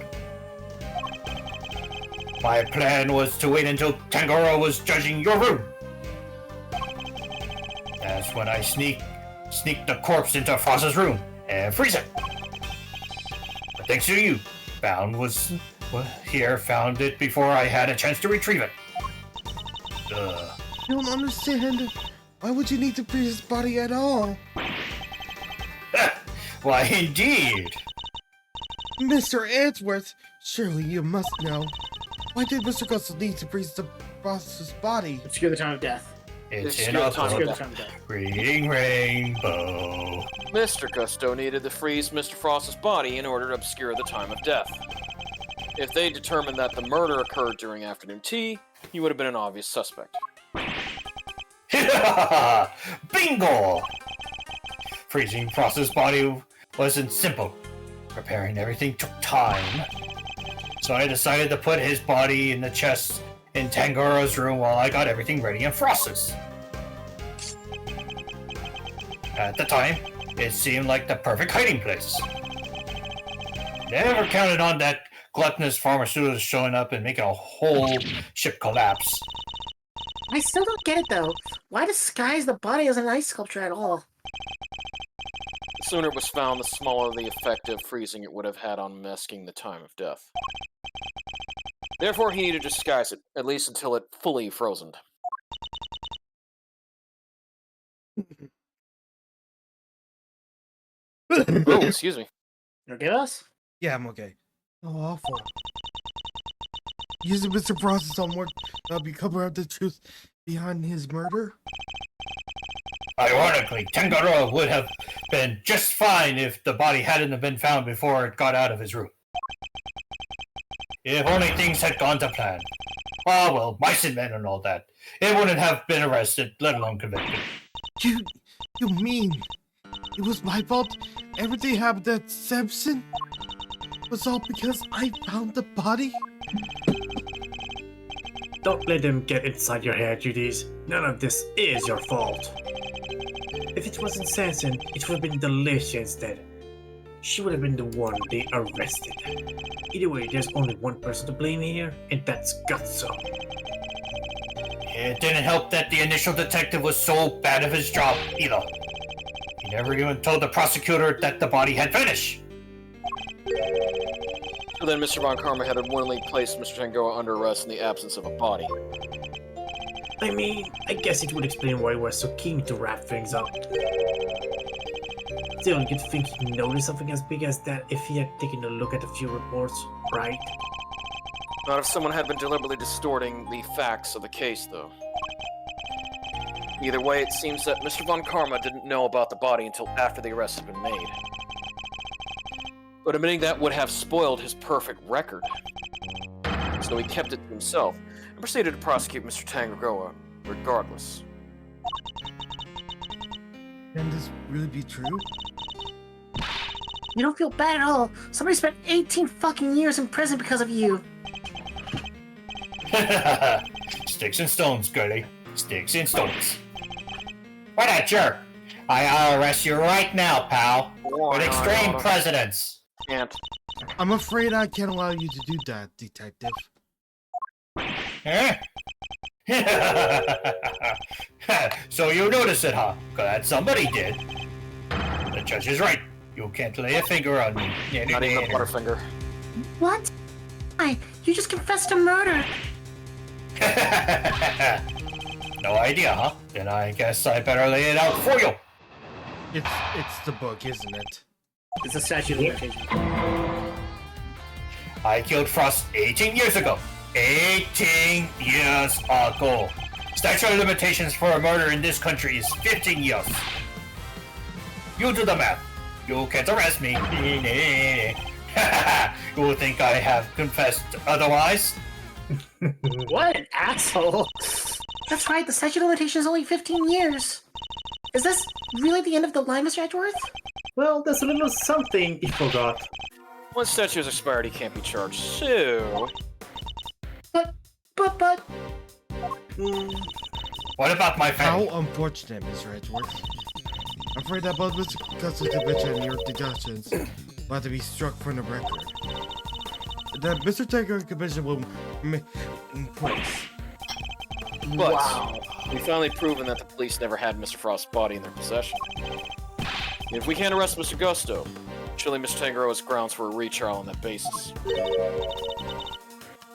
My plan was to wait until Tangaroa was judging your room. That's when I sneak the corpse into Frost's room and freeze it. But thanks to you, found it before I had a chance to retrieve it. I don't understand. Why would you need to freeze his body at all? Why, indeed. Mr. Answorth, surely you must know. Why did Mr. Gusto need to freeze the boss's body? Obscure the time of death. It's It's in a Obscure the book. time of death. Reading Rainbow. Mr. Gusto needed to freeze Mr. Frost's body in order to obscure the time of death. If they determined that the murder occurred during afternoon tea, he would have been an obvious suspect. Bingo! Freezing Frost's body wasn't simple. Preparing everything took time. So I decided to put his body in the chest in Tangaroa's room while I got everything ready in Frost's. At the time, it seemed like the perfect hiding place. Never counted on that gluttonous pharmaceutical showing up and making a whole ship collapse. I still don't get it though. Why disguise the body as an ice sculpture at all? The sooner it was found, the smaller the effect of freezing it would have had on masking the time of death. Therefore, he needed to disguise it, at least until it fully frozen. Oh, excuse me. Forgive us? Yeah, I'm okay. Oh, awful. Using Mr. Frost's own work to help you cover up the truth behind his murder? Ironically, Tangaroa would have been just fine if the body hadn't been found before it got out of his room. If only things had gone to plan. Ah, well, mice and men and all that. It wouldn't have been arrested, let alone convicted. You mean it was my fault? Everything happened at Samson? Was all because I found the body? Don't let them get inside your head, Judy's. None of this is your fault. If it wasn't Sanson, it would have been Delicia instead. She would have been the one they arrested. Either way, there's only one person to blame here, and that's Gutso. It didn't help that the initial detective was so bad at his job, either. He never even told the prosecutor that the body had vanished. So then Mr. Von Karma had unwillingly placed Mr. Tangoa under arrest in the absence of a body. I mean, I guess it would explain why he was so keen to wrap things up. Still, you'd think he'd notice something as big as that if he had taken a look at a few reports, right? Not if someone had been deliberately distorting the facts of the case, though. Either way, it seems that Mr. Von Karma didn't know about the body until after the arrest had been made. But admitting that would have spoiled his perfect record. So he kept it to himself and proceeded to prosecute Mr. Tangoa regardless. Can this really be true? You don't feel bad at all. Somebody spent 18 fucking years in prison because of you. Sticks and stones, girlie. Sticks and stones. What a jerk! I'll arrest you right now, pal. With extreme precedence. Can't. I'm afraid I can't allow you to do that, detective. Huh? So you noticed it, huh? Glad somebody did. The judge is right. You can't lay a finger on me. Not even a butterfinger. What? Why? You just confessed to murder. No idea, huh? Then I guess I better lay it out for you. It's the book, isn't it? It's a statute of limitations. I killed Frost 18 years ago. 18 years ago. Statute of limitations for a murder in this country is 15 years. You do the math. You can't arrest me. You think I have confessed otherwise? What an asshole! That's right, the statute of limitations is only 15 years. Is this really the end of the line, Mr. Edgeworth? Well, there's a little something he forgot. Once statute is expired, he can't be charged. So... But... What about my family? How unfortunate, Mr. Edgeworth. I'm afraid that both Mr. Custovich and your deductions will have to be struck from the record. That Mr. Taker Commission will place. But Wow. we've finally proven that the police never had Mr. Frost's body in their possession. If we can't arrest Mr. Gusto, surely Mr. Tangoa has grounds for a retrial on that basis.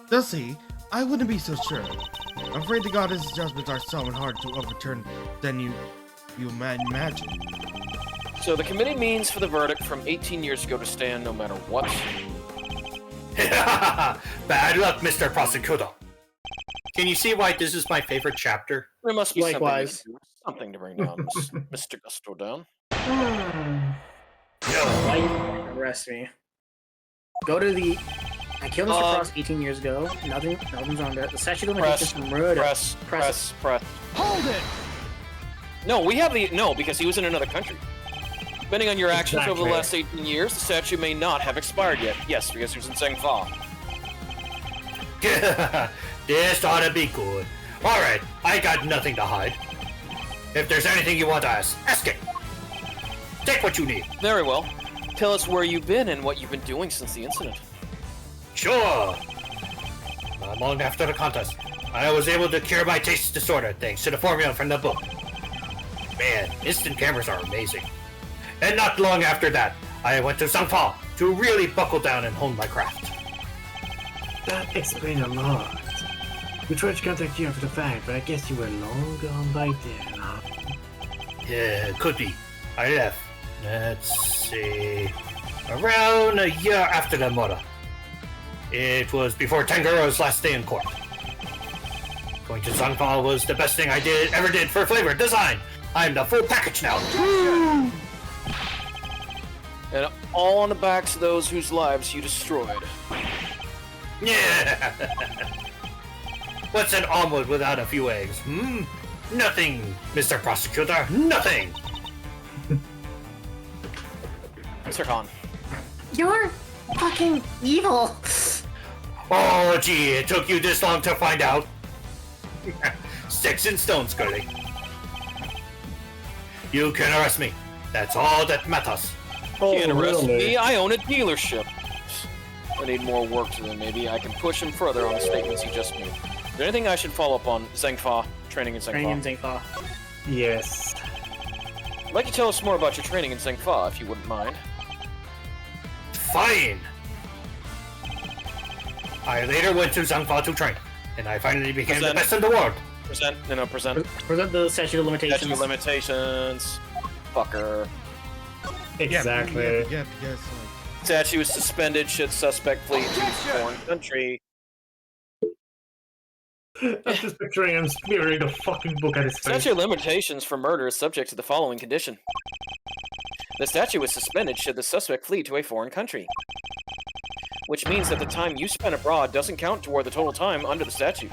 Does he? I wouldn't be so sure. I'm afraid to God his judgments are somewhat hard to overturn than you might imagine. So the committee means for the verdict from 18 years ago to stand no matter what. Bad luck, Mr. Prosecutor. Can you see why this is my favorite chapter? There must be Likewise. something to bring down Mr. Gusto down. Why you arrest me? Go to the... I killed Mr. Frost 18 years ago. Nothing's on there. The statute of limitations for murder. Press. Hold it! No, we have the... No, because he was in another country. Depending on your actions over the last 18 years, the statute may not have expired yet. Yes, because he was in Zhengfa. This ought to be good. Alright, I got nothing to hide. If there's anything you want to ask it. Take what you need. Very well. Tell us where you've been and what you've been doing since the incident. Sure. Not long after the contest, I was able to cure my taste disorder thanks to the formula from the book. Man, instant cameras are amazing. And not long after that, I went to Zhengfa to really buckle down and hone my craft. That explains a lot. We tried to contact you after the fact, but I guess you were long gone by then, huh? Yeah, could be. I left. Let's see. Around a year after the murder. It was before Tanguro's last day in court. Going to Zhengfa was the best thing I ever did for flavor design. I'm the full package now. And all on the backs of those whose lives you destroyed. Yeah. What's an omelet without a few eggs? Nothing, Mr. Prosecutor. Nothing. Mr. Khan. You're fucking evil. Oh, gee, it took you this long to find out. Sticks and stones, girlie. You can arrest me. That's all that matters. Can't arrest me. I own a dealership. I need more work to them. Maybe I can push him further on the statements he just made. Is there anything I should follow up on? Zhengfa. Training in Zhengfa. Training in Zhengfa. Yes. I'd like you to tell us more about your training in Zhengfa, if you wouldn't mind. Fine. I later went to Zhangfa to train, and I finally became the Present. best in the world. Present. Present the statute of limitations. Statute of limitations. Fucker. Exactly. Yeah, because Statue is suspended. Should suspect flee to foreign country. I'm just picturing him smearing the fucking book at his face. Statute of limitations for murder is subject to the following condition. The statute is suspended should the suspect flee to a foreign country. Which means that the time you spent abroad doesn't count toward the total time under the statute.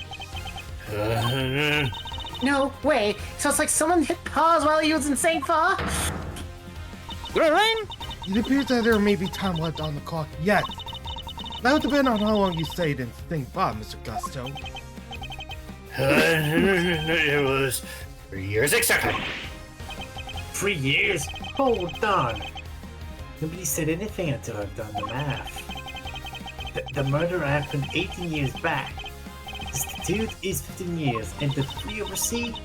No way. So it's like someone hit pause while he was in St. Fa? it appears that there may be time left on the clock yet. That would depend on how long you stayed in St. Fa, Mr. Gusto. It was 3 years exactly. 3 years? Hold on. Nobody said anything until I've done the math. The murder happened 18 years back. The statute is 15 years, and the 3 overseas?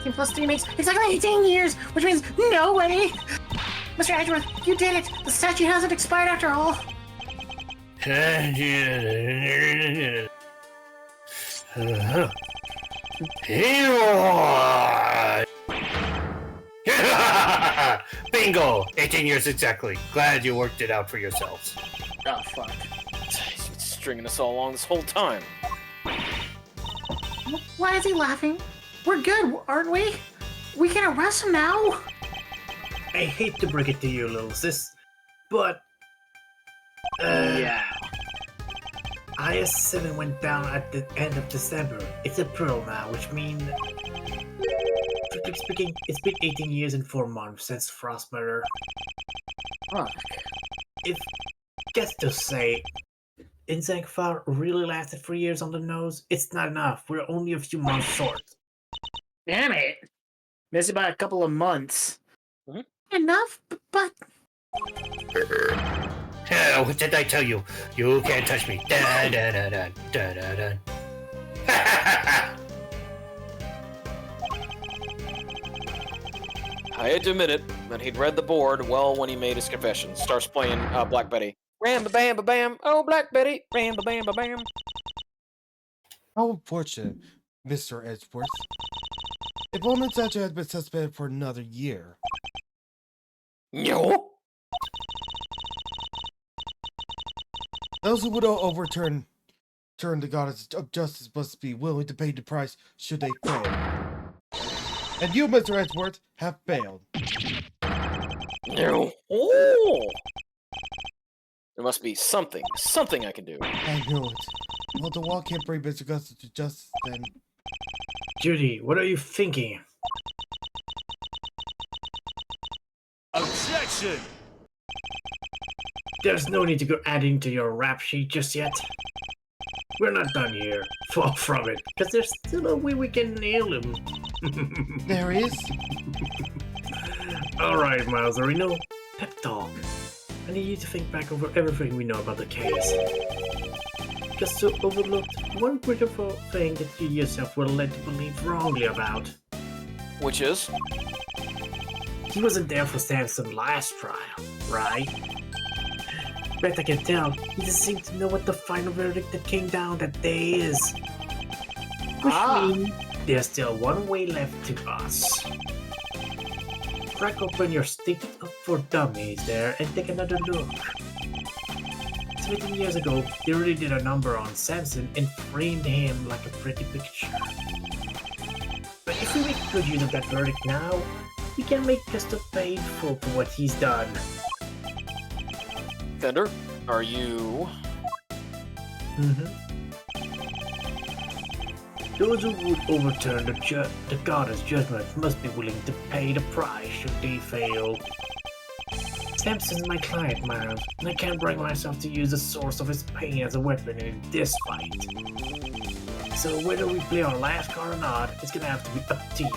10 plus 3 makes exactly 18 years, which means no way! Mr. Edgeworth, you did it! The statute hasn't expired after all! Bingo! 18 years exactly. Glad you worked it out for yourselves. Oh, fuck. He's been stringing us all along this whole time. Why is he laughing? We're good, aren't we? We can arrest him now! I hate to break it to you, little sis, but... Yeah. IS-7 went down at the end of December. It's April now, which means... Strictly speaking, it's been 18 years and 4 months since Frost murder. Fuck. If gets to say, in Zangfar really lasted 3 years on the nose, it's not enough. We're only a few months short. Damn it! Missed it by a couple of months. Enough, but... What did I tell you? You can't touch me. Da da da da da da da. I had to admit it, that he'd read the board well when he made his confession. Starts playing Black Betty. Ram-ba-bam-ba-bam, oh Black Betty, ram-ba-bam-ba-bam. How unfortunate, Mr. Edgeworth. If only Statue had been suspended for another year. No. Those who would overturn the goddess of justice must be willing to pay the price should they fail. And you, Mr. Edgeworth, have failed. No. Oh. There must be something I can do. I knew it. Well, the wall can't bring Mr. Gusto to justice, then. Judy, what are you thinking? Objection! There's no need to go adding to your rap sheet just yet. We're not done here. Far from it, because there's still a way we can nail him. There is? Alright, Mouserino. Pep talk. I need you to think back over everything we know about the case. Gusto overlooked one critical thing that you yourself were led to believe wrongly about. Which is? He wasn't there for Samson's last trial, right? Bet I can tell, he doesn't seem to know what the final verdict that came down that day is. Which means there's still one way left to us. Crack open your stick up for dummies there and take another look. 17 years ago, they really did a number on Samson and framed him like a pretty picture. But if we make good use of that verdict now, we can make Gusto pay full for what he's done. Fender, are you... Those who would overturn the goddess' judgment must be willing to pay the price should they fail. Samson's my client, Miles, and I can't bring myself to use the source of his pain as a weapon in this fight. So whether we play our last card or not, it's gonna have to be up to you.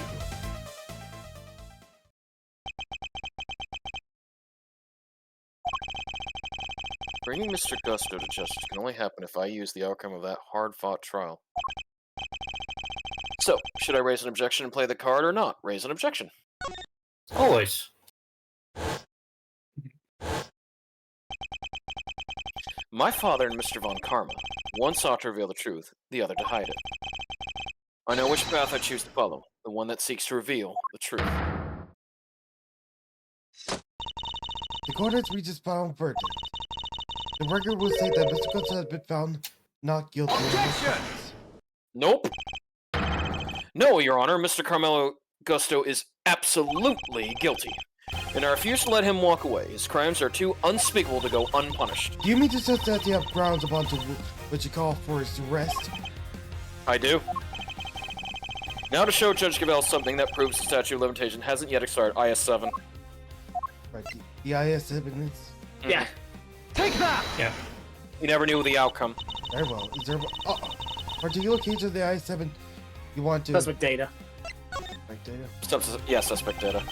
Bringing Mr. Gusto to justice can only happen if I use the outcome of that hard-fought trial. So, should I raise an objection and play the card or not raise an objection? Always. My father and Mr. Von Karma One sought to reveal the truth, the other to hide it. I know which path I choose to follow, the one that seeks to reveal the truth. The court has reached its final verdict. The record will say that Mr. Gusto has been found not guilty of the Objection! offense. Nope. No, Your Honor, Mr. Carmelo Gusto is absolutely guilty. And I refuse to let him walk away. His crimes are too unspeakable to go unpunished. Do you mean to suggest that you have grounds upon to what you call for his arrest? I do. Now to show Judge Cavell something that proves the statute of limitation hasn't yet expired, IS-7. Right, the IS evidence. Yeah. Take that! Yeah. You never knew the outcome. Very well. Is there particular case of the IS-7 you want to... Suspect data. Right, data? Suspect data.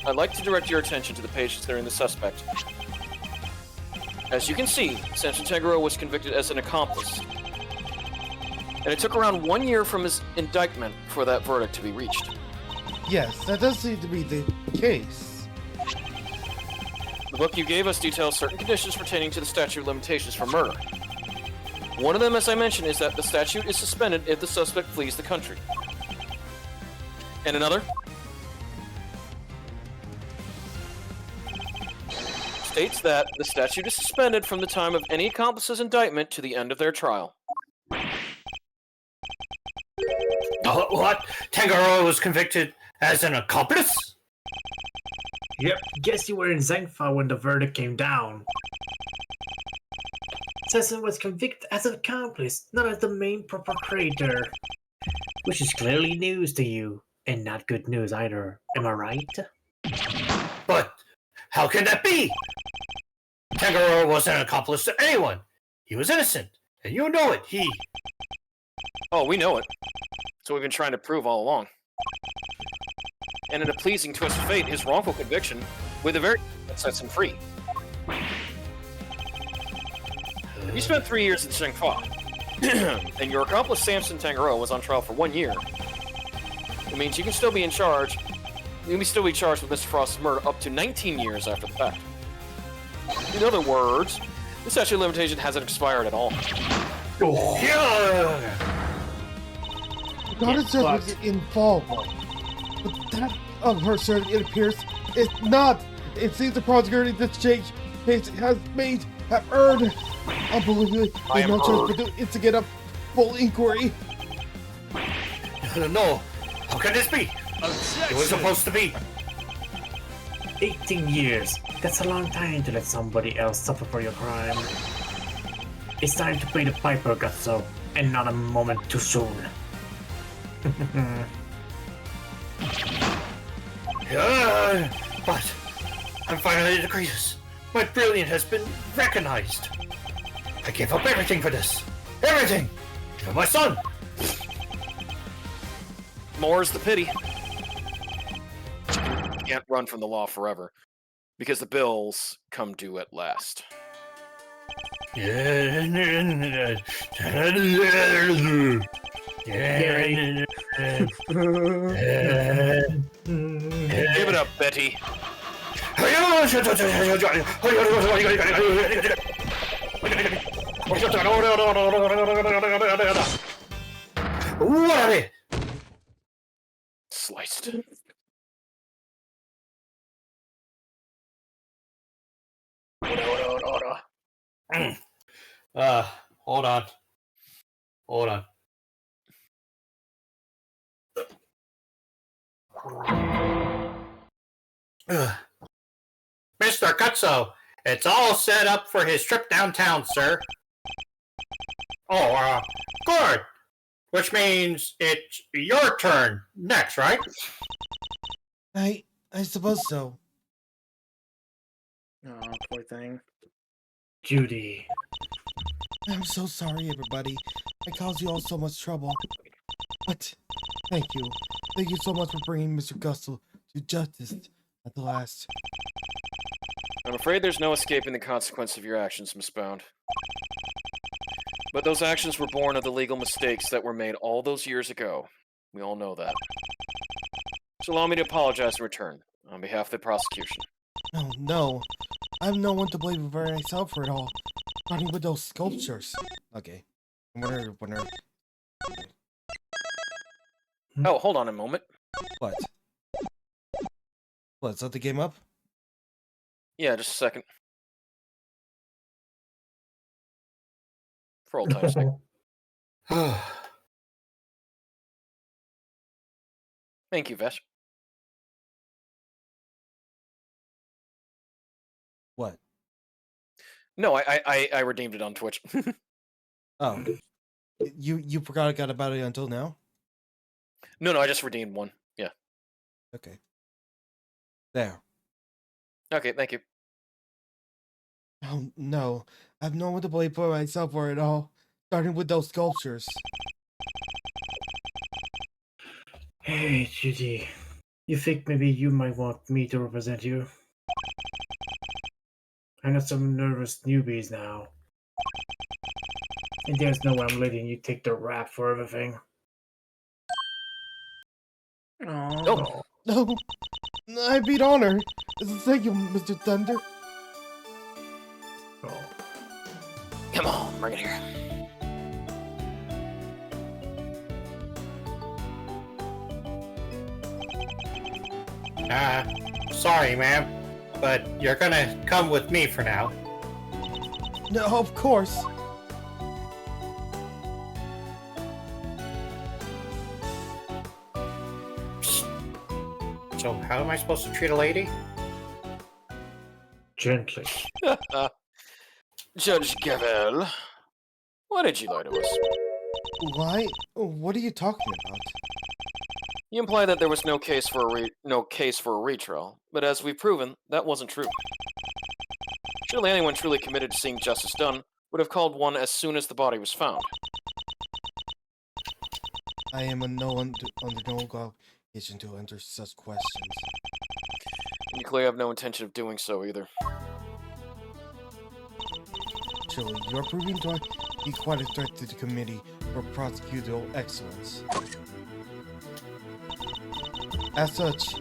I'd like to direct your attention to the page concerning the suspect. As you can see, Samson Tangeroa was convicted as an accomplice. And it took around 1 year from his indictment for that verdict to be reached. Yes, that does seem to be the case. The book you gave us details certain conditions pertaining to the statute of limitations for murder. One of them, as I mentioned, is that the statute is suspended if the suspect flees the country. And another states that the statute is suspended from the time of any accomplice's indictment to the end of their trial. What? Tangeroa was convicted as an accomplice? Yep, guess you were in Zangfa when the verdict came down. Sesson was convicted as an accomplice, not as the main perpetrator. Which is clearly news to you, and not good news either. Am I right? But how can that be? Tangeroa wasn't an accomplice to anyone. He was innocent, and you know it. Oh, we know it. That's what we've been trying to prove all along. And in a pleasing twist of fate, his wrongful conviction with a very that sets him free. You spent 3 years in Shengfa, and your accomplice Samson Tangeroa was on trial for 1 year. It means you can still be in charge. You can still be charged with Mr. Frost's murder up to 19 years after the fact. In other words, the statute of limitation hasn't expired at all. Goddess was involved, but that of her certainly it appears is not. It seems the prosecutor in this case have earned unbelievably no choice but to instigate a full inquiry. No, how can this be? It was supposed to be. 18 years. That's a long time to let somebody else suffer for your crime. It's time to pay the piper, Gutso, and not a moment too soon. But I'm finally the greatest. My brilliance has been recognized. I gave up everything for this. Everything! Even my son! More's the pity. You can't run from the law forever, because the bills come due at last. Give it up, Betty. What are they? Sliced. Hold on. Hold on. Mr. Cutso, it's all set up for his trip downtown, sir. Oh, good. Which means it's your turn next, right? I suppose so. Oh, poor thing. Judy. I'm so sorry, everybody. I caused you all so much trouble. But thank you. Thank you so much for bringing Mr. Gusto to justice at the last. I'm afraid there's no escaping the consequence of your actions, Miss Bound. But those actions were born of the legal mistakes that were made all those years ago. We all know that. So allow me to apologize in return, on behalf of the prosecution. No. I have no one to blame but myself for it all. Starting with those sculptures. Okay. Winner. Oh, hold on a moment. What? What, set the game up? Yeah, just a second. For old time's sake. Thank you, Vesh. What? No, I redeemed it on Twitch. Oh. You forgot about it until now? No, I just redeemed one. Yeah. Okay. There. Okay, thank you. Oh, no. I have no one to blame for myself or at all. Starting with those sculptures. Hey, Judy. You think maybe you might want me to represent you? I got some nervous newbies now. And there's no way I'm letting you take the rap for everything. Oh. No. I beat honor. Thank you, Mr. Thunder. Oh. Come on, bring it here. Sorry, ma'am, but you're gonna come with me for now. No, of course. So how am I supposed to treat a lady? Gently. Judge Gavel, why did you lie to us? Why? What are you talking about? You imply that there was no case for a retrial, but as we've proven, that wasn't true. Surely anyone truly committed to seeing justice done would have called one as soon as the body was found. I am under no obligation to answer such questions. You clearly have no intention of doing so either. Surely, you are proving to be quite a threat to the Committee for Prosecutorial Excellence. As such,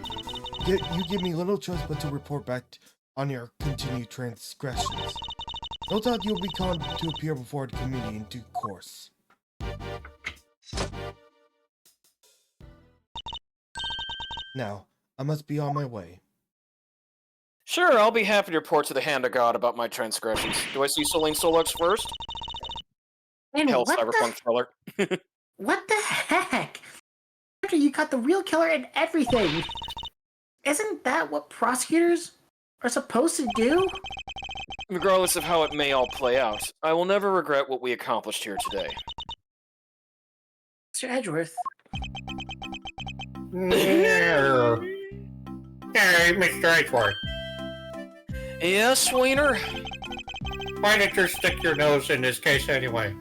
you give me little choice but to report back on your continued transgressions. No doubt you'll be called to appear before the committee in due course. Now, I must be on my way. Sure, I'll be happy to report to the Hand of God about my transgressions. Do I see Celine Solux first? And Hell, what Cyberpunk Thriller. What the heck? After you caught the real killer and everything. Isn't that what prosecutors are supposed to do? Regardless of how it may all play out, I will never regret what we accomplished here today. Mr. Edgeworth. Hey, Mr. Edgeworth. Yes, Wiener? Why did you stick your nose in this case anyway?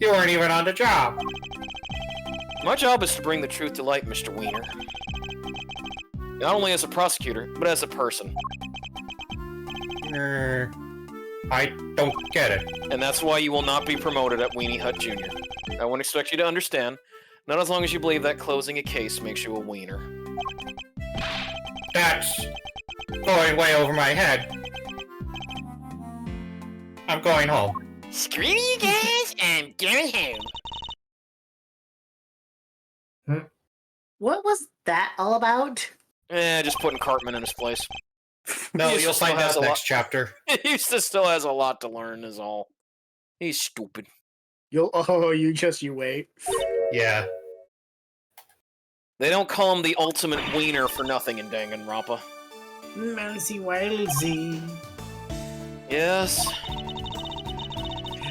You weren't even on the job. My job is to bring the truth to light, Mr. Wiener. Not only as a prosecutor, but as a person. I don't get it. And that's why you will not be promoted at Weenie Hut Jr. I won't expect you to understand, not as long as you believe that closing a case makes you a wiener. That's going way over my head. I'm going home. Screw you guys, I'm going home. What was that all about? Just putting Cartman in his place. No, He you'll still find has out a next chapter. He still has a lot to learn, is all. He's stupid. You wait. Yeah. They don't call him the ultimate wiener for nothing in Danganronpa. Mousy Wildsy. Yes?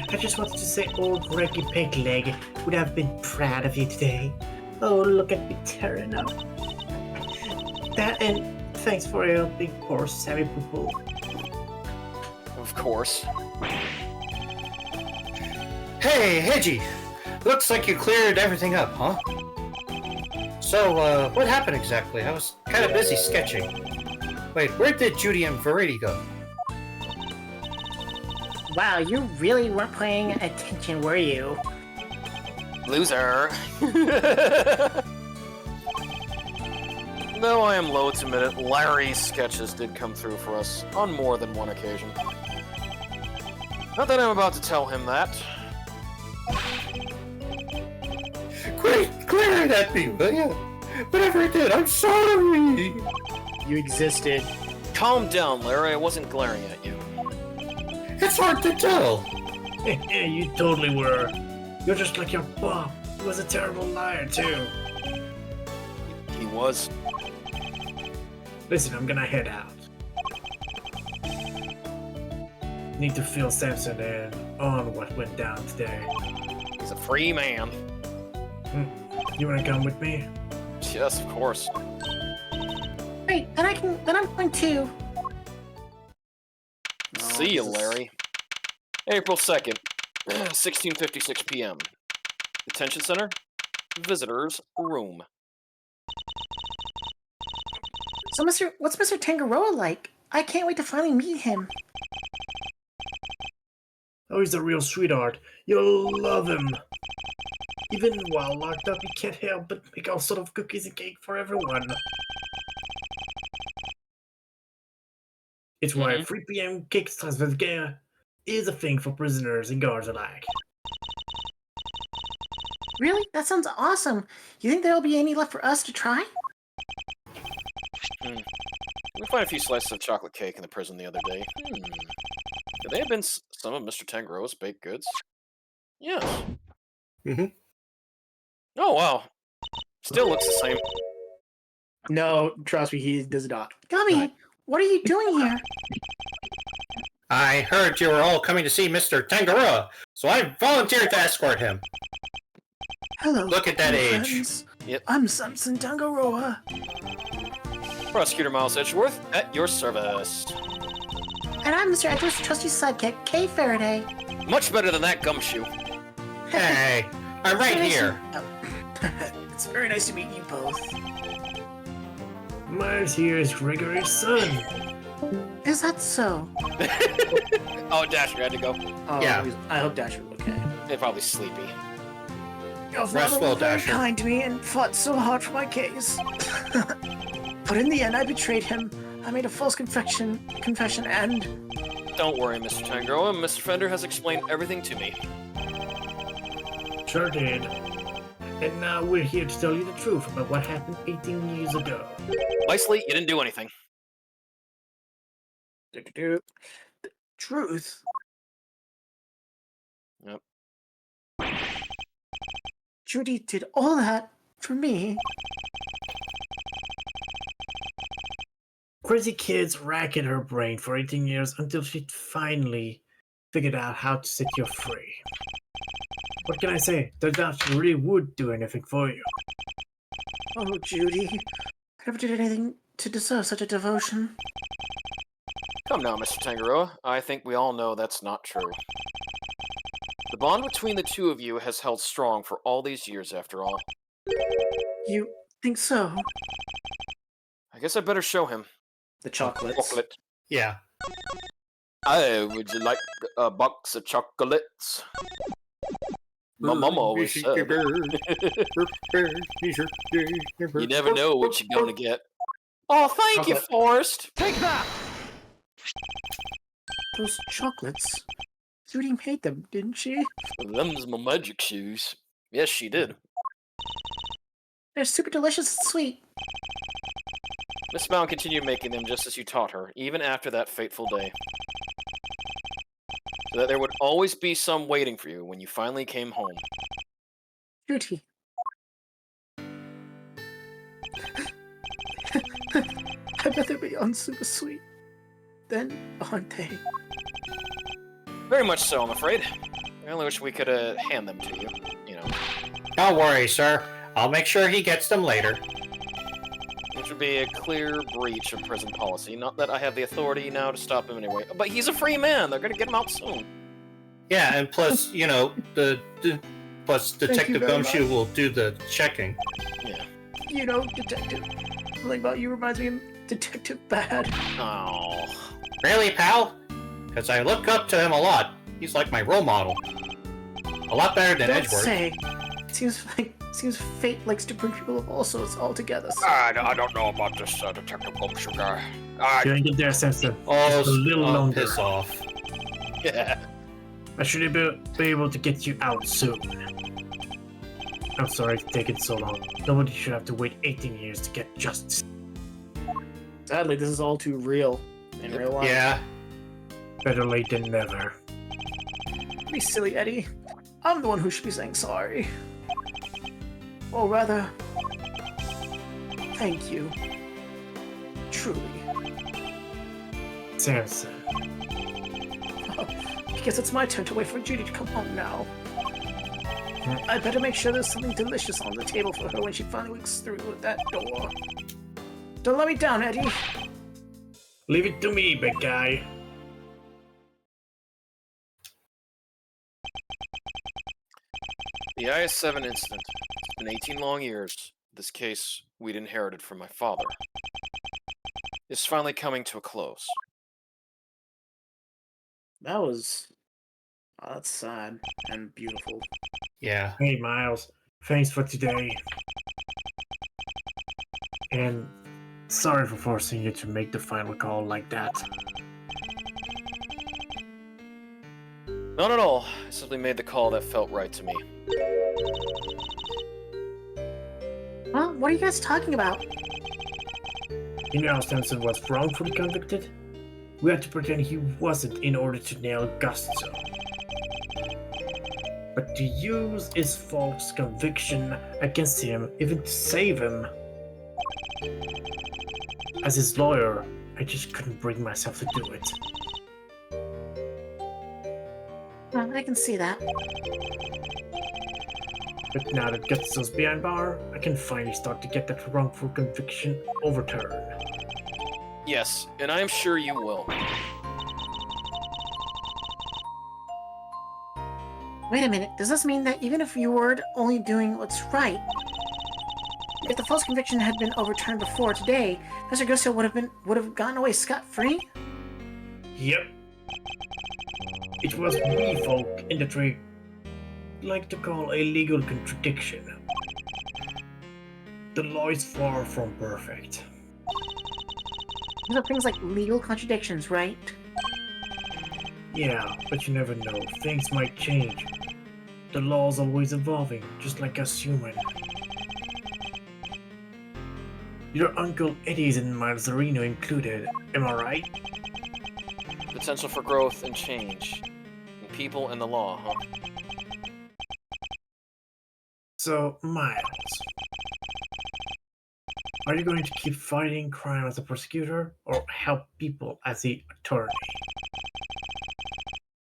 I just wanted to say old Reggie Pegleg would have been proud of you today. Oh, look at me tearing up. That and thanks for helping poor Savvy Poo-Poo. Of course. Hey, Hedgie! Looks like you cleared everything up, huh? So, what happened exactly? I was kind of busy sketching. Wait, where did Judy and Verity go? Wow, you really weren't paying attention, were you? Loser. Though I am loath to admit it, Larry's sketches did come through for us on more than one occasion. Not that I'm about to tell him that. right at me, will you? Whatever I did, I'm sorry! You existed. Calm down, Larry. I wasn't glaring at you. It's hard to tell. Yeah, you totally were. You're just like your Bob. He was a terrible liar, too. He was. Listen, I'm gonna head out. Need to fill Samson in on what went down today. He's a free man. You wanna come with me? Yes, of course. Great, then I'm going to. See you, Larry. April 2nd, 16:56 p.m. Detention Center, visitors room. So, what's Mr. Tangaroa like? I can't wait to finally meet him. Oh, he's a real sweetheart. You'll love him. Even while locked up, he can't help but make all sort of cookies and cake for everyone. It's why 3 p.m. Kickstarter is a thing for prisoners and guards alike. Really? That sounds awesome. You think there'll be any left for us to try? We find a few slices of chocolate cake in the prison the other day. Could they have been some of Mr. Tangaroa's baked goods? Yes. Oh, wow. Still looks the same. No, trust me, he does not. Gummy, what are you doing here? I heard you were all coming to see Mr. Tangaroa, so I volunteered to escort him. Hello. Look at that age. Friends. Yep. I'm Samson Tangaroa. Prosecutor Miles Edgeworth, at your service. And I'm Mr. Edgeworth's trusty sidekick, Kay Faraday. Much better than that gumshoe. Hey, I'm right here. It's very nice to meet you both. Miles here is Gregory's son. Is that so? Oh, Dasher had to go. Oh, Yeah. I hope Dasher was okay. They're probably sleepy. Your Rest father well, was very Dasher. kind to me and fought so hard for my case. But in the end, I betrayed him. I made a false confession and... Don't worry, Mr. Tangaroa. Mr. Fender has explained everything to me. Sure did. And now we're here to tell you the truth about what happened 18 years ago. Nicely, you didn't do anything. The truth? Yep. Judy did all that for me. Crazy kids racked her brain for 18 years until she finally figured out how to set you free. What can I say? Turns out she really would do anything for you. Oh, Judy. I never did anything to deserve such a devotion. Come now, Mr. Tangaroa. I think we all know that's not true. The bond between the two of you has held strong for all these years, after all. You think so? I guess I better show him. The chocolates. Chocolate. Yeah. Would you like a box of chocolates? My mama always said. You never know what you're gonna get. Oh, thank you, Chocolate. Forrest! Take that! Those chocolates. Judy made them, didn't she? Them's my magic shoes. Yes, she did. They're super delicious and sweet. Miss Mound continued making them just as you taught her, even after that fateful day. So that there would always be some waiting for you when you finally came home. Judy. I bet they're beyond super sweet. Then, aren't they? Very much so, I'm afraid. I only wish we could hand them to you, you know. Don't worry, sir. I'll make sure he gets them later. Which would be a clear breach of prison policy. Not that I have the authority now to stop him anyway. But he's a free man. They're gonna get him out soon. Yeah, and plus, you know, plus Detective very Gumshoe will do the checking. Yeah. You know, Detective. Something about you reminds me of Detective Bad. Oh. Really, pal? Because I look up to him a lot. He's like my role model. A lot better than Don't Edgeworth. say. Seems fate likes to bring people of all sorts all together. So. I don't know about this Detective Gumshoe guy. You're get there, Samson. Oh, Just a little longer. piss off. Yeah. I should be able to get you out soon. I'm sorry it's taken so long. Nobody should have to wait 18 years to get justice. Sadly, this is all too real in real life. Yeah. Better late than never. Don't be silly, Eddie. I'm the one who should be saying sorry. Or rather, thank you. Truly. Samson. I guess it's my turn to wait for Judy to come home now. I better make sure there's something delicious on the table for her when she finally looks through that door. Don't let me down, Eddie. Leave it to me, big guy. The IS-7 incident. It's been 18 long years. This case we'd inherited from my father is finally coming to a close. That was... Oh, that's sad and beautiful. Yeah. Hey, Miles. Thanks for today. And sorry for forcing you to make the final call like that. Not at all. I simply made the call that felt right to me. Well, what are you guys talking about? You know how Samson was wrongfully convicted? We had to pretend he wasn't in order to nail Gusto. But to use his false conviction against him, even to save him. As his lawyer, I just couldn't bring myself to do it. Well, I can see that. But now that Gusto's behind bar, I can finally start to get that wrongful conviction overturned. Yes, and I am sure you will. Wait a minute, does this mean that even if you were only doing what's right, if the false conviction had been overturned before today, Mr. Gusto would have gotten away scot-free? Yep. It was we folk in the trade like to call a legal contradiction. The law is far from perfect. These are things like legal contradictions, right? Yeah, but you never know. Things might change. The law's always evolving, just like us human. Your Uncle Eddie's and Miles Areno included, am I right? Potential for growth and change. In people and the law, huh? So, Miles, are you going to keep fighting crime as a prosecutor, or help people as the attorney?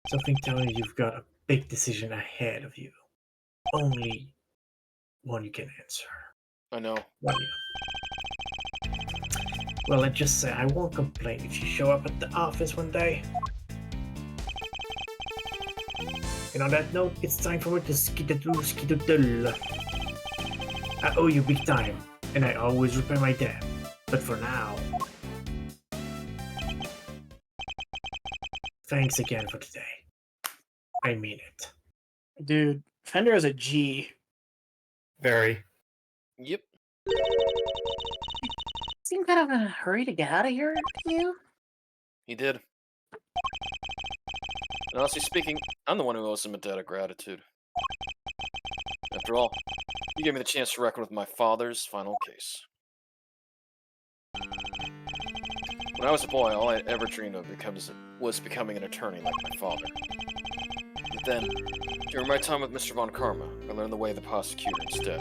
Something telling you you've got a big decision ahead of you. Only one you can answer. I know. One you. Well, let's just say I won't complain if you show up at the office one day. And on that note, it's time for me to skidadoodle. I owe you big time, and I always repay my debt. But for now, thanks again for today. I mean it. Dude, Fender is a G. Very. Yep. Seem kind of in a hurry to get out of here, do you? He did. And honestly speaking, I'm the one who owes him a debt of gratitude. After all, he gave me the chance to reckon with my father's final case. When I was a boy, all I ever dreamed of was becoming an attorney like my father. But then, during my time with Mr. Von Karma, I learned the way of the prosecutor instead.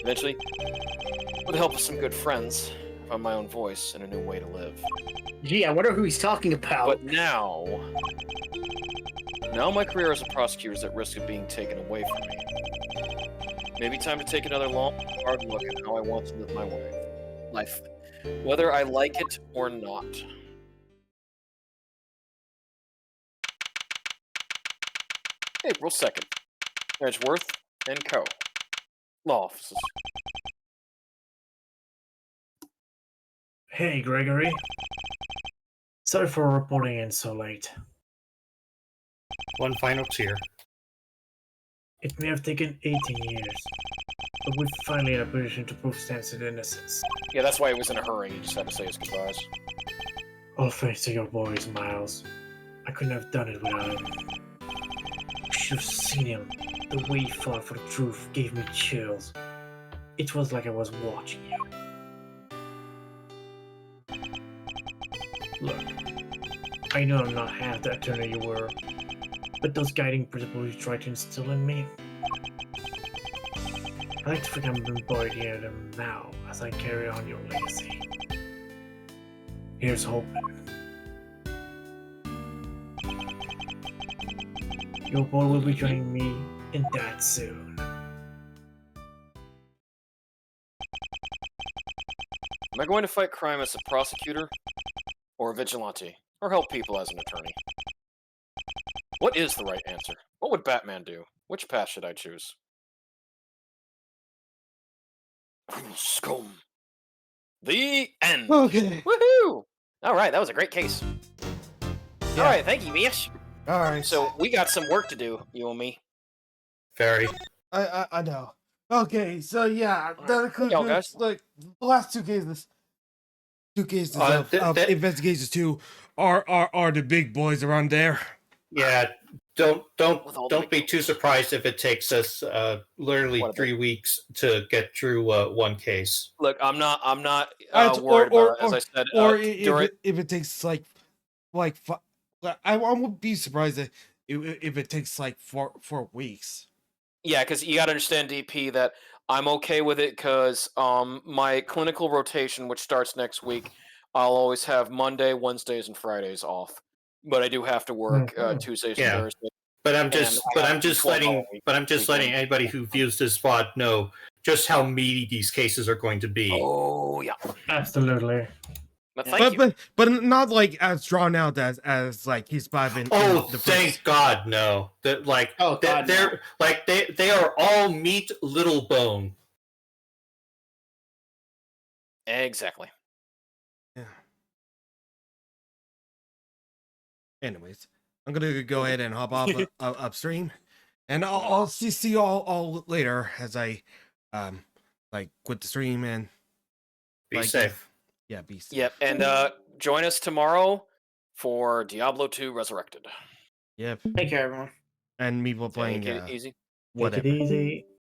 Eventually, with the help of some good friends, I found my own voice and a new way to live. Gee, I wonder who he's talking about. But now my career as a prosecutor is at risk of being taken away from me. Maybe time to take another long, hard look at how I want to live my life, whether I like it or not. April 2nd, Edgeworth and Co. Law offices. Hey, Gregory. Sorry for reporting in so late. One final cheer. It may have taken 18 years, but we're finally in a position to prove Samson's innocence. Yeah, that's why he was in a hurry. He just had to say his goodbyes. All thanks to your boys, Miles. I couldn't have done it without him. You should have seen him. The way you fought for the truth gave me chills. It was like I was watching you. Look, I know I'm not half the attorney you were, but those guiding principles you tried to instill in me, I like to think I'm embodying them now as I carry on your legacy. Here's hoping. Your boy will be joining me in that soon. Am I going to fight crime as a prosecutor? Or a vigilante? Or help people as an attorney? What is the right answer? What would Batman do? Which path should I choose? Scum. The end. Okay. Woohoo! Alright, that was a great case. Yeah. Alright, thank you, Mish. All right. So, we got some work to do, you and me. Very. I know. Okay, so yeah, that includes Yo, guys. like the last two cases. Of that- investigations two are the big boys around there. Yeah. With all the Don't be too surprised if it takes us literally What, 3 weeks to get through one case. Look, I'm not Or- worried or- about it, as I said. Or during, if it takes like I won't be surprised if it takes like 4 weeks. Yeah, because you got to understand, DP, that I'm okay with it because my clinical rotation, which starts next week, I'll always have Monday, Wednesdays, and Fridays off. But I do have to work Tuesdays Yeah. and Thursdays. But I'm And just I have to 12 letting hour weekend. letting anybody who views this VOD know just how meaty these cases are going to be. Oh yeah, Absolutely. but thank you. But not like as drawn out as like he's five in Oh, the thank first. God, no! That Oh, God, no. they're like they are all meat, little bone. Exactly. Yeah. Anyways, I'm gonna go ahead and hop off upstream, and I'll see you all later as I like quit the stream and Be like, safe. Yeah, be safe. Yep, and join us tomorrow for Diablo 2 Resurrected. Yep. Take care, everyone. And me playing Take it easy. whatever. Take it easy.